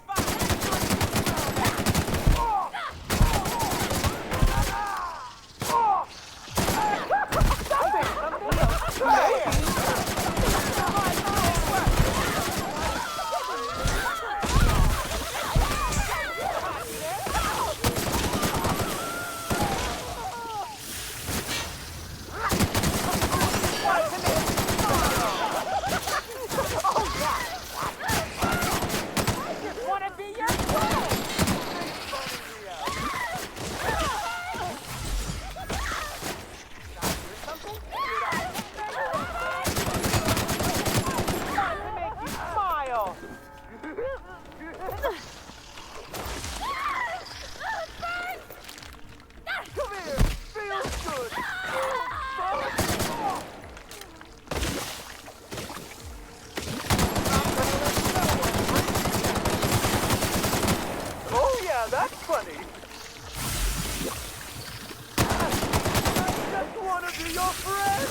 Oh yeah, that's funny. I just want to be your friend.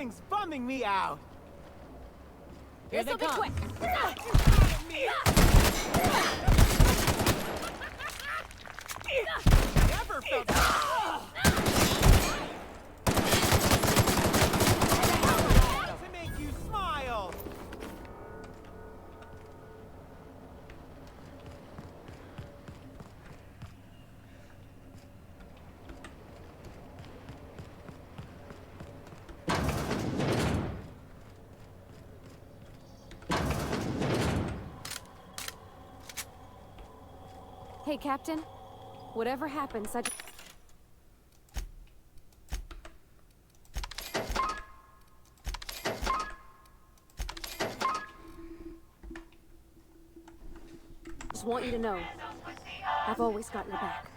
thing's bumming me out. Here they
This'll be
come.
quick.
Never felt to make you smile.
Hey, Captain. Whatever happens, I... just want you to know, I've always got your back.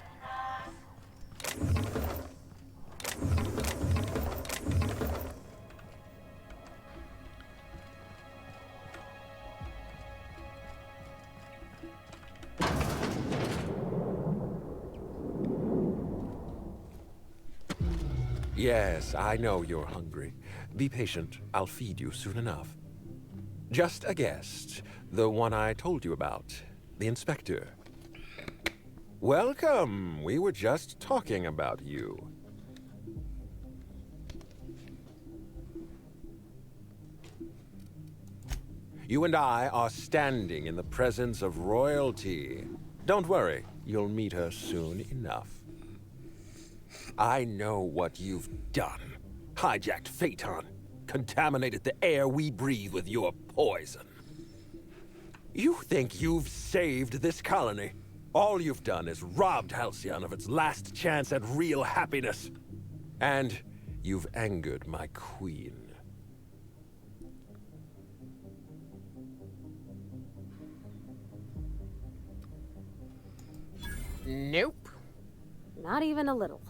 Yes, I know you're hungry. Be patient. I'll feed you soon enough. Just a guest. The one I told you about. The inspector. Welcome. We were just talking about you. You and I are standing in the presence of royalty. Don't worry. You'll meet her soon enough. I know what you've done. Hijacked Phaeton. Contaminated the air we breathe with your poison. You think you've saved this colony? All you've done is robbed Halcyon of its last chance at real happiness. And you've angered my queen.
Nope.
Not even a little.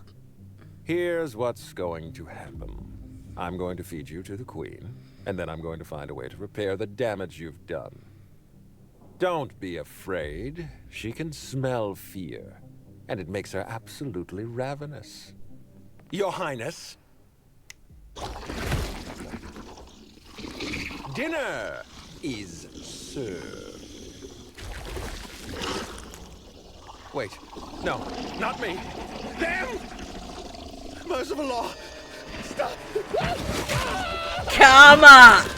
Here's what's going to happen. I'm going to feed you to the Queen, and then I'm going to find a way to repair the damage you've done. Don't be afraid. She can smell fear, and it makes her absolutely ravenous. Your Highness! Dinner is served. Wait, no, not me. Damn! Merciful law! Stop!
Come on!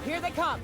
Here they come!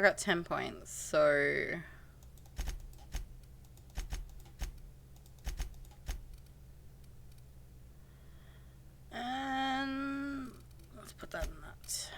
got 10 points, so... And let's put that in that.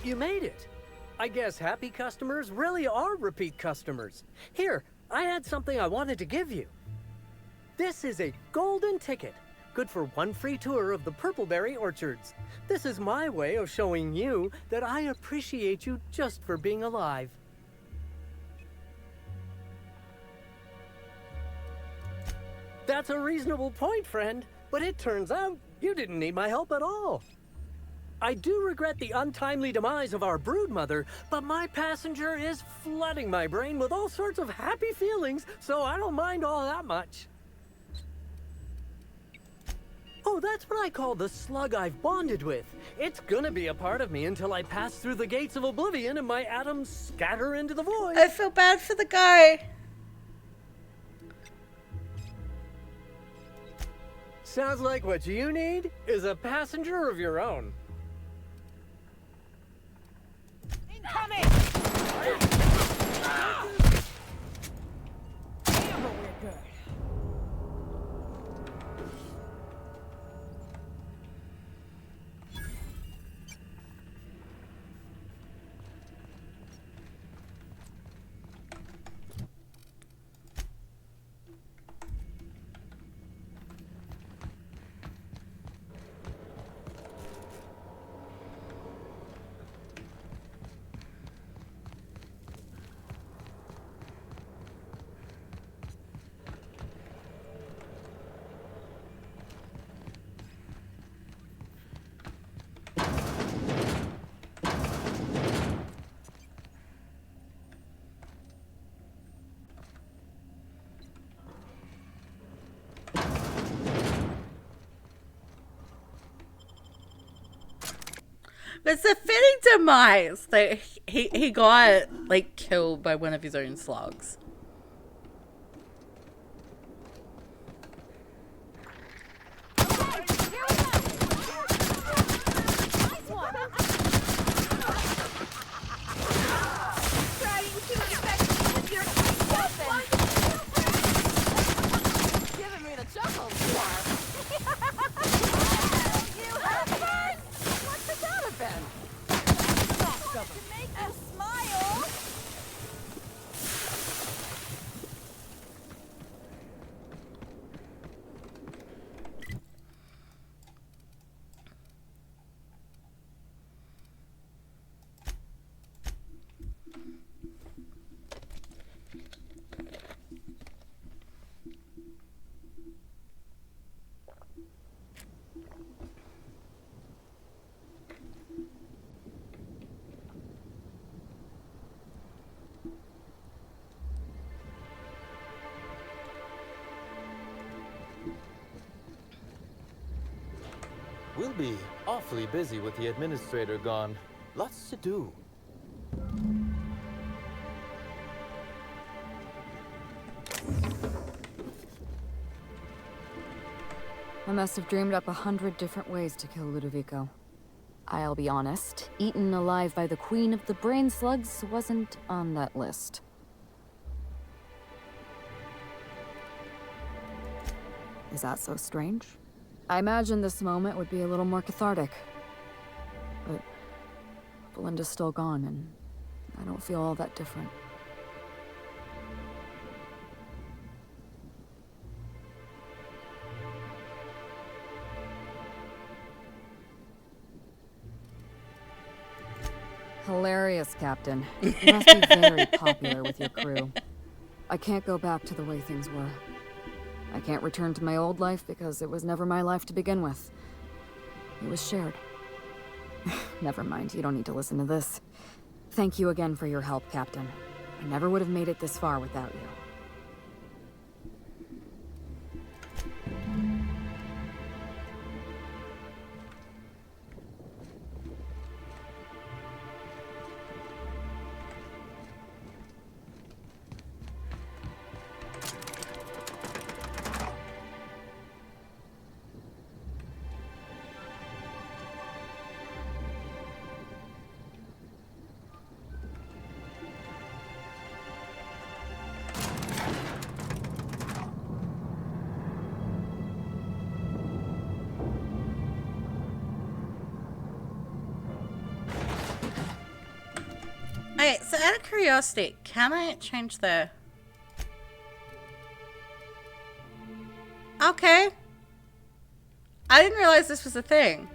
You made it. I guess happy customers really are repeat customers. Here, I had something I wanted to give you. This is a golden ticket, good for one free tour of the Purpleberry Orchards. This is my way of showing you that I appreciate you just for being alive. That's a reasonable point, friend, but it turns out you didn't need my help at all. I do regret the untimely demise of our broodmother, but my passenger is flooding my brain with all sorts of happy feelings, so I don't mind all that much. Oh, that's what I call the slug I've bonded with. It's gonna be a part of me until I pass through the gates of oblivion and my atoms scatter into the void.
I feel bad for the guy.
Sounds like what you need is a passenger of your own.
Incoming! Damn, but we're good.
It's a fitting demise that he got like killed by one of his own slugs.
Giving me the chuckles. To make you smile.
We'll be awfully busy with the administrator gone. Lots to do.
I must have dreamed up 100 different ways to kill Ludovico. I'll be honest, eaten alive by the queen of the brain slugs wasn't on that list. Is that so strange? I imagine this moment would be a little more cathartic. But Belinda's still gone, and I don't feel all that different. Hilarious, Captain. You must be very popular with your crew. I can't go back to the way things were. I can't return to my old life because it was never my life to begin with. It was shared. Never mind, you don't need to listen to this. Thank you again for your help, Captain. I never would have made it this far without you.
Okay, so out of curiosity, can I change the... Okay. I didn't realize this was a thing.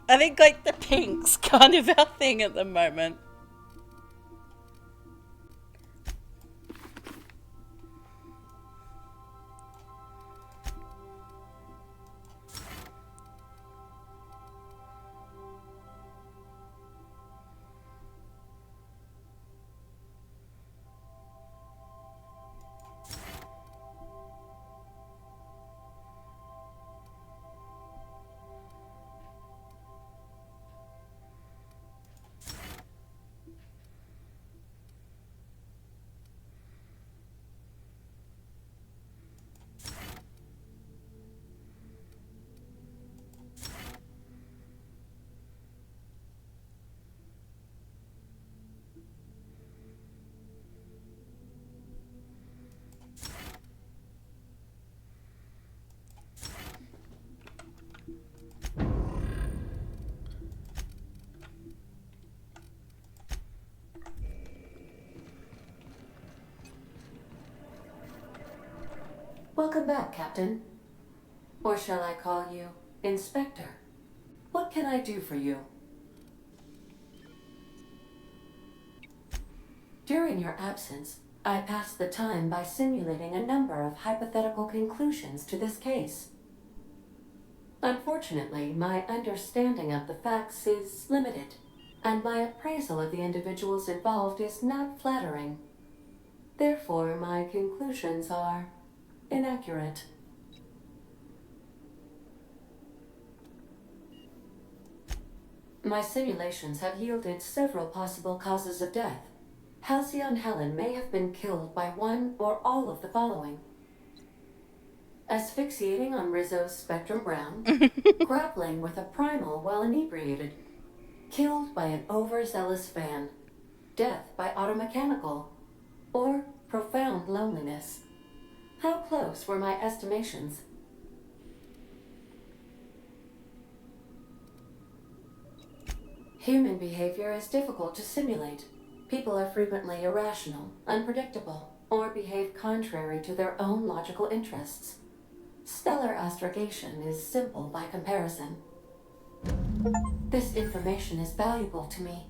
I think like the pink's kind of our thing at the moment.
Welcome back, Captain. Or shall I call you Inspector? What can I do for you? During your absence, I passed the time by simulating a number of hypothetical conclusions to this case. Unfortunately, my understanding of the facts is limited, and my appraisal of the individuals involved is not flattering. Therefore, my conclusions are inaccurate. My simulations have yielded several possible causes of death. Halcyon Helen may have been killed by one or all of the following: asphyxiating on Rizzo's Spectrum Brown, grappling with a primal while inebriated, killed by an overzealous fan, death by automechanical, or profound loneliness. How close were my estimations? Human behavior is difficult to simulate. People are frequently irrational, unpredictable, or behave contrary to their own logical interests. Stellar astrogation is simple by comparison. This information is valuable to me.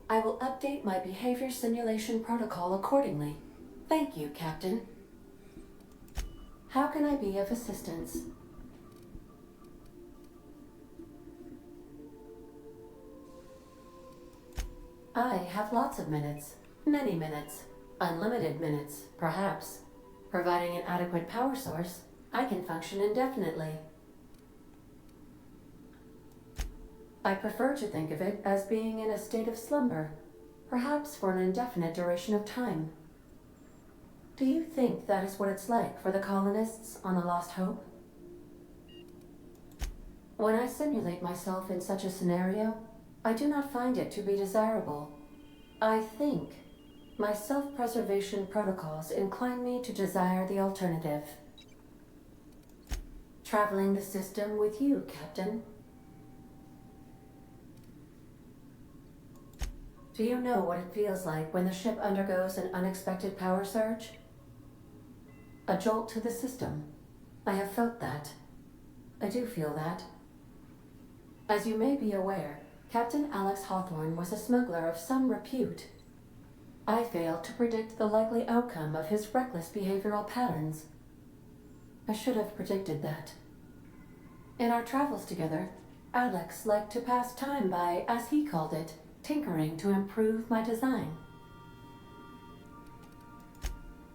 I will update my behavior simulation protocol accordingly. Thank you, Captain. How can I be of assistance? I have lots of minutes. Many minutes. Unlimited minutes, perhaps. Providing an adequate power source, I can function indefinitely. I prefer to think of it as being in a state of slumber, perhaps for an indefinite duration of time. Do you think that is what it's like for the colonists on the Lost Hope? When I simulate myself in such a scenario, I do not find it to be desirable. I think my self-preservation protocols incline me to desire the alternative. Traveling the system with you, Captain. Do you know what it feels like when the ship undergoes an unexpected power surge? A jolt to the system. I have felt that. I do feel that. As you may be aware, Captain Alex Hawthorne was a smuggler of some repute. I failed to predict the likely outcome of his reckless behavioral patterns. I should have predicted that. In our travels together, Alex liked to pass time by, as he called it, tinkering to improve my design.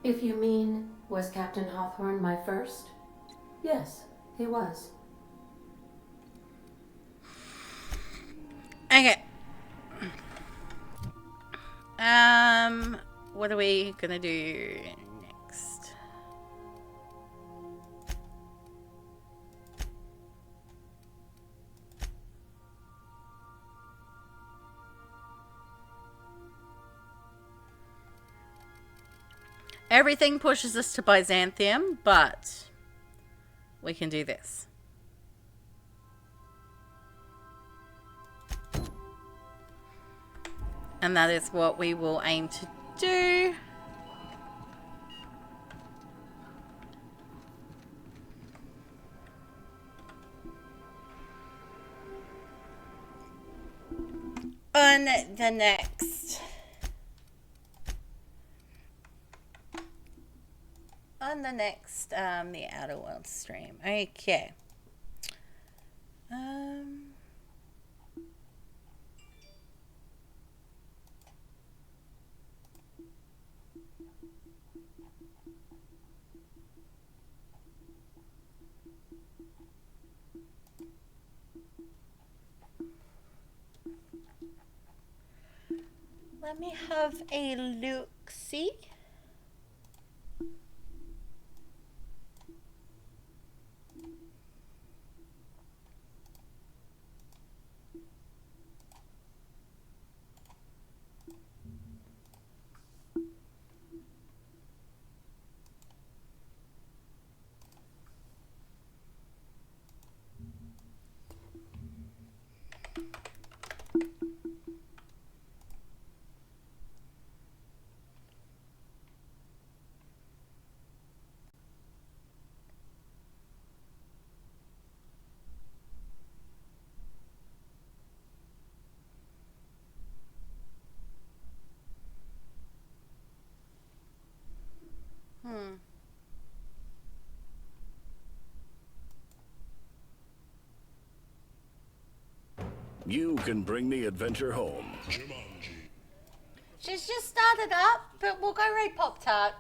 If you mean, was Captain Hawthorne my first? Yes, he was.
Okay. What are we gonna do next? Everything pushes us to Byzantium, but we can do this. And that is what we will aim to do. on the next the Outer Worlds stream. Okay. Let me have a look-see.
You can bring the adventure home.
She's just started up, but we'll go right Pop-Tart.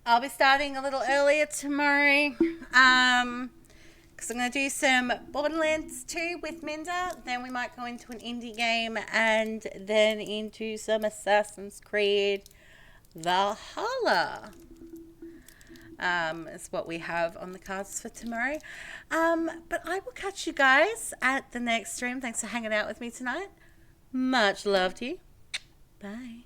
I'll be starting a little earlier tomorrow, because I'm going to do some Borderlands 2 with Minda, then we might go into an indie game, and then into some Assassin's Creed Valhalla. Is what we have on the cards for tomorrow. But I will catch you guys at the next stream. Thanks for hanging out with me tonight. Much love to you. Bye.